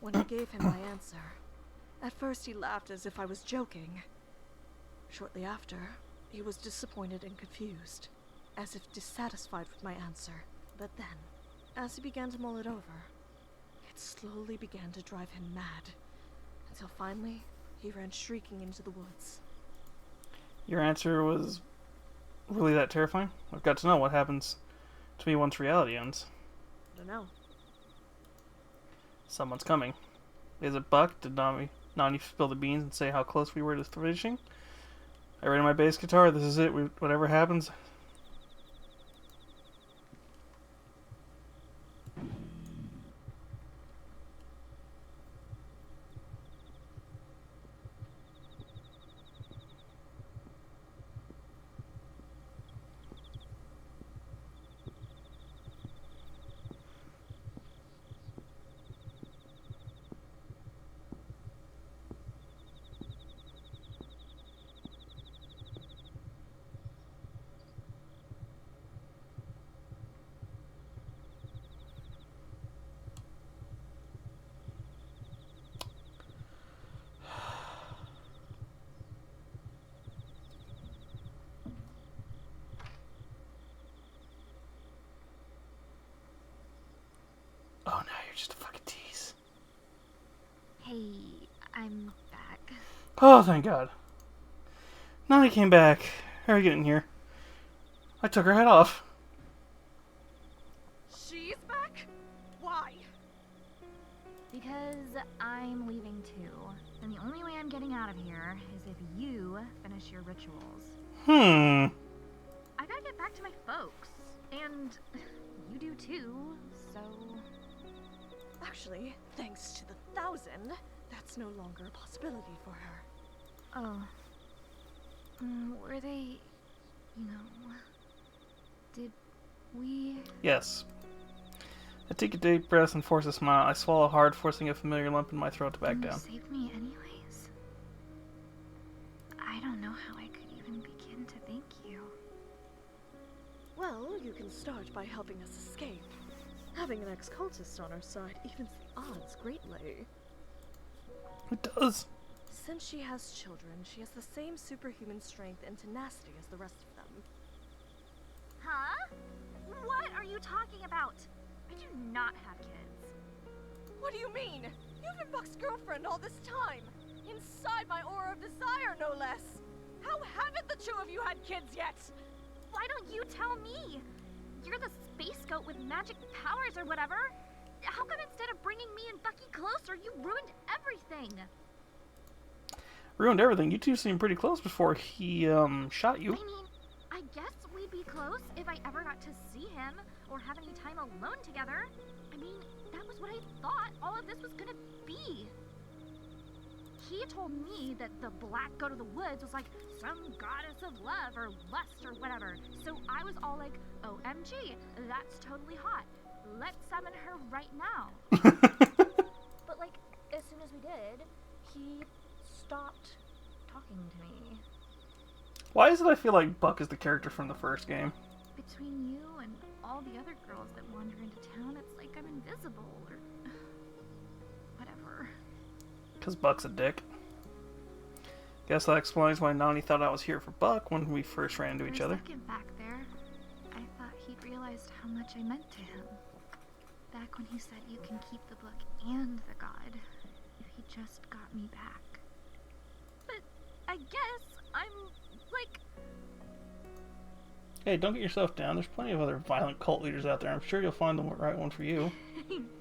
When I gave him my answer, at first he laughed as if I was joking. Shortly after, he was disappointed and confused, as if dissatisfied with my answer. But then, as he began to mull it over, it slowly began to drive him mad, until finally, he ran shrieking into the woods. Your answer was really that terrifying? I've got to know what happens to me once reality ends. I don't know. Someone's coming. Is it Buck? Did Nani spill the beans and say how close we were to finishing? I read my bass guitar. This is it. Whatever happens. Oh, now you're just a fucking tease. Hey, I'm back. Oh, thank God. Nani came back. How are you getting here? I took her head off. She's back? Why? Because I'm leaving too. And the only way I'm getting out of here is if you finish your rituals. Hmm. I gotta get back to my folks. And you do too, so... Actually, thanks to the 1,000, that's no longer a possibility for her. Oh. Were they... you know... Did we... Yes. I take a deep breath and force a smile. I swallow hard, forcing a familiar lump in my throat to back down. You saved me anyways? I don't know how I could even begin to thank you. Well, you can start by helping us escape. Having an ex-cultist on our side evens the odds greatly. It does. Since she has children, she has the same superhuman strength and tenacity as the rest of them. Huh? What are you talking about? I do not have kids. What do you mean? You've been Buck's girlfriend all this time! Inside my aura of desire, no less! How haven't the two of you had kids yet? Why don't you tell me? You're the space goat with magic powers or whatever. How come instead of bringing me and Bucky closer, you ruined everything? Ruined everything. You two seemed pretty close before he, shot you. I mean, I guess we'd be close if I ever got to see him or have any time alone together. I mean, that was what I thought all of this was gonna be. He told me that the black goat of the woods was like some goddess of love or lust or whatever. So I was all like, OMG, that's totally hot. Let's summon her right now. But like, as soon as we did, he stopped talking to me. Why is it I feel like Buck is the character from the first game? Between you and all the other girls that wander into town, it's like I'm invisible or whatever. Because Buck's a dick. Guess that explains why Nani thought I was here for Buck when we first ran into each other. For a second back there, I thought he'd realized how much I meant to him. Back when he said you can keep the book and the god if he just got me back. But I guess I'm like... Hey, don't get yourself down. There's plenty of other violent cult leaders out there. I'm sure you'll find the right one for you. Thanks.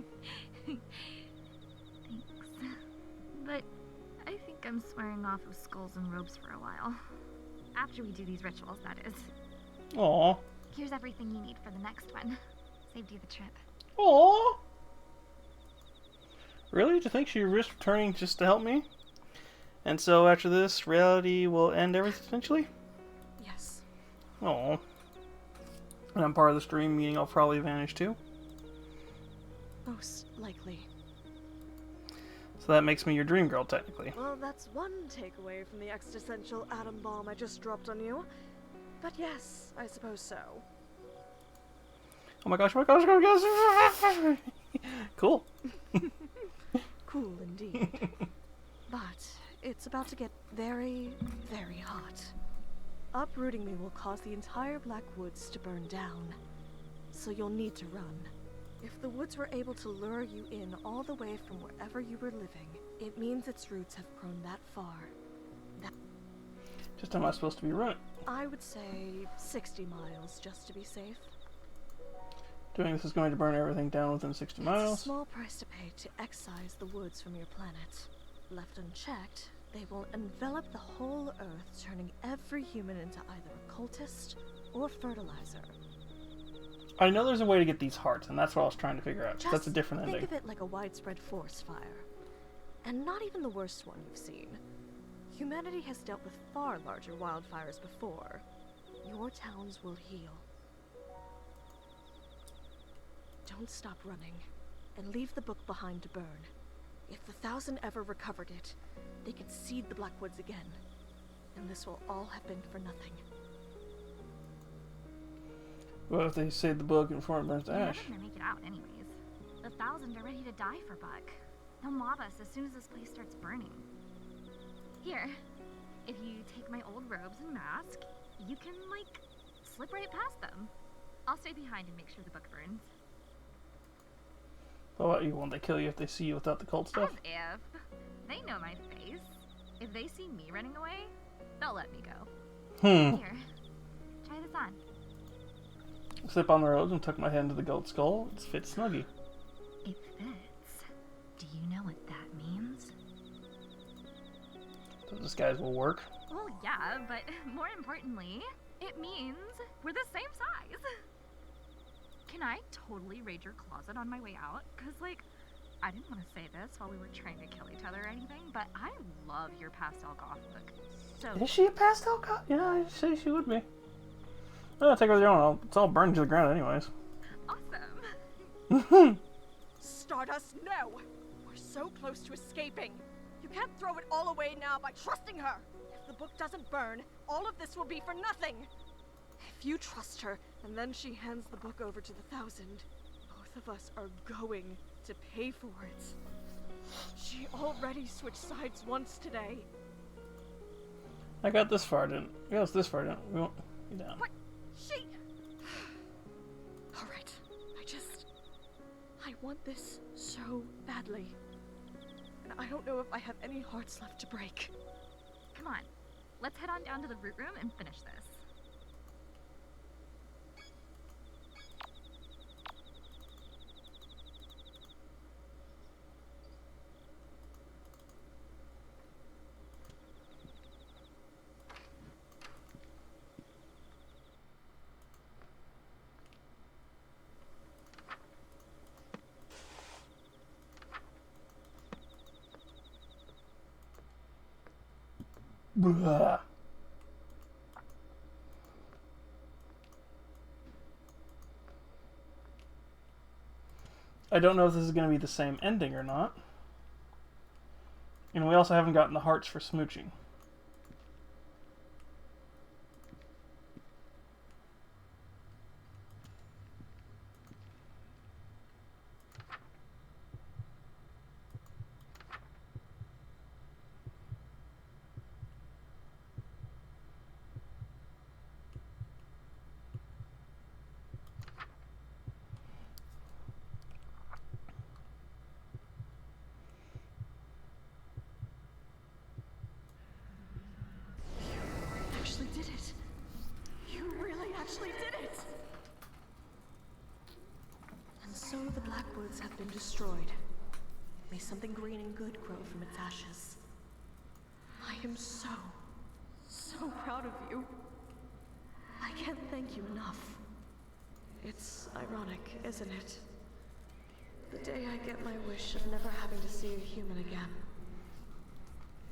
But I think I'm swearing off of skulls and robes for a while. After we do these rituals, that is. Aww. Here's everything you need for the next one. Saved you the trip. Aww. Really? Do you think she risked returning just to help me? And so after this, reality will end everything eventually? Yes. Aww. And I'm part of the stream, meaning I'll probably vanish too? Most likely. So that makes me your dream girl, technically. Well, that's one takeaway from the existential atom bomb I just dropped on you. But yes, I suppose so. Oh my gosh, oh my gosh, oh my gosh. Cool. Cool indeed. But it's about to get very, very hot. Uprooting me will cause the entire Black Woods to burn down. So you'll need to run. If the woods were able to lure you in all the way from wherever you were living, it means its roots have grown that far. Just how am I supposed to be running? I would say 60 miles, just to be safe. Doing this is going to burn everything down within 60 It's a miles. small price to pay to excise the woods from your planet. Left unchecked, they will envelop the whole Earth, turning every human into either a cultist or fertilizer. I know there's a way to get these hearts, and that's what I was trying to figure out. That's a different think ending. of it like a widespread forest fire. And not even the worst one you've seen. Humanity has dealt with far larger wildfires before. Your towns will heal. Don't stop running, and leave the book behind to burn. If the 1,000 ever recovered it, they could seed the Blackwoods again. And this will all have been for nothing. What if they save the book and before it burns to You're ash? never gonna make it out anyways. The 1,000 are ready to die for Buck. They'll mob us as soon as this place starts burning. Here, if you take my old robes and mask, you can, like, slip right past them. I'll stay behind and make sure the book burns. But what, won't they kill you if they see you without the cult stuff? As if. They know my face. If they see me running away, they'll let me go. Here, try this on. Slip on the robes and tuck my head into the gold skull. It fits snuggy. It fits. Do you know what that means? Those disguise will work. Well, yeah, but more importantly, it means we're the same size. Can I totally raid your closet on my way out? Because, like, I didn't want to say this while we were trying to kill each other or anything, but I love your pastel goth book. So Is she a pastel cut? Yeah, I'd say she would be. Oh, take her your own. It's all burned to the ground anyways. awesome. Stardust, no! We're so close to escaping. You can't throw it all away now by trusting her. If the book doesn't burn, all of this will be for nothing. If you trust her, and then she hands the book over to the 1,000, both of us are going to pay for it. She already switched sides once today. I got this far, didn't we? Got us this far, didn't we? We won't be down. What? She... Alright, I want this so badly. And I don't know if I have any hearts left to break. Come on, let's head on down to the root room and finish this. Blah. I don't know if this is going to be the same ending or not. And we also haven't gotten the hearts for smooching. Actually did it. You really actually did it. And so the Blackwoods have been destroyed. May something green and good grow from its ashes. I am so proud of you. I can't thank you enough. It's ironic, isn't it? The day I get my wish of never having to see a human again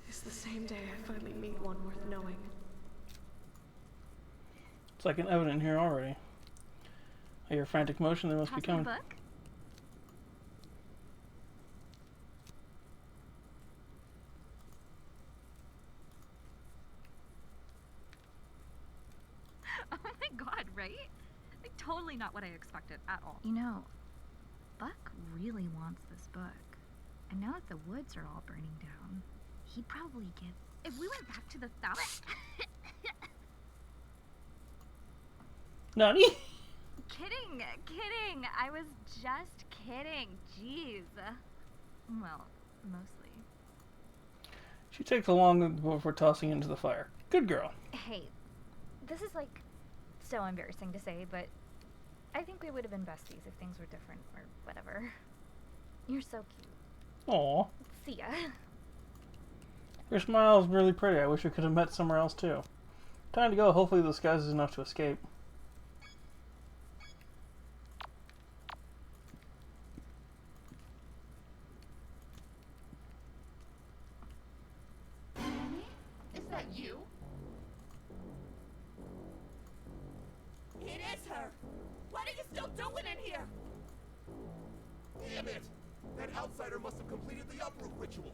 is the same day I finally meet one worth knowing. It's like an evident here already. I hear frantic motion, they must be Pass me the coming. book. Oh my god, right? Like, totally not what I expected at all. You know, Buck really wants this book. And now that the woods are all burning down, he'd probably give... If we went back to the 1,000... Nani? Kidding! I was just kidding. Jeez. Well, mostly. She takes a long before tossing into the fire. Good girl. Hey, this is like so embarrassing to say, but I think think we would have been besties if things were different or whatever. You're so cute. Aw. See ya. Your smile is really pretty. I wish we could have met somewhere else too. Time to go. Hopefully the disguise is enough to escape. Is that you? It is her! What are you still doing in here? Damn it! That outsider must have completed the uproot ritual.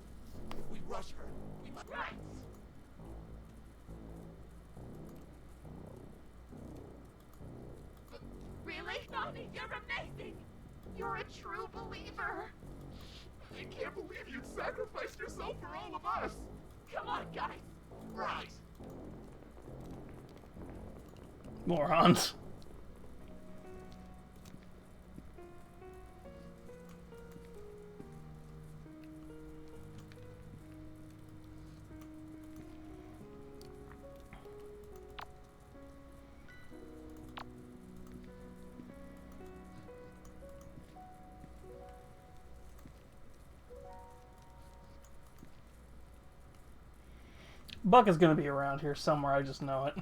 If we rush her, we might... Right! Really? Bonnie, you're amazing! You're a true believer! I can't believe you sacrificed yourself for all of us! Come on, guys! Right! Morons. Buck is going to be around here somewhere, I just know it.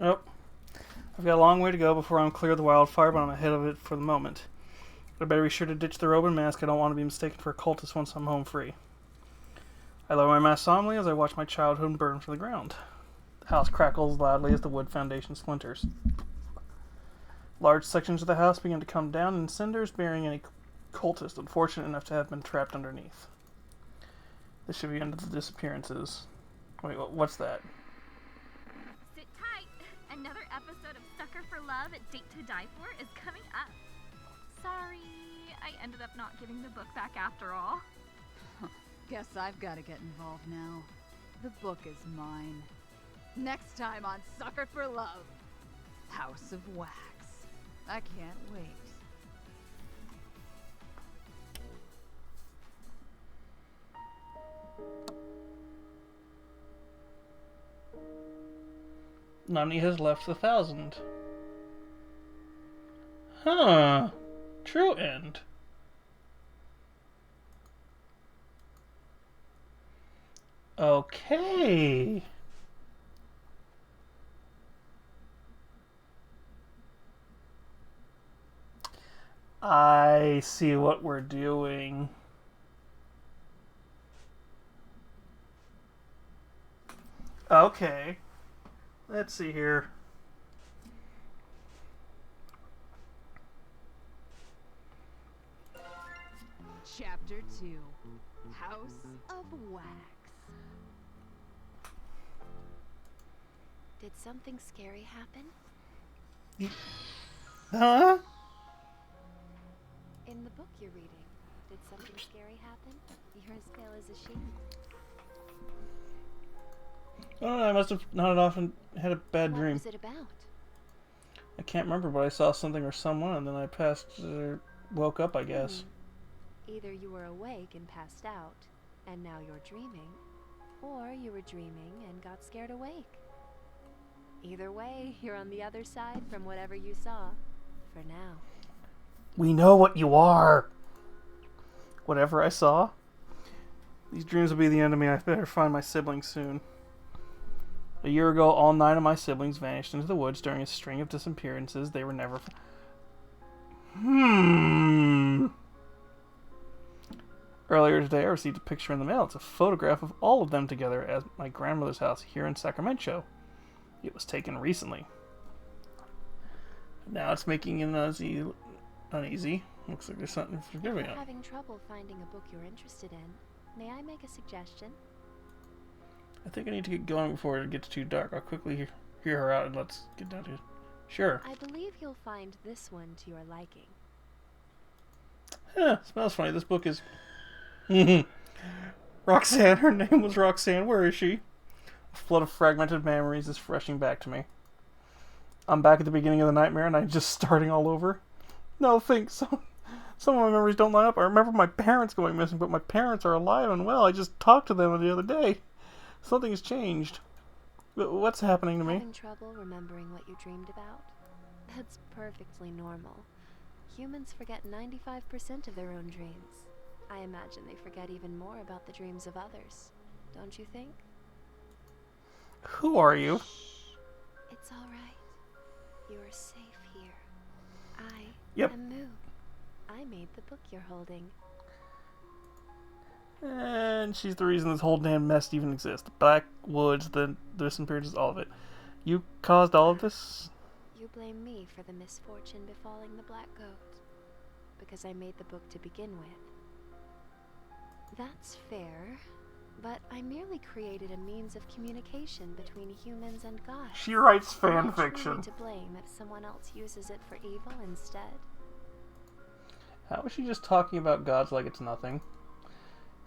Oh, I've got a long way to go before I'm clear of the wildfire, but I'm ahead of it for the moment. I better be sure to ditch the robe and mask. I don't want to be mistaken for a cultist once I'm home free. I lower my mask solemnly as I watch my childhood burn to the ground. The house crackles loudly as the wood foundation splinters. Large sections of the house begin to come down in cinders, bearing any cultist unfortunate enough to have been trapped underneath. This should be under the disappearances. Wait, what's that? Sit tight. Another episode of Sucker for Love at Date to Die For is coming up. Sorry, I ended up not giving the book back after all. Guess I've got to get involved now. The book is mine. Next time on Sucker for Love, House of Wax. I can't wait. Nani has left the 1,000. Huh. True end. Okay. I see what we're doing. Okay. Let's see here. Chapter 2. House of Wax. Did something scary happen? Huh? In the book you're reading, did something scary happen? You're as pale as a sheet. Oh, I must have not often had a bad What dream. was it about? I can't remember, but I saw something or someone, and then I woke up, I guess. Either you were awake and passed out, and now you're dreaming, or you were dreaming and got scared awake. Either way, you're on the other side from whatever you saw, for now. We know what you are. Whatever I saw. These dreams will be the end of me. I better find my siblings soon. A year ago, all 9 of my siblings vanished into the woods during a string of disappearances. They were never... Earlier today, I received a picture in the mail. It's a photograph of all of them together at my grandmother's house here in Sacramento. It was taken recently. Now it's making it uneasy. Looks like there's something If forgiving you're it. having trouble finding a book you're interested in, may I make a suggestion? I think I need to get going before it gets too dark. I'll quickly hear her out and let's get down to it. Sure. I believe you'll find this one to your liking. Smells funny. This book is... Roxanne, her name was Roxanne. Where is she? A flood of fragmented memories is rushing back to me. I'm back at the beginning of the nightmare and I'm just starting all over. No, thanks. Some of my memories don't line up. I remember my parents going missing, but my parents are alive and well. I just talked to them the other day. Something has changed. What's happening to me? Having trouble remembering what you dreamed about? That's perfectly normal. Humans forget 95% of their own dreams. I imagine they forget even more about the dreams of others. Don't you think? Who are you? It's all right. You're safe here. I Yep. am Moo. I made the book you're holding. And she's the reason this whole damn mess even exists. The backwoods, the disappearances, all of it. You caused all of this? You blame me for the misfortune befalling the Black Goat. Because I made the book to begin with. That's fair. But I merely created a means of communication between humans and gods. She writes fan I'm not fiction. truly to blame if someone else uses it for evil instead. How is she just talking about gods like it's nothing?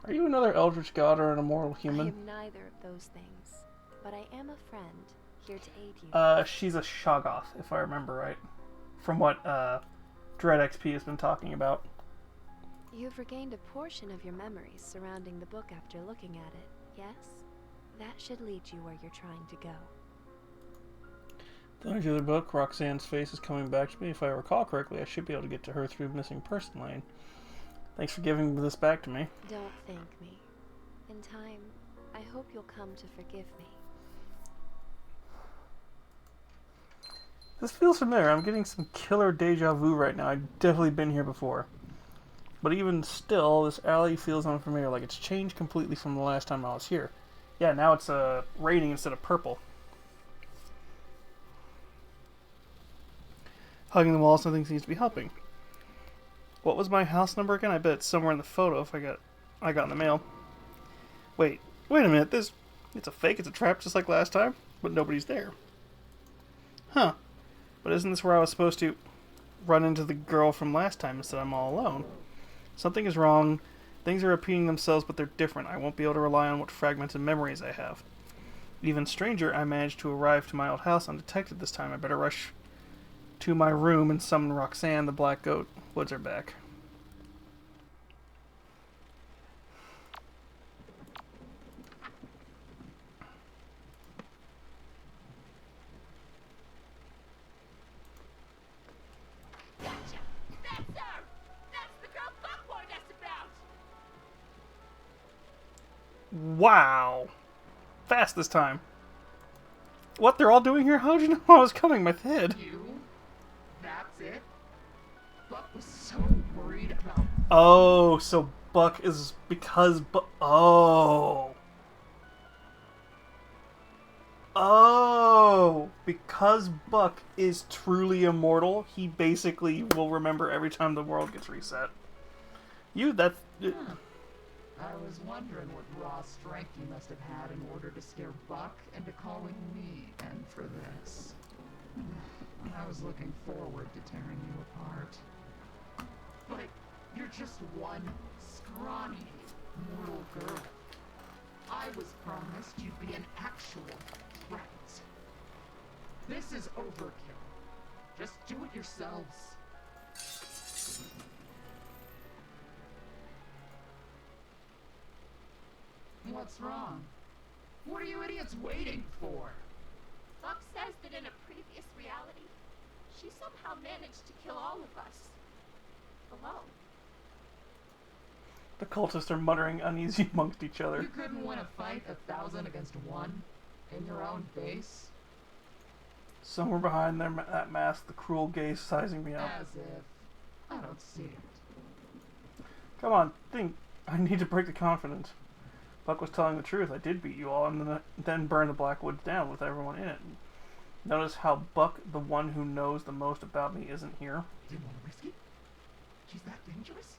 Are you another eldritch god or an immortal I human? am neither of those things, but I am a friend, here to aid you. She's a Shoggoth, if I remember right. From what, Dread XP has been talking about. You've regained a portion of your memories surrounding the book after looking at it, yes? That should lead you where you're trying to go. The other book, Roxanne's face is coming back to me. If I recall correctly, I should be able to get to her through missing person lane. Thanks for giving this back to me. Don't thank me. In time, I hope you'll come to forgive me. This feels familiar. I'm getting some killer deja vu right now. I've definitely been here before. But even still, this alley feels unfamiliar, like it's changed completely from the last time I was here. Yeah, now it's raining instead of purple. Hugging the wall, something seems to be helping. What was my house number again? I bet it's somewhere in the photo if I got in the mail. Wait a minute, it's a fake, it's a trap just like last time, but nobody's there. Huh. But isn't this where I was supposed to run into the girl from last time instead I'm all alone? Something is wrong. Things are repeating themselves, but they're different. I won't be able to rely on what fragmented memories I have. Even stranger, I managed to arrive to my old house undetected this time. I better rush to my room and summon Roxanne, the Black Goat. Woods are back. Gotcha! That's her! That's the girl Buck warned us about! Wow. Fast this time. What, they're all doing here? How did you know I was coming? My head. You? That's it? Buck was so worried about... Oh, so Buck is because oh. Oh, because Buck is truly immortal, he basically will remember every time the world gets reset. That's... I was wondering what raw strength you must have had in order to scare Buck into calling me in for this. I was looking forward to tearing you apart. But you're just one scrawny mortal girl. I was promised you'd be an actual threat. This is overkill. Just do it yourselves. What's wrong? What are you idiots waiting for? Buck says that in a previous reality, she somehow managed to kill all of us. Alone. The cultists are muttering uneasy amongst each other. You couldn't win a fight 1,000 against 1 in your own base? Somewhere behind that mask, the cruel gaze sizing me up. As if I don't see it. Come on, think. I need to break the confidence. Buck was telling the truth. I did beat you all, and then burn the Blackwoods down with everyone in it. Notice how Buck, the one who knows the most about me, isn't here. Didn't want to risk it? She's that dangerous?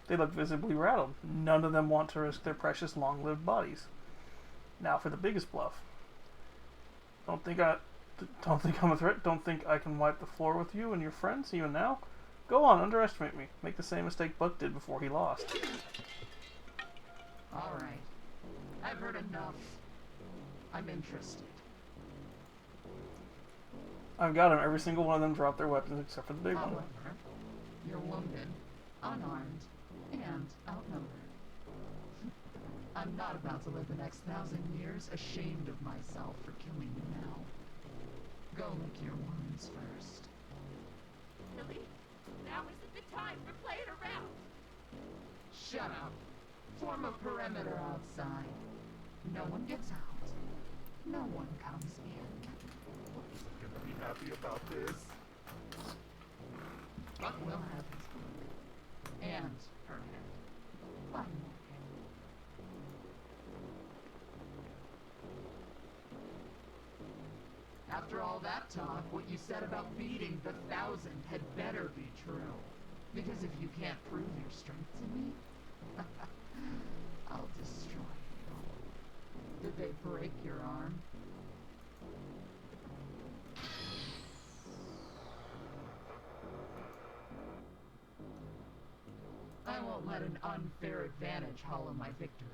They look visibly rattled. None of them want to risk their precious long-lived bodies. Now for the biggest bluff. Don't think I'm a threat? Don't think I can wipe the floor with you and your friends even now? Go on, underestimate me. Make the same mistake Buck did before he lost. Alright. I've heard enough. I'm interested. I've got him. Every single one of them dropped their weapons except for the big one. However, you're wounded, unarmed, and outnumbered. I'm not about to live the next 1,000 years ashamed of myself for killing you now. Go lick your wounds first. Really? Now isn't the time for playing around. Shut up. Form a perimeter outside. No one gets out. No one comes in. Gonna be happy about this. Buck will have his book. And her head. One more. After all that talk, what you said about beating the 1,000 had better be true. Because if you can't prove your strength to me, I'll destroy you. Did they break your arm? I won't let an unfair advantage hollow my victory.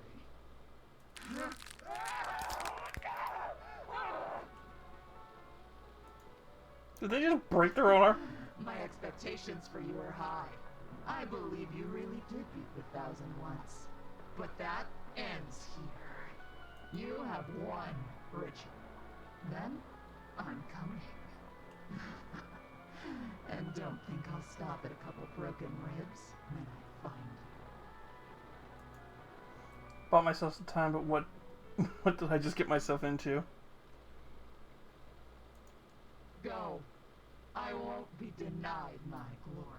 Did they just break their own arm? My expectations for you are high. I believe you really did beat the 1,000 once. But that ends here. You have one ritual. Then, I'm coming. And don't think I'll stop at a couple broken ribs when I find you. Bought myself some time, but what did I just get myself into? Go. I won't be denied my glory.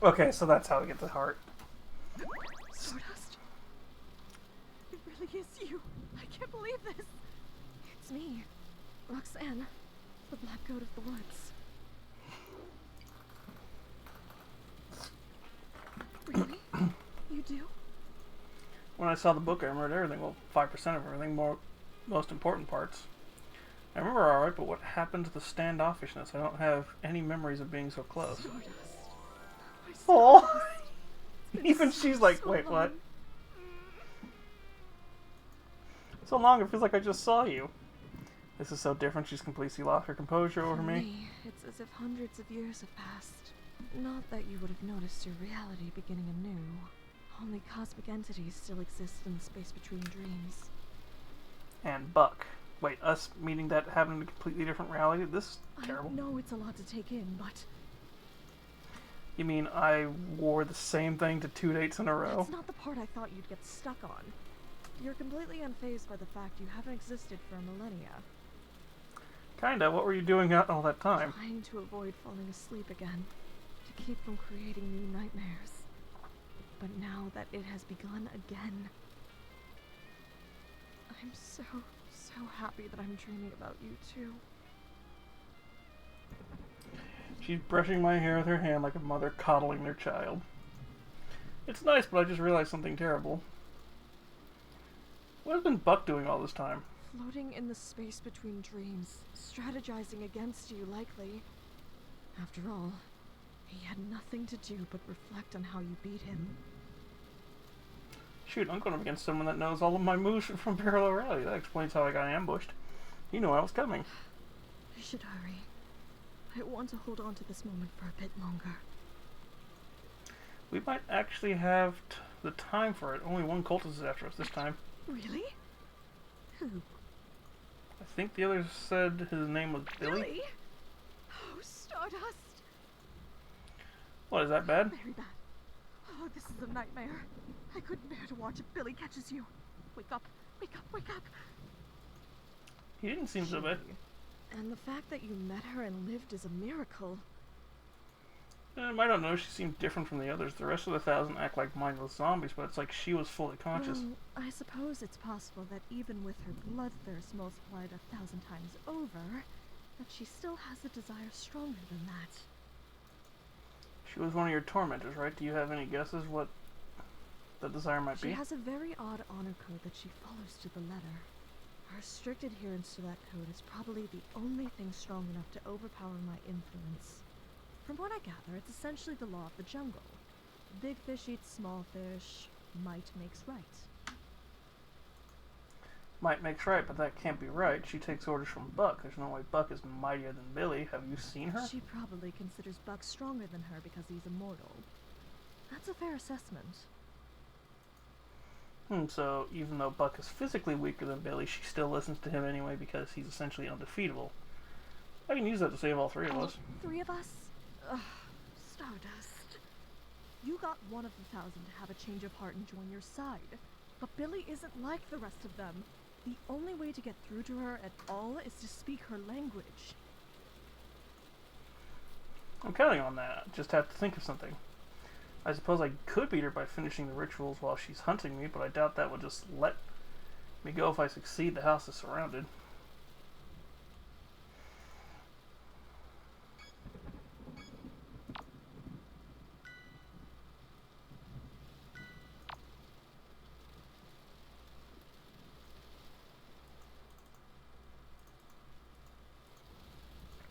Okay, so that's how we get the heart. Stardust. It really is you. I can't believe this. It's me, Roxanne, the Black Goat of the Woods. Really? You do? When I saw the book, I remembered everything. Well, 5% of everything, most important parts. I remember alright, but what happened to the standoffishness? I don't have any memories of being so close. Stardust. Oh! Even she's like, wait, what? So long, it feels like I just saw you. This is so different. She's completely lost her composure over me. It's as if hundreds of years have passed. Not that you would have noticed your reality beginning anew. Only cosmic entities still exist in the space between dreams. And Buck. Wait, us meeting that having a completely different reality? This is terrible. I know it's a lot to take in, but... You mean I wore the same thing to 2 dates in a row? That's not the part I thought you'd get stuck on. You're completely unfazed by the fact you haven't existed for millennia. Kinda. What were you doing out all that time? Trying to avoid falling asleep again. To keep from creating new nightmares. But now that it has begun again... I'm so happy that I'm dreaming about you too. She's brushing my hair with her hand like a mother coddling their child. It's nice, but I just realized something terrible. What has been Buck doing all this time? Floating in the space between dreams, strategizing against you, likely. After all, he had nothing to do but reflect on how you beat him. Shoot, I'm going up against someone that knows all of my moves from Parallel Reality. That explains how I got ambushed. He knew I was coming. We should hurry. I want to hold on to this moment for a bit longer. We might actually have the time for it. Only one cultist is after us this time. Really? Who? I think the others said his name was Billy. Billy? What, is that bad? Very bad. Oh, this is a nightmare. I couldn't bear to watch if Billy catches you. Wake up, wake up, wake up. He didn't seem so bad. And the fact that you met her and lived is a miracle. I don't know, she seemed different from the others. The rest of the 1,000 act like mindless zombies, but it's like she was fully conscious. Well, I suppose it's possible that even with her bloodthirst multiplied 1,000 times over, that she still has a desire stronger than that. She was one of your tormentors, right? Do you have any guesses what the desire might be? She has a very odd honor code that she follows to the letter. Her strict adherence to that code is probably the only thing strong enough to overpower my influence. From what I gather, it's essentially the law of the jungle. Big fish eats small fish. Might makes right. Might makes right, but that can't be right. She takes orders from Buck. There's no way Buck is mightier than Billy. Have you seen her? She probably considers Buck stronger than her because he's immortal. That's a fair assessment. So even though Buck is physically weaker than Billy, she still listens to him anyway because he's essentially undefeatable. I can use that to save all three of us. 3 of us? Ugh, Stardust. You got one of the 1,000 to have a change of heart and join your side. But Billy isn't like the rest of them. The only way to get through to her at all is to speak her language. I'm counting on that. Just have to think of something. I suppose I could beat her by finishing the rituals while she's hunting me, but I doubt that would just let me go if I succeed. The house is surrounded.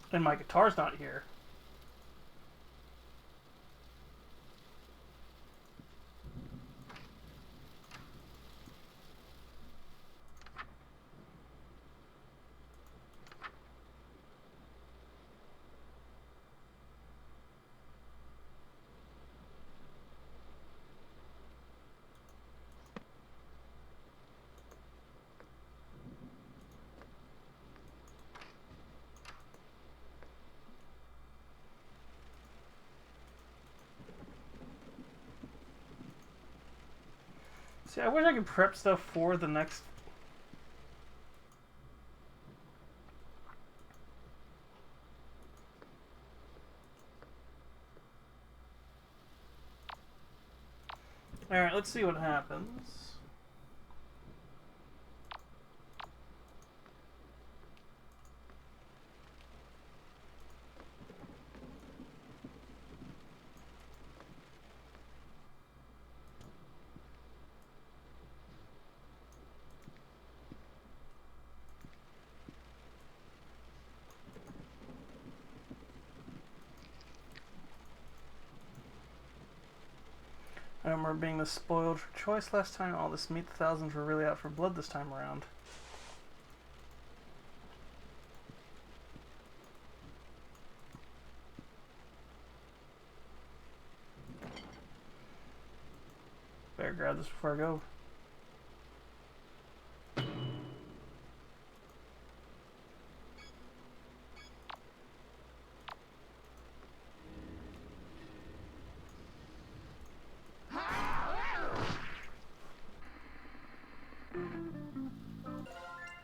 And my guitar's not here. See, I wish I could prep stuff for the next... Alright, let's see what happens. I remember being this spoiled for choice last time. All this meat, the 1,000s were really out for blood this time around. Better grab this before I go.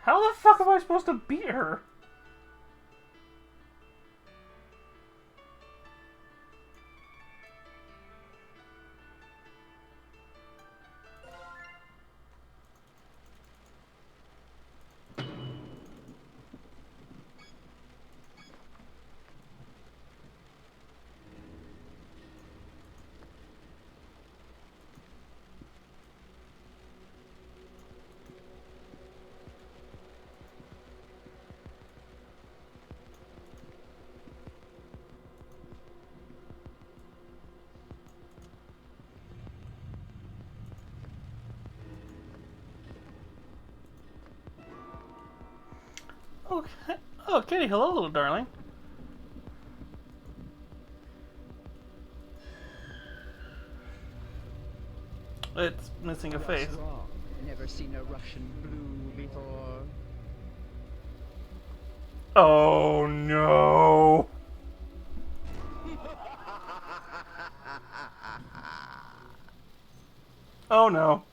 How the fuck am I supposed to beat her? Okay. Oh, Kitty, hello, little darling. It's missing a face. What's wrong? Never seen a Russian blue before. Oh no! Oh no.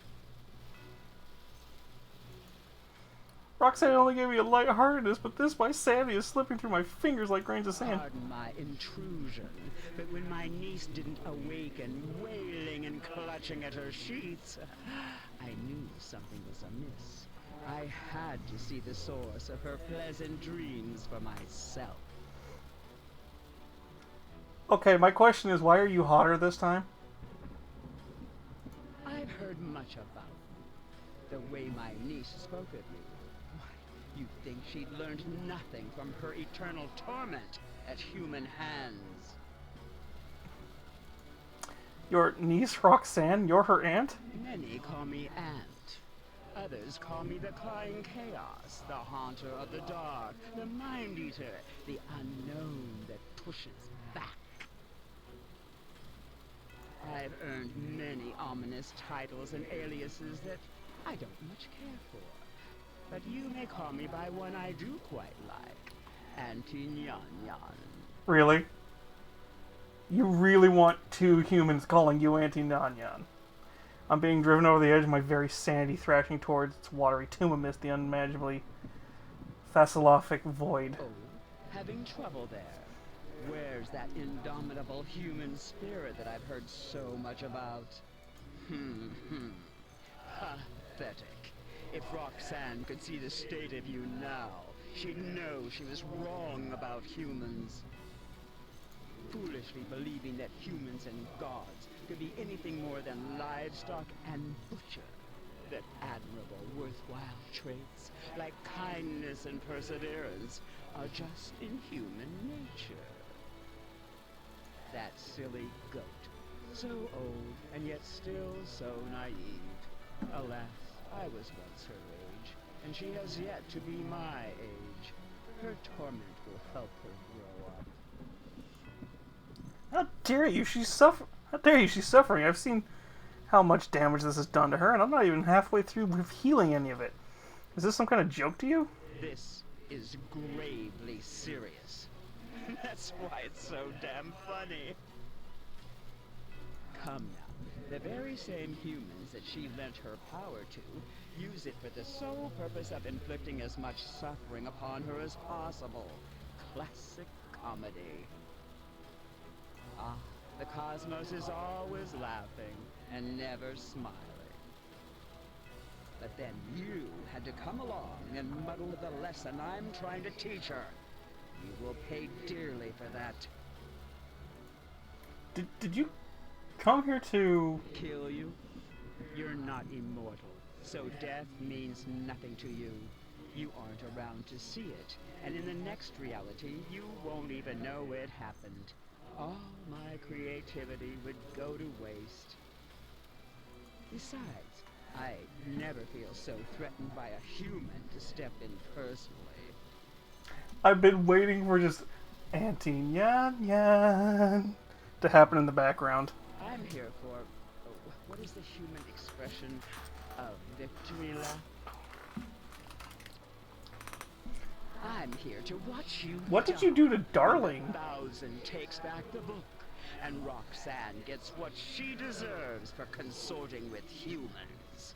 Roxanne only gave me a lightheartedness, but this, my sanity, is slipping through my fingers like grains of sand. Pardon my intrusion, but when my niece didn't awaken, wailing and clutching at her sheets, I knew something was amiss. I had to see the source of her pleasant dreams for myself. Okay, my question is, why are you hotter this time? I've heard much about you. The way my niece spoke of you. Why, you'd think she'd learned nothing from her eternal torment at human hands. Your niece, Roxanne? You're her aunt? Many call me Aunt. Others call me the Crying Chaos, the Haunter of the Dark, the Mind Eater, the Unknown that pushes back. I've earned many ominous titles and aliases that I don't much care for. But you may call me by one I do quite like, Auntie Nyan Nyan. Really? You really want two humans calling you Auntie Nyan Nyan? I'm being driven over the edge of my very sanity, thrashing towards its watery tomb amidst the unimaginably philosophic void. Oh, having trouble there? Where's that indomitable human spirit that I've heard so much about? Pathetic. If Roxanne could see the state of you now, she'd know she was wrong about humans. Foolishly believing that humans and gods could be anything more than livestock and butcher. That admirable, worthwhile traits, like kindness and perseverance, are just in human nature. That silly goat, so old and yet still so naive. Alas, I was once her age, and she has yet to be my age. Her torment will help her grow up. How dare you? How dare you? She's suffering. I've seen how much damage this has done to her, and I'm not even halfway through with healing any of it. Is this some kind of joke to you? This is gravely serious. That's why it's so damn funny. Come now, the very same humans that she lent her power to use it for the sole purpose of inflicting as much suffering upon her as possible. Classic comedy. Ah, the cosmos is always laughing and never smiling. But then you had to come along and muddle the lesson I'm trying to teach her. You will pay dearly for that. Did you come here to kill you? You're not immortal, so death means nothing to you. You aren't around to see it, and in the next reality, you won't even know it happened. All my creativity would go to waste. Besides, I never feel so threatened by a human to step in personally. I've been waiting for just Auntie Nyan Nyan to happen in the background. I'm here for, what is the human expression? A victory lap? I'm here to watch you. What did you do to Darling? 1,000 takes back the book, and Roxanne gets what she deserves for consorting with humans.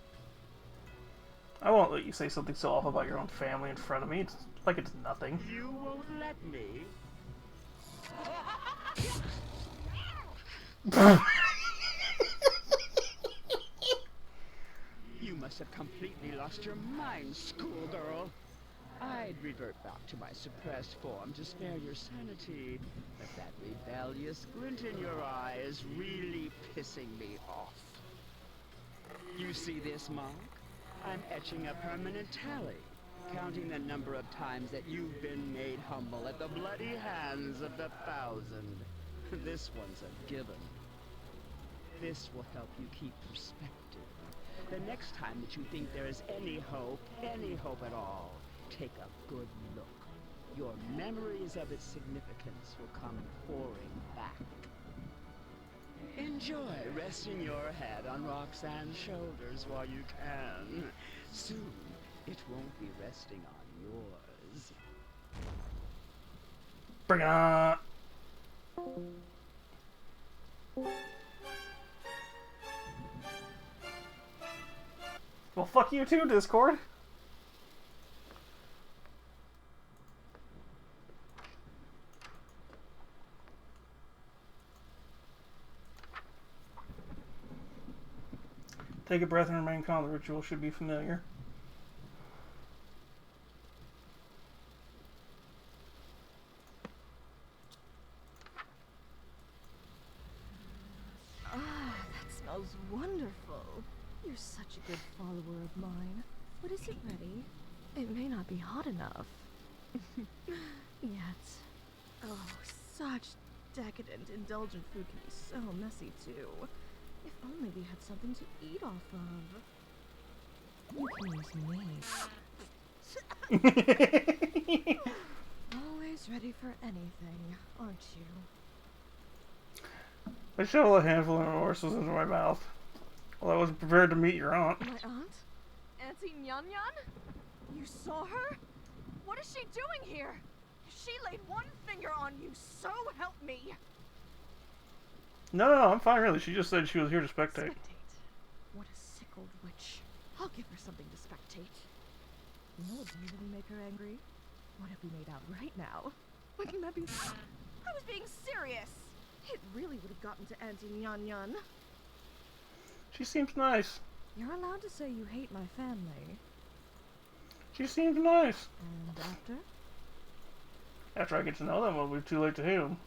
I won't let you say something so awful about your own family in front of me. It's like it's nothing. You won't let me? You must have completely lost your mind, schoolgirl. I'd revert back to my suppressed form to spare your sanity, but that rebellious glint in your eye is really pissing me off. You see this mark? I'm etching a permanent tally, counting the number of times that you've been made humble at the bloody hands of the 1,000. This one's a given. This will help you keep perspective. The next time that you think there is any hope at all, take a good look. Your memories of its significance will come pouring back. Enjoy resting your head on Roxanne's shoulders while you can. Soon, it won't be resting on yours. Bring it on! fuck you too, Discord. Take a breath and remain calm. The ritual should be familiar. Ah, that smells wonderful. You're such a good follower of mine. But is it ready? It may not be hot enough. Yet. Oh, such decadent, indulgent food can be so messy too. If only we had something to eat off of. You can use me. Always ready for anything, aren't you? I shoveled a handful of morsels into my mouth. Well, I wasn't prepared to meet your aunt. My aunt? Auntie Nyan Nyan? You saw her? What is she doing here? She laid one finger on you, so help me! No, I'm fine, really. She just said she was here to spectate. What a sick old witch. I'll give her something to spectate. You know what would really make her angry? What if we made out right now? Wouldn't that be... I was being serious! It really would have gotten to Auntie Nyan Nyan. She seems nice. You're allowed to say you hate my family. She seems nice. And after? After I get to know them, it'll be too late to hate them.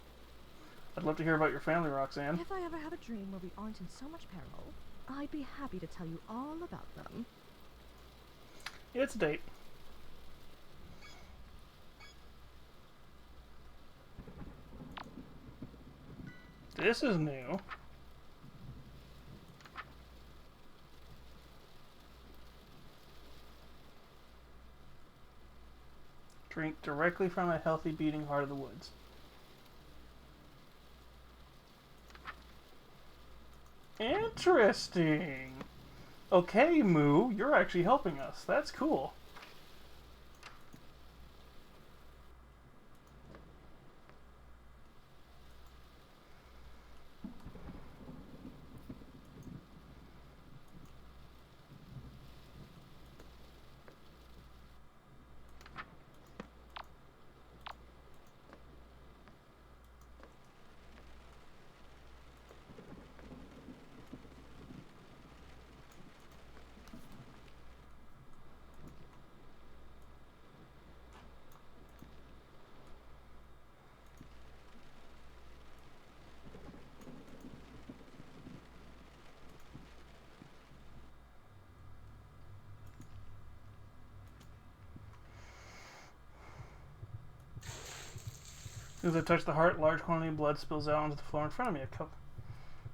I'd love to hear about your family, Roxanne. If I ever have a dream where we aren't in so much peril, I'd be happy to tell you all about them. It's a date. This is new. Drink directly from a healthy beating heart of the woods. Interesting. Okay, Moo, you're actually helping us. That's cool. As I touch the heart, large quantity of blood spills out onto the floor in front of me. A cup,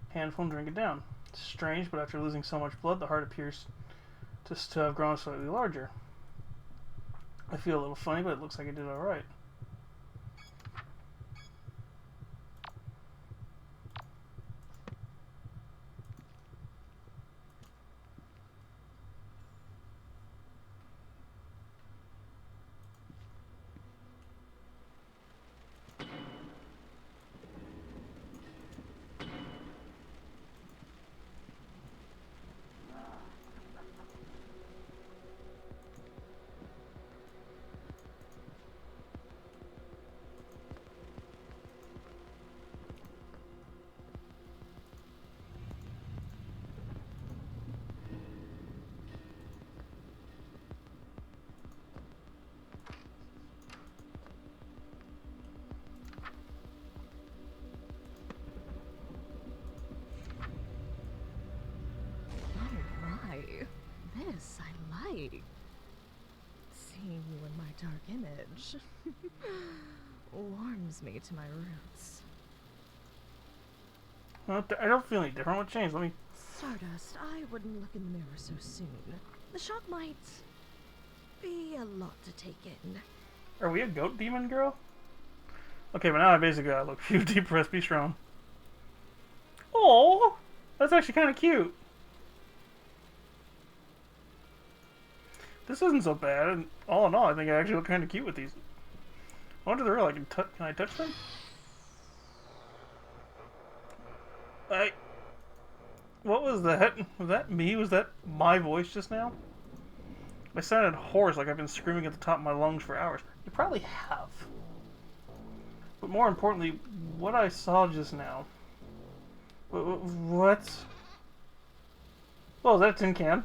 handful, and drink it down. It's strange, but after losing so much blood, the heart appears to have grown slightly larger. I feel a little funny, but it looks like I did alright. This I like. Seeing you in my dark image warms me to my roots. Well, I don't feel any different. What changed? Let me... Stardust, I wouldn't look in the mirror so soon. The shock might be a lot to take in. Are we a goat demon girl? Okay, but now I basically gotta look cute, deep breath, be strong. Oh, that's actually kind of cute. This isn't so bad, and all in all, I think I actually look kind of cute with these. I wonder if they're real. Can I touch them? What was that? Was that me? Was that my voice just now? I sounded hoarse, like I've been screaming at the top of my lungs for hours. You probably have. But more importantly, what I saw just now... What? Oh, is that a tin can?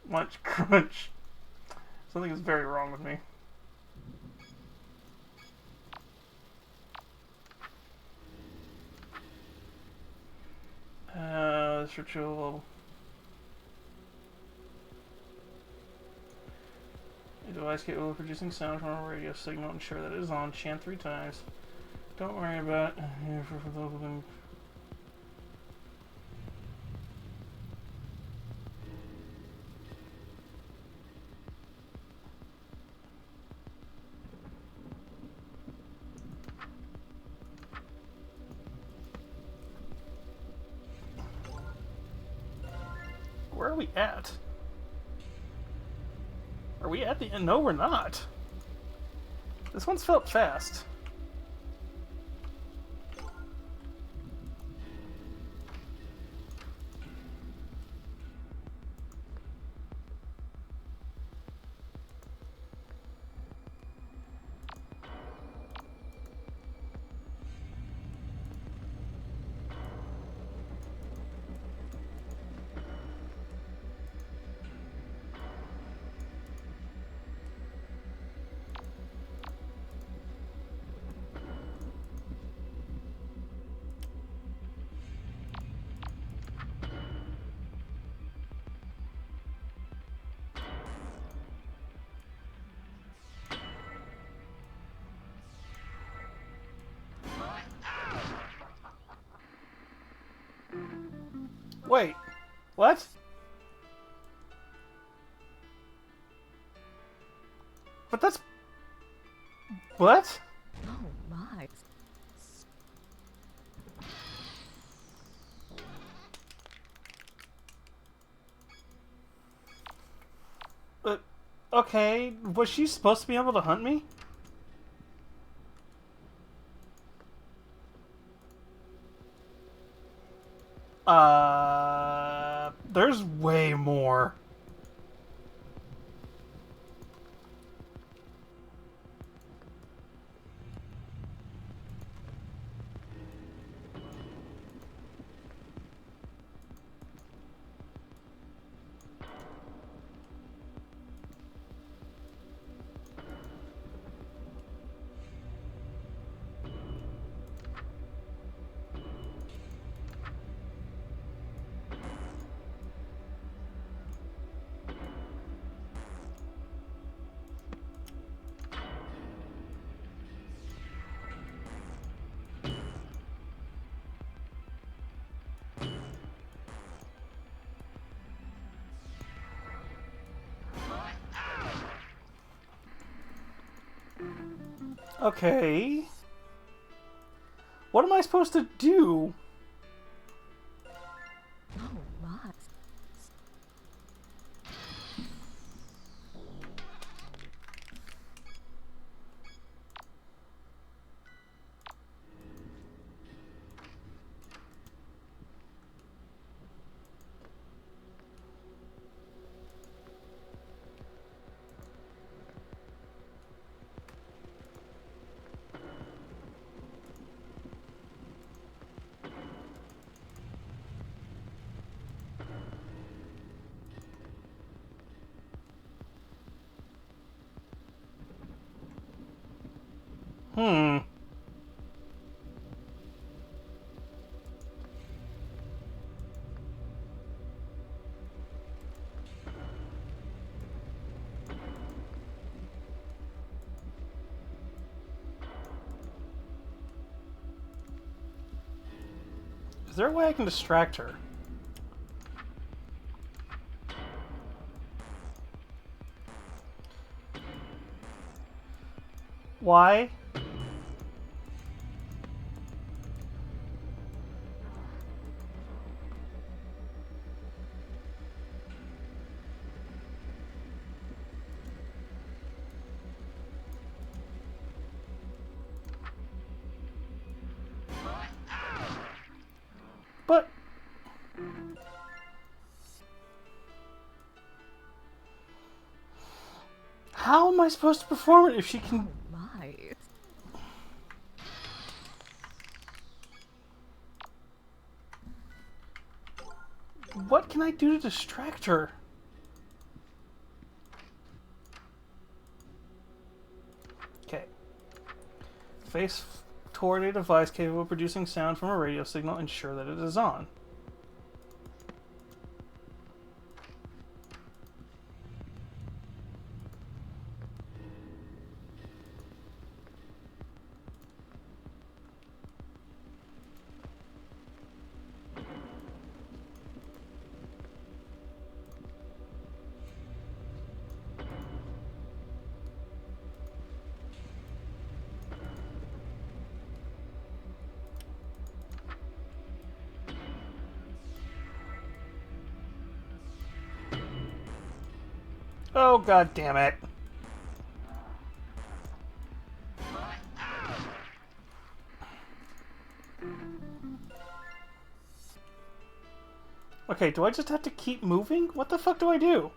Munch crunch. Something is very wrong with me. This ritual... A device capable of producing sound from a radio signal. Ensure that it is on. Chant 3 times. Don't worry about it. For those of them... Where are we at? Are we at the end? No, we're not. This one's felt fast. Wait, what? But that's... What? Oh my. Okay, was she supposed to be able to hunt me? There's way more. Okay. What am I supposed to do? Oh my. Hmm. Is there a way I can distract her? Why? But am I supposed to perform it if she can... My. What can I do to distract her? Okay. Face toward a device capable of producing sound from a radio signal. Ensure that it is on. Oh, god damn it. Okay, do I just have to keep moving? What the fuck do I do?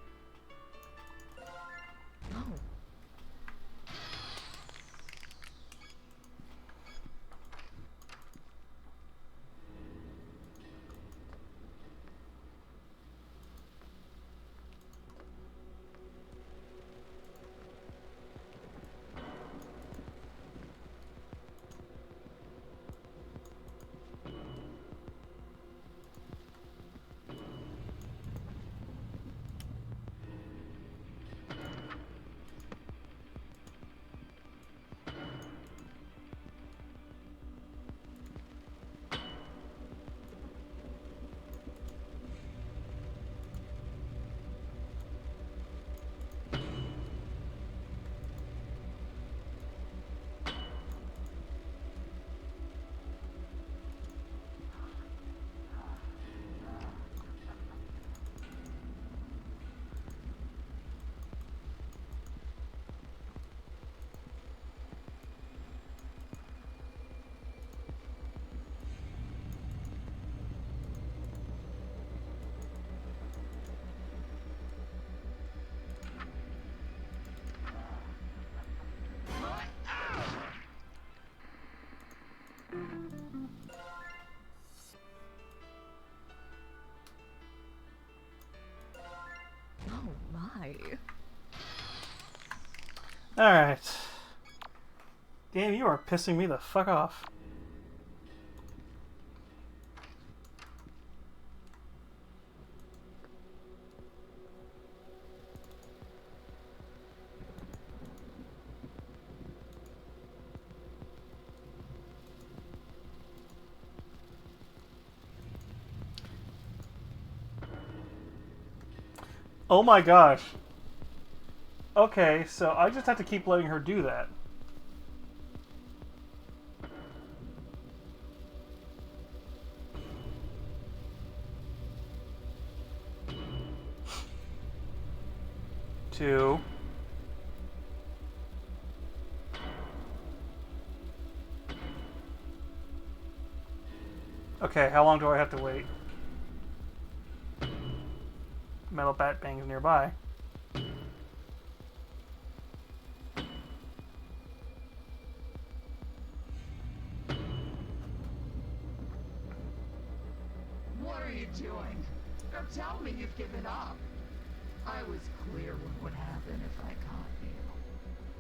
Oh my. Alright. Game, you are pissing me the fuck off. Oh my gosh. Okay, so I just have to keep letting her do that. Two. Okay, how long do I have to wait? Metal bat bangs nearby. What are you doing? Don't tell me you've given up. I was clear what would happen if I caught you.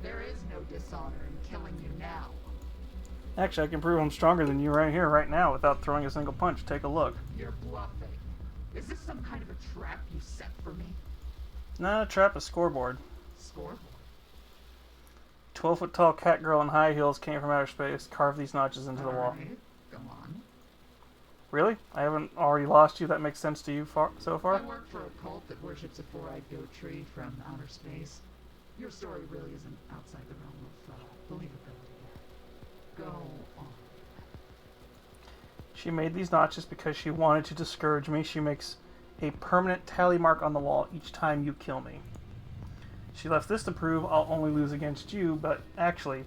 There is no dishonor in killing you now. Actually, I can prove I'm stronger than you right here, right now, without throwing a single punch. Take a look. You're bluffing. Is this some kind of a trap you set for me? Nah, trap, a scoreboard. Scoreboard? 12-foot tall cat girl in high heels came from outer space. Carve these notches into the wall. Alright, go on. Really? I haven't already lost you? That makes sense to you so far? I work for a cult that worships a four-eyed goat tree from outer space. Your story really isn't outside the realm of believability yet. Go on. She made these notches because she wanted to discourage me. She makes a permanent tally mark on the wall each time you kill me. She left this to prove I'll only lose against you, but actually,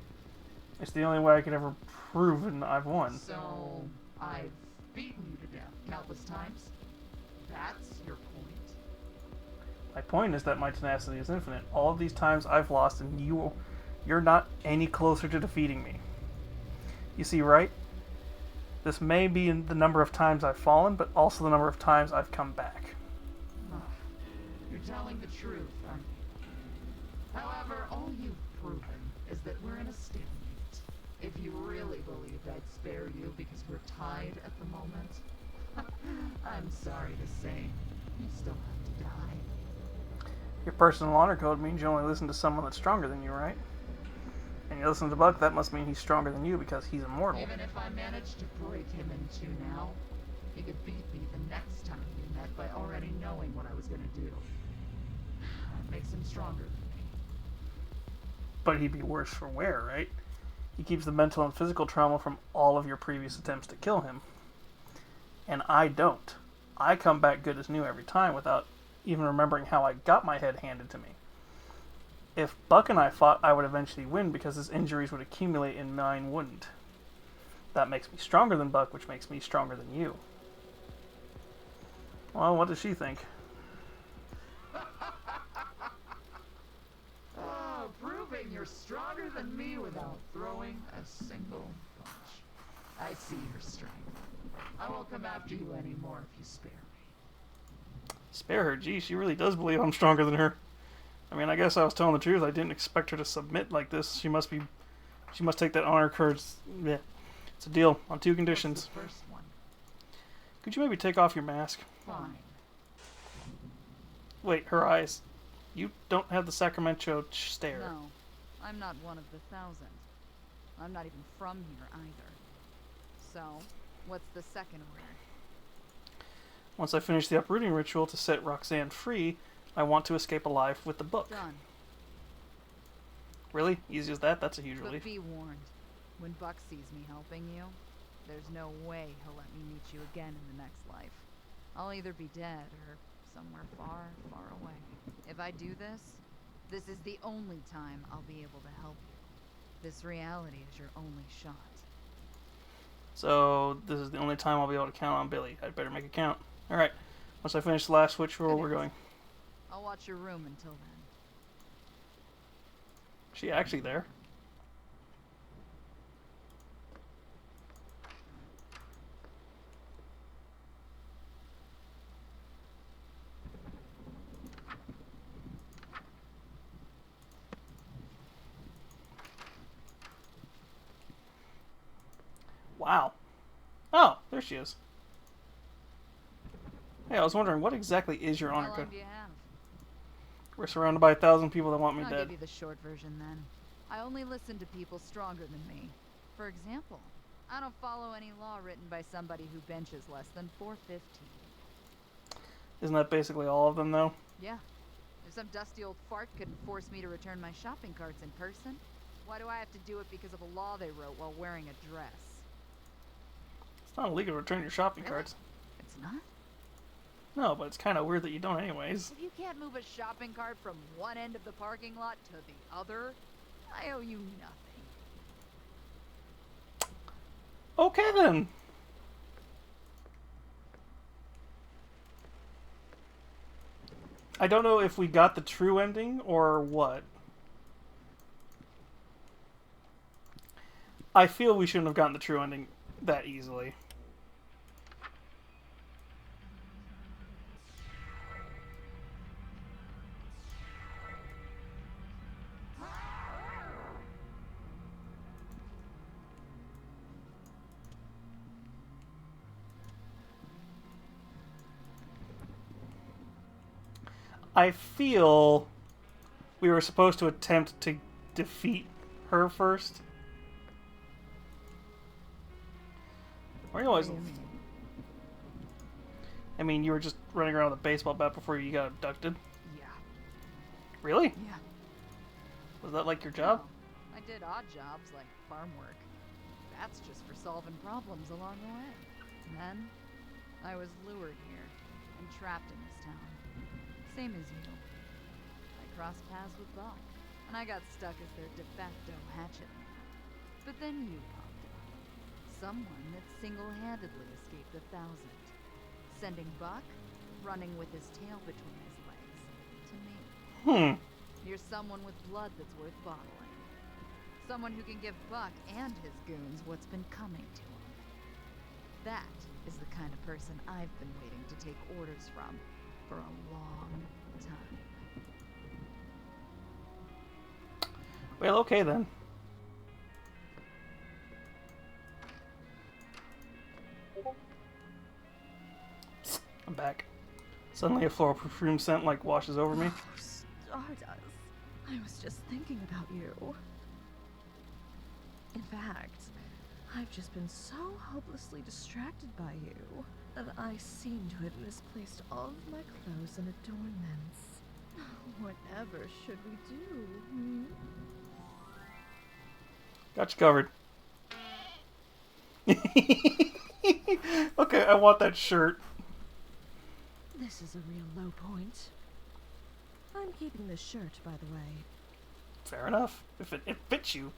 it's the only way I could ever prove I've won. So, I've beaten you to death countless times? That's your point? My point is that my tenacity is infinite. All of these times I've lost, and you're not any closer to defeating me. You see, right? This may be in the number of times I've fallen, but also the number of times I've come back. You're telling the truth, aren't you? However, all you've proven is that we're in a stalemate. If you really believed I'd spare you because we're tied at the moment, I'm sorry to say, you still have to die. Your personal honor code means you only listen to someone that's stronger than you, right? And you listen to Buck, that must mean he's stronger than you because he's immortal. Even if I managed to break him in two now, he could beat me the next time we met by already knowing what I was gonna do. That makes him stronger than me. But he'd be worse for wear, right? He keeps the mental and physical trauma from all of your previous attempts to kill him. And I don't. I come back good as new every time without even remembering how I got my head handed to me. If Buck and I fought, I would eventually win because his injuries would accumulate and mine wouldn't. That makes me stronger than Buck, which makes me stronger than you. Well, what does she think? Oh, proving you're stronger than me without throwing a single punch. I see your strength. I won't come after you anymore if you spare me. Spare her? Gee, she really does believe I'm stronger than her. I mean, I guess I was telling the truth. I didn't expect her to submit like this. She must take that honor code. Yeah. It's a deal on two conditions. What's the first one? Could you maybe take off your mask? Fine. Wait, her eyes. You don't have the Sacramento stare. No, I'm not one of the 1,000. I'm not even from here either. So, what's the second order? Once I finish the uprooting ritual to set Roxanne free, I want to escape alive with the book. Done. Really? Easy as that? That's a huge But relief. be warned. When Buck sees me helping you, there's no way he'll let me meet you again in the next life. I'll either be dead or somewhere far, far away. If I do this, this is the only time I'll be able to help you. This reality is your only shot. So, this is the only time I'll be able to count on Billy. I'd better make it count. Alright. Once I finish the last switch roll, we're going. I'll watch your room until then. Is she actually there? Wow. Oh, there she is. Hey, I was wondering, what exactly is your honor How long code? do you have? We're surrounded by 1,000 people that want me I'll dead. give you the short version then. I only listen to people stronger than me. For example, I don't follow any law written by somebody who benches less than 415. Isn't that basically all of them, though? Yeah. If some dusty old fart couldn't force me to return my shopping carts in person, why do I have to do it because of a law they wrote while wearing a dress? It's not illegal to return your shopping Really? carts. It's not? No, but it's kind of weird that you don't anyways. If you can't move a shopping cart from one end of the parking lot to the other, I owe you nothing. Okay, then. I don't know if we got the true ending or what. I feel we shouldn't have gotten the true ending that easily. I feel we were supposed to attempt to defeat her first. Or you always... I mean, you were just running around with a baseball bat before you got abducted. Yeah. Really? Yeah. Was that like your job? No, I did odd jobs like farm work. That's just for solving problems along the way. And then, I was lured here and trapped in this town. Same as you. I crossed paths with Buck, and I got stuck as their de facto hatchet man. But then you popped up. Someone that single-handedly escaped the 1,000. Sending Buck running with his tail between his legs to to me. Hmm. You're someone with blood that's worth bottling. Someone who can give Buck and his goons what's been coming to him. That is the kind of person I've been waiting to take orders from for a long time. Well, okay then. I'm back. Suddenly a floral perfume scent like washes over me. Oh, Stardust. I was just thinking about you. In fact, I've just been so hopelessly distracted by you that I seem to have misplaced all of my clothes and adornments. Whatever should we do? Hmm? Got you covered. Okay, I want that shirt. This is a real low point. I'm keeping this shirt, by the way. Fair enough. If it fits you.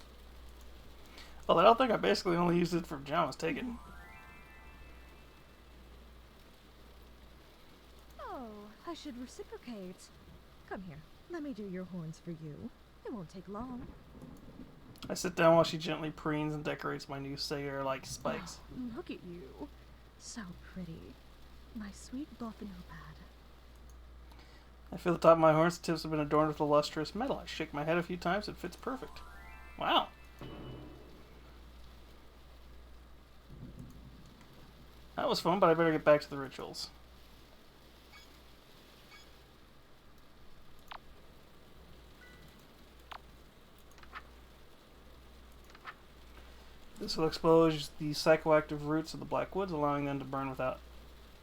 Well, I don't think I basically only used it for pajamas. Take it. Oh, I should reciprocate. Come here. Let me do your horns for you. It won't take long. I sit down while she gently preens and decorates my new Sayer-like spikes. Oh, look at you. So pretty. My sweet Gothenhupad. I feel the top of my horns. The tips have been adorned with a lustrous metal. I shake my head a few times. It fits perfect. Wow. That was fun, but I better get back to the rituals. This will expose the psychoactive roots of the black woods, allowing them to burn without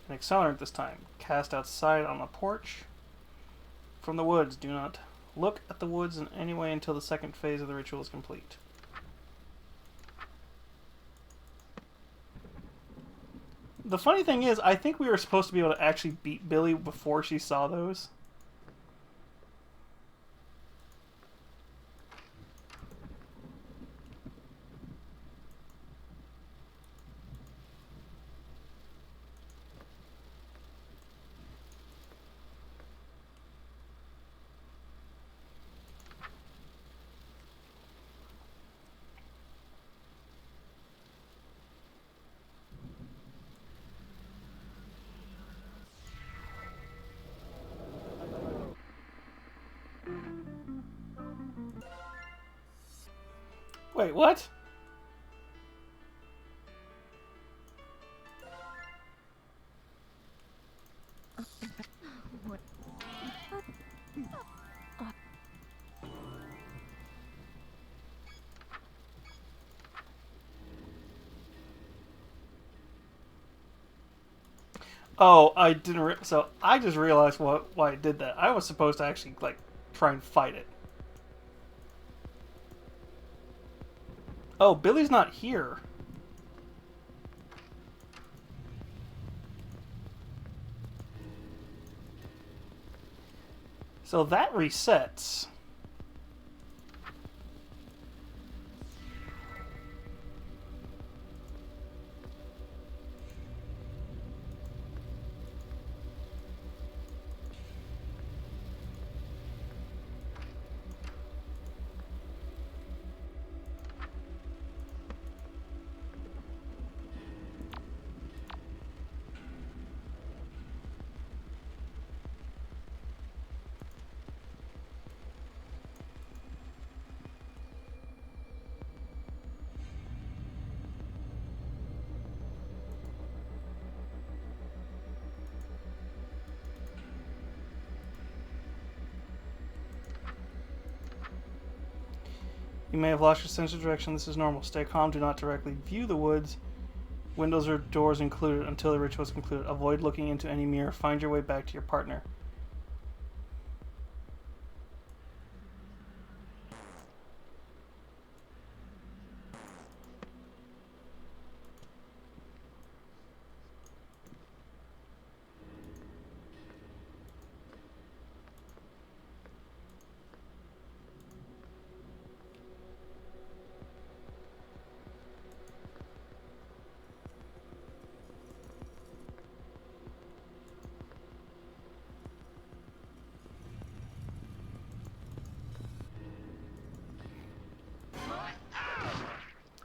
an accelerant this time. Cast outside on the porch from the woods. Do not look at the woods in any way until the second phase of the ritual is complete. The funny thing is, I think we were supposed to be able to actually beat Billy before she saw those. Wait, what? What? Oh, I didn't. So I just realized why I did that. I was supposed to actually like try and fight it. Oh, Billy's not here. So that resets. You may have lost your sense of direction. This is normal. Stay calm. Do not directly view the woods. Windows or doors included until the ritual is concluded. Avoid looking into any mirror. Find your way back to your partner.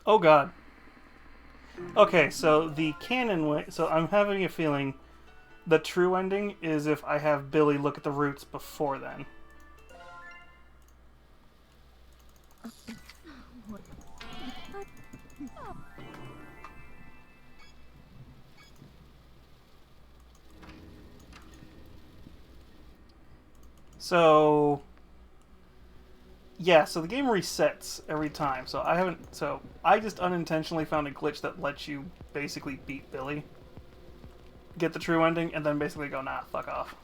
Oh god. Okay, so the canon way. So I'm having a feeling the true ending is if I have Billy look at the roots before then. So yeah, so the game resets every time. So I just unintentionally found a glitch that lets you basically beat Billy, get the true ending, and then basically go, nah, fuck off.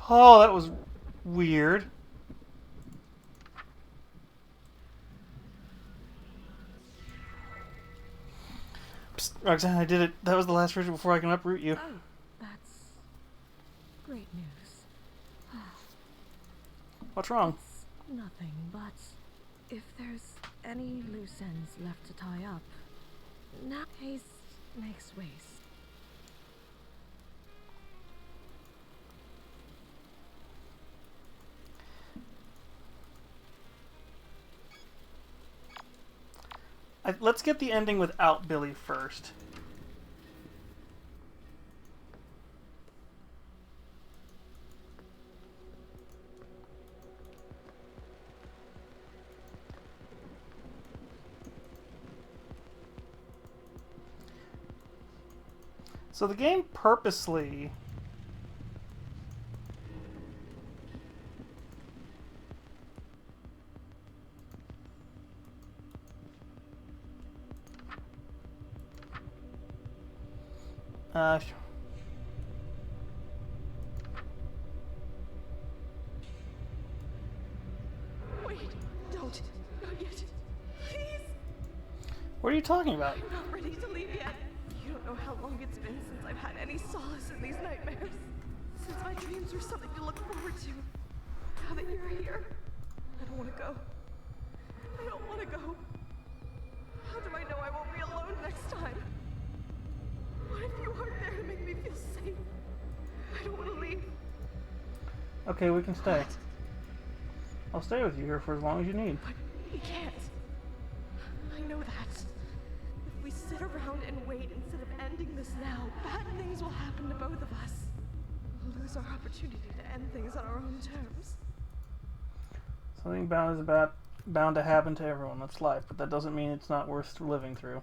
Oh, that was weird. Psst, Roxanne, I did it. That was the last version before I can uproot you. Oh, that's great news. What's wrong? It's nothing, but if there's any loose ends left to tie up, now haste makes waste. Let's get the ending without Billy first. So the game purposely Wait, don't. Not yet. Please. what are you talking about? I'm not ready to leave yet. You don't know how long it's been since I've had any solace in these nightmares. Since my dreams were something to look forward to. Now that you're here, I don't want to go. I don't want to go. How do I know I won't be alone next time? What if you aren't there to make me feel safe? I don't want to leave. Okay, we can stay. I'll stay with you here for as long as you need. But we can't. I know that. If we sit around and wait instead of ending this now, bad things will happen to both of us. We'll lose our opportunity to end things on our own terms. Something bound to happen to everyone. That's life, but that doesn't mean it's not worth living through.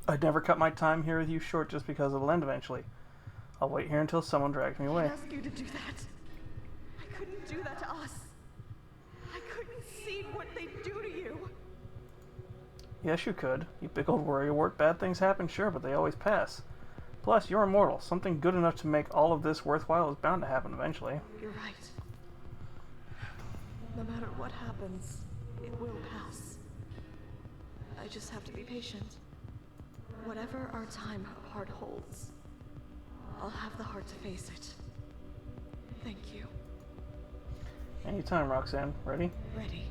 I'd never cut my time here with you short just because it'll end eventually. I'll wait here until someone drags me away. I asked you to do that. I couldn't do that to us. I couldn't see what they'd do to you. Yes, you could. You big old worrywart. Bad things happen, sure, but they always pass. Plus, you're immortal. Something good enough to make all of this worthwhile is bound to happen eventually. You're right. No matter what happens, it will pass. I just have to be patient. Whatever our time apart holds, I'll have the heart to face it. Thank you. Anytime, Roxanne. Ready? Ready.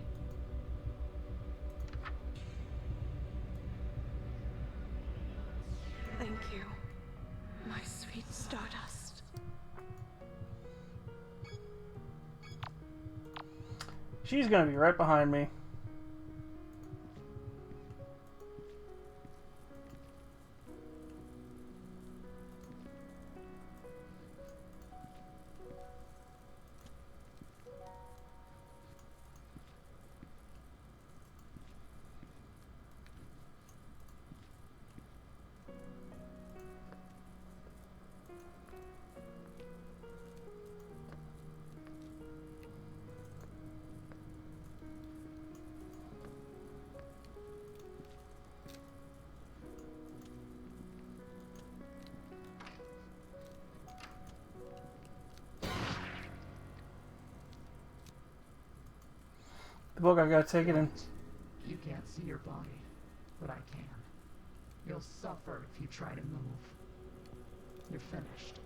Thank you, my sweet Stardust. She's gonna be right behind me. The book, I gotta take it in. You can't see your body, but I can. You'll suffer if you try to move. You're finished.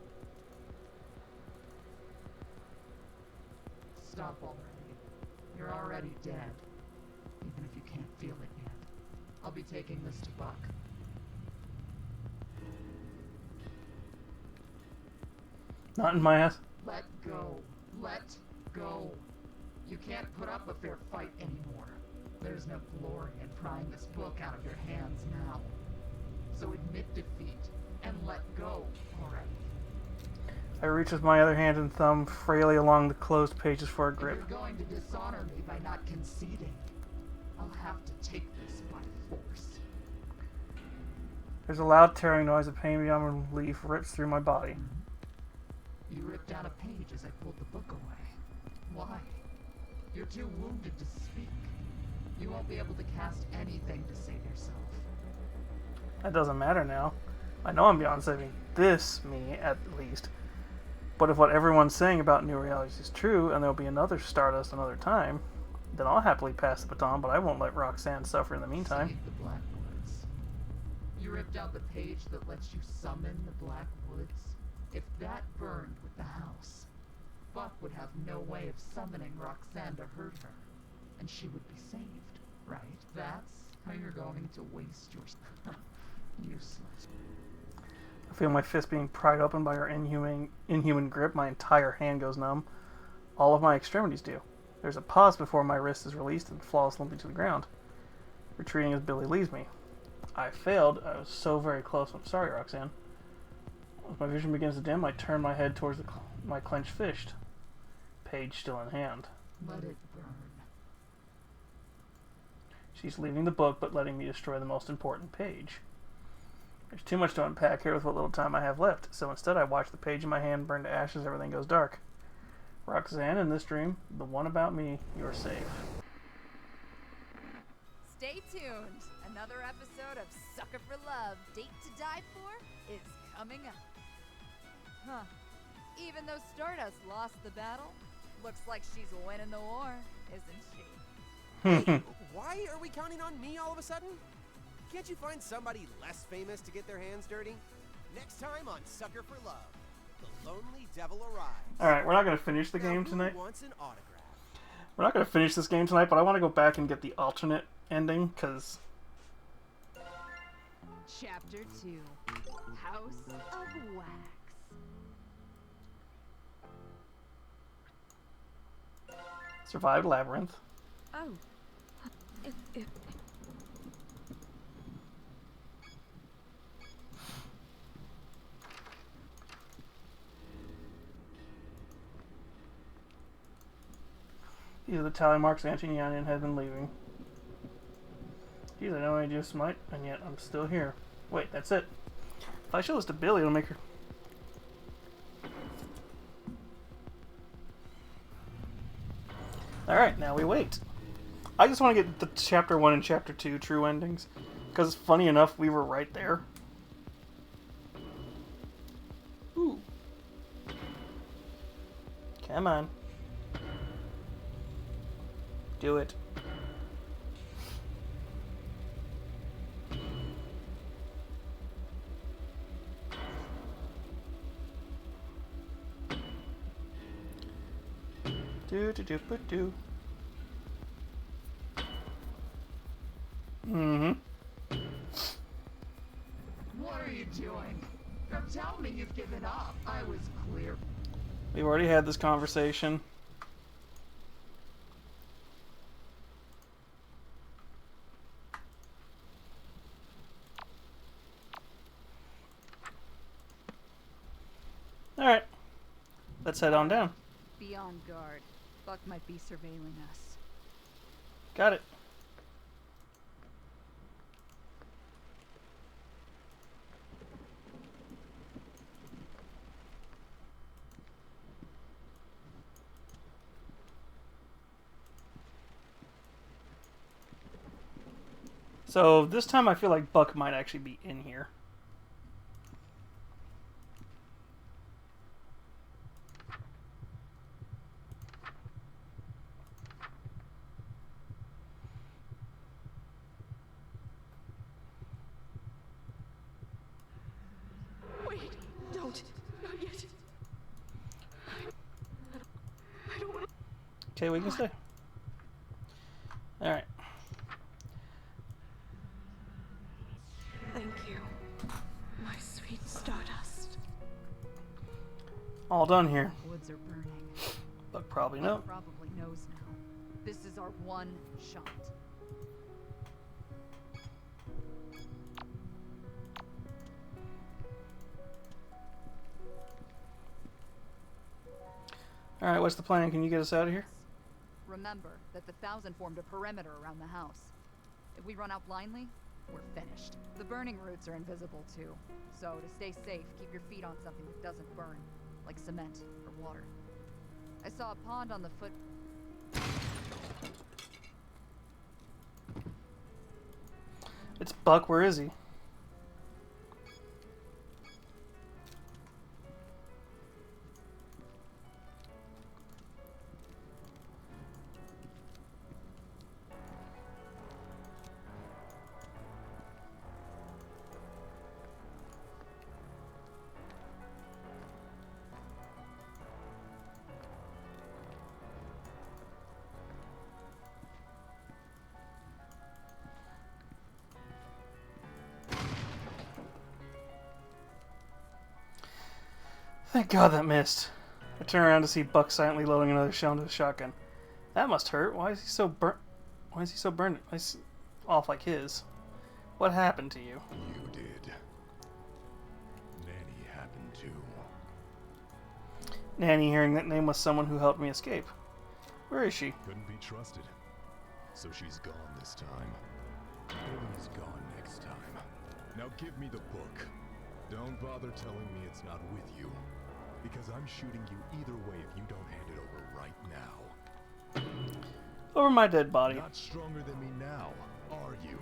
Stop already. You're already dead. Even if you can't feel it yet. I'll be taking this to Buck. Not in my ass. Let go. Let go. You can't put up a fair fight anymore. There's no glory in prying this book out of your hands now. So admit defeat and let go already. I reach with my other hand and thumb frailly along the closed pages for a grip. If you're going to dishonor me by not conceding, I'll have to take this by force. There's a loud tearing noise of pain beyond relief rips through my body. You ripped down a page as I pulled the book away. Why? You're too wounded to speak. You won't be able to cast anything to save yourself. That doesn't matter now. I know I'm beyond saving this me, at least. But if what everyone's saying about new realities is true, and there'll be another Stardust another time, then I'll happily pass the baton, but I won't let Roxanne suffer in the meantime. Save the Black Woods. You ripped out the page that lets you summon the Black Woods. If that burned with the house, Buck would have no way of summoning Roxanne to hurt her, and she would be saved, right? That's how you're going to waste your... Useless. I feel my fist being pried open by her inhuman grip. My entire hand goes numb. All of my extremities do. There's a pause before my wrist is released and falls limply to the ground, retreating as Billy leaves me. I failed. I was so very close. I'm sorry, Roxanne. As my vision begins to dim, I turn my head towards my clenched fist, page still in hand. Let it burn. She's leaving the book, but letting me destroy the most important page. There's too much to unpack here with what little time I have left, so instead I watch the page in my hand burn to ashes. Everything goes dark. Roxanne, in this dream, the one about me, you're safe. Stay tuned. Another episode of Sucker for Love, Date to Die For is coming up. Huh. Even though Stardust lost the battle, looks like she's winning the war, isn't she? Hey, why are we counting on me all of a sudden? Can't you find somebody less famous to get their hands dirty? Next time on Sucker for Love, the Lonely Devil arrives. Alright, we're not going to finish the game tonight. Who wants an autograph? We're not going to finish this game tonight, but I want to go back and get the alternate ending, because... Chapter 2, House of Wax. Survived Labyrinth. Oh. If These are the tally marks Auntie Yanyan had been leaving. Geez, I know I just might, and yet I'm still here. Wait, that's it. If I show this to Billy, it'll make her... Alright, now we wait. I just want to get the Chapter 1 and Chapter 2 true endings. Because, funny enough, we were right there. Ooh. Come on. Do it. Do. Mm-hmm. What are you doing? Don't tell me you've given up. I was clear. We've already had this conversation. Alright. Let's head on down. Be on guard. Buck might be surveilling us. Got it. So this time I feel like Buck might actually be in here. Don't. Not yet. I don't want to. Okay, we can stay. Alright. Thank you, my sweet Stardust. All done here. Woods are burning. Buck probably Buck no. probably knows now. This is our one shot. Alright, what's the plan? Can you get us out of here? Remember that the Thousand formed a perimeter around the house. If we run out blindly, we're finished. The burning roots are invisible too. So to stay safe, keep your feet on something that doesn't burn, like cement or water. I saw a pond on the foot. It's Buck, where is he? Thank God that missed. I turn around to see Buck silently loading another shell into the shotgun. That must hurt. Why is he so burnt? Why is he so burned? He's off like his. What happened to you? You did. Nanny happened too. Nanny, hearing that name, was someone who helped me escape. Where is she? Couldn't be trusted. So she's gone this time. Billy's gone next time. Now give me the book. Don't bother telling me it's not with you. Because I'm shooting you either way if you don't hand it over right now. Over my dead body. Not stronger than me now, are you?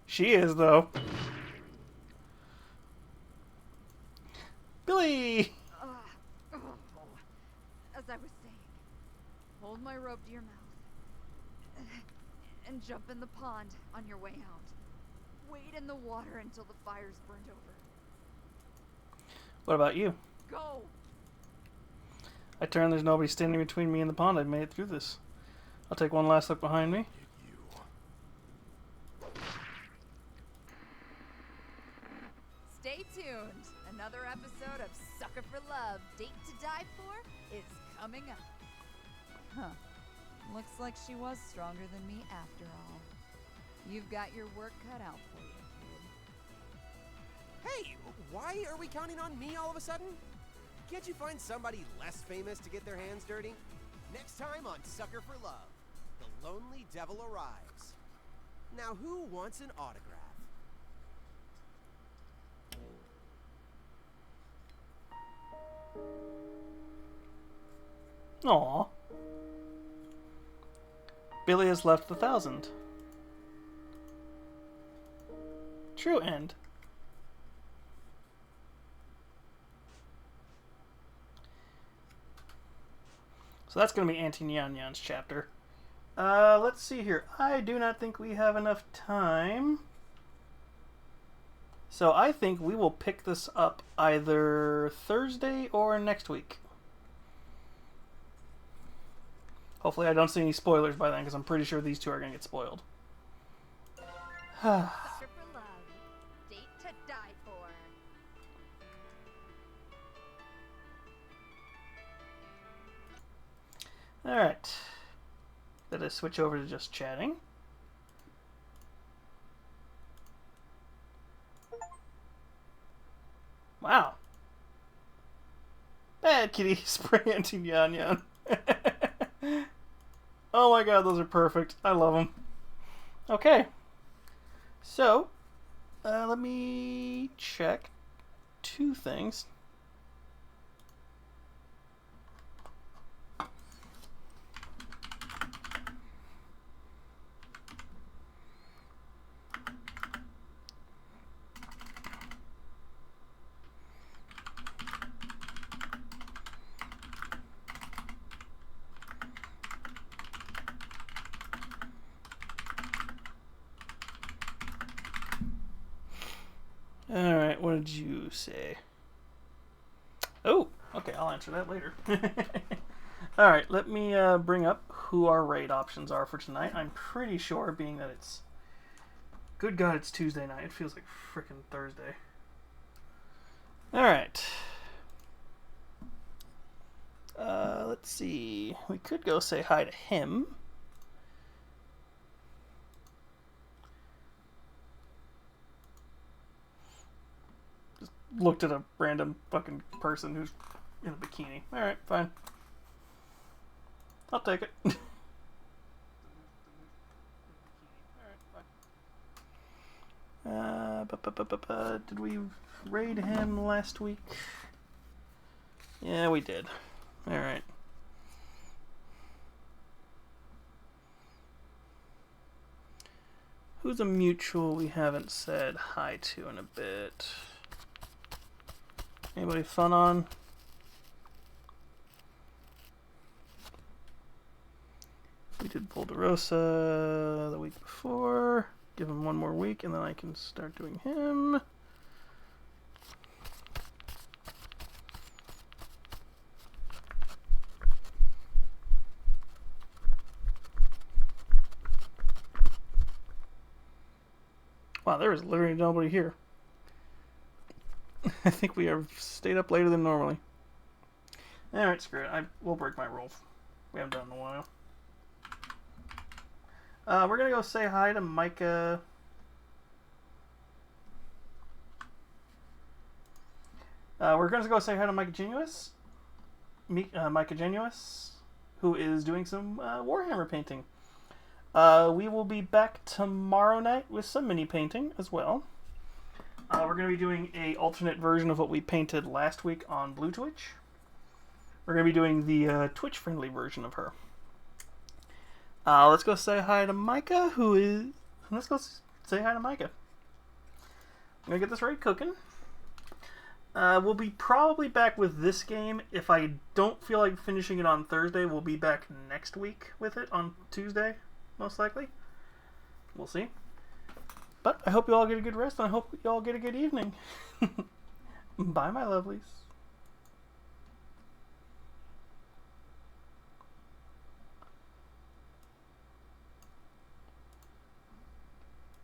She is, though. Billy! As I was saying, hold my rope to your mouth. And jump in the pond on your way out. Wait in the water until the fire's burned over. What about you? Go! I turn, there's nobody standing between me and the pond. I've made it through this. I'll take one last look behind me. Stay tuned. Another episode of Sucker for Love, Date to Die For is coming up. Huh. Looks like she was stronger than me after all. You've got your work cut out for you, kid. Hey, why are we counting on me all of a sudden? Can't you find somebody less famous to get their hands dirty? Next time on Sucker for Love, the lonely devil arrives. Now who wants an autograph? Aww. Billy has left the 1000. True end. So that's going to be Auntie Nyan Nyan's chapter. Let's see here. I do not think we have enough time. So I think we will pick this up either Thursday or next week. Hopefully I don't see any spoilers by then, because I'm pretty sure these two are going to get spoiled. Sucker for Love, Date to Die For. Alright. Let us switch over to just chatting. Wow. Bad kitty spray Auntie Nyan Nyan. Oh my god, those are perfect. I love them. Okay. So, let me check two things. Alright. Alright, what did you say? Oh, okay, I'll answer that later. Alright, let me bring up who our raid options are for tonight. I'm pretty sure, being that it's... Good God, it's Tuesday night. It feels like frickin' Thursday. Alright. Let's see. We could go say hi to him. Just looked at a random fucking person who's in a bikini. Alright, fine. I'll take it. Did we raid him last week? Yeah, we did. Alright. Who's a mutual we haven't said hi to in a bit? Anybody fun on? We did Polderosa the week before. Give him one more week and then I can start doing him. Wow, there is literally nobody here. I think we have stayed up later than normally. Alright, screw it. We'll break my rule. We haven't done it in a while. We're going to go say hi to Micah. We're going to go say hi to Micah Genuous. Micah Genuous, who is doing some Warhammer painting. We will be back tomorrow night with some mini painting as well. We're going to be doing an alternate version of what we painted last week on Blue Twitch. We're going to be doing the Twitch-friendly version of her. Let's go say hi to Micah, Let's go say hi to Micah. I'm going to get this raid cooking. We'll be probably back with this game. If I don't feel like finishing it on Thursday, we'll be back next week with it on Tuesday, most likely. We'll see. But I hope you all get a good rest, and I hope you all get a good evening. Bye, my lovelies.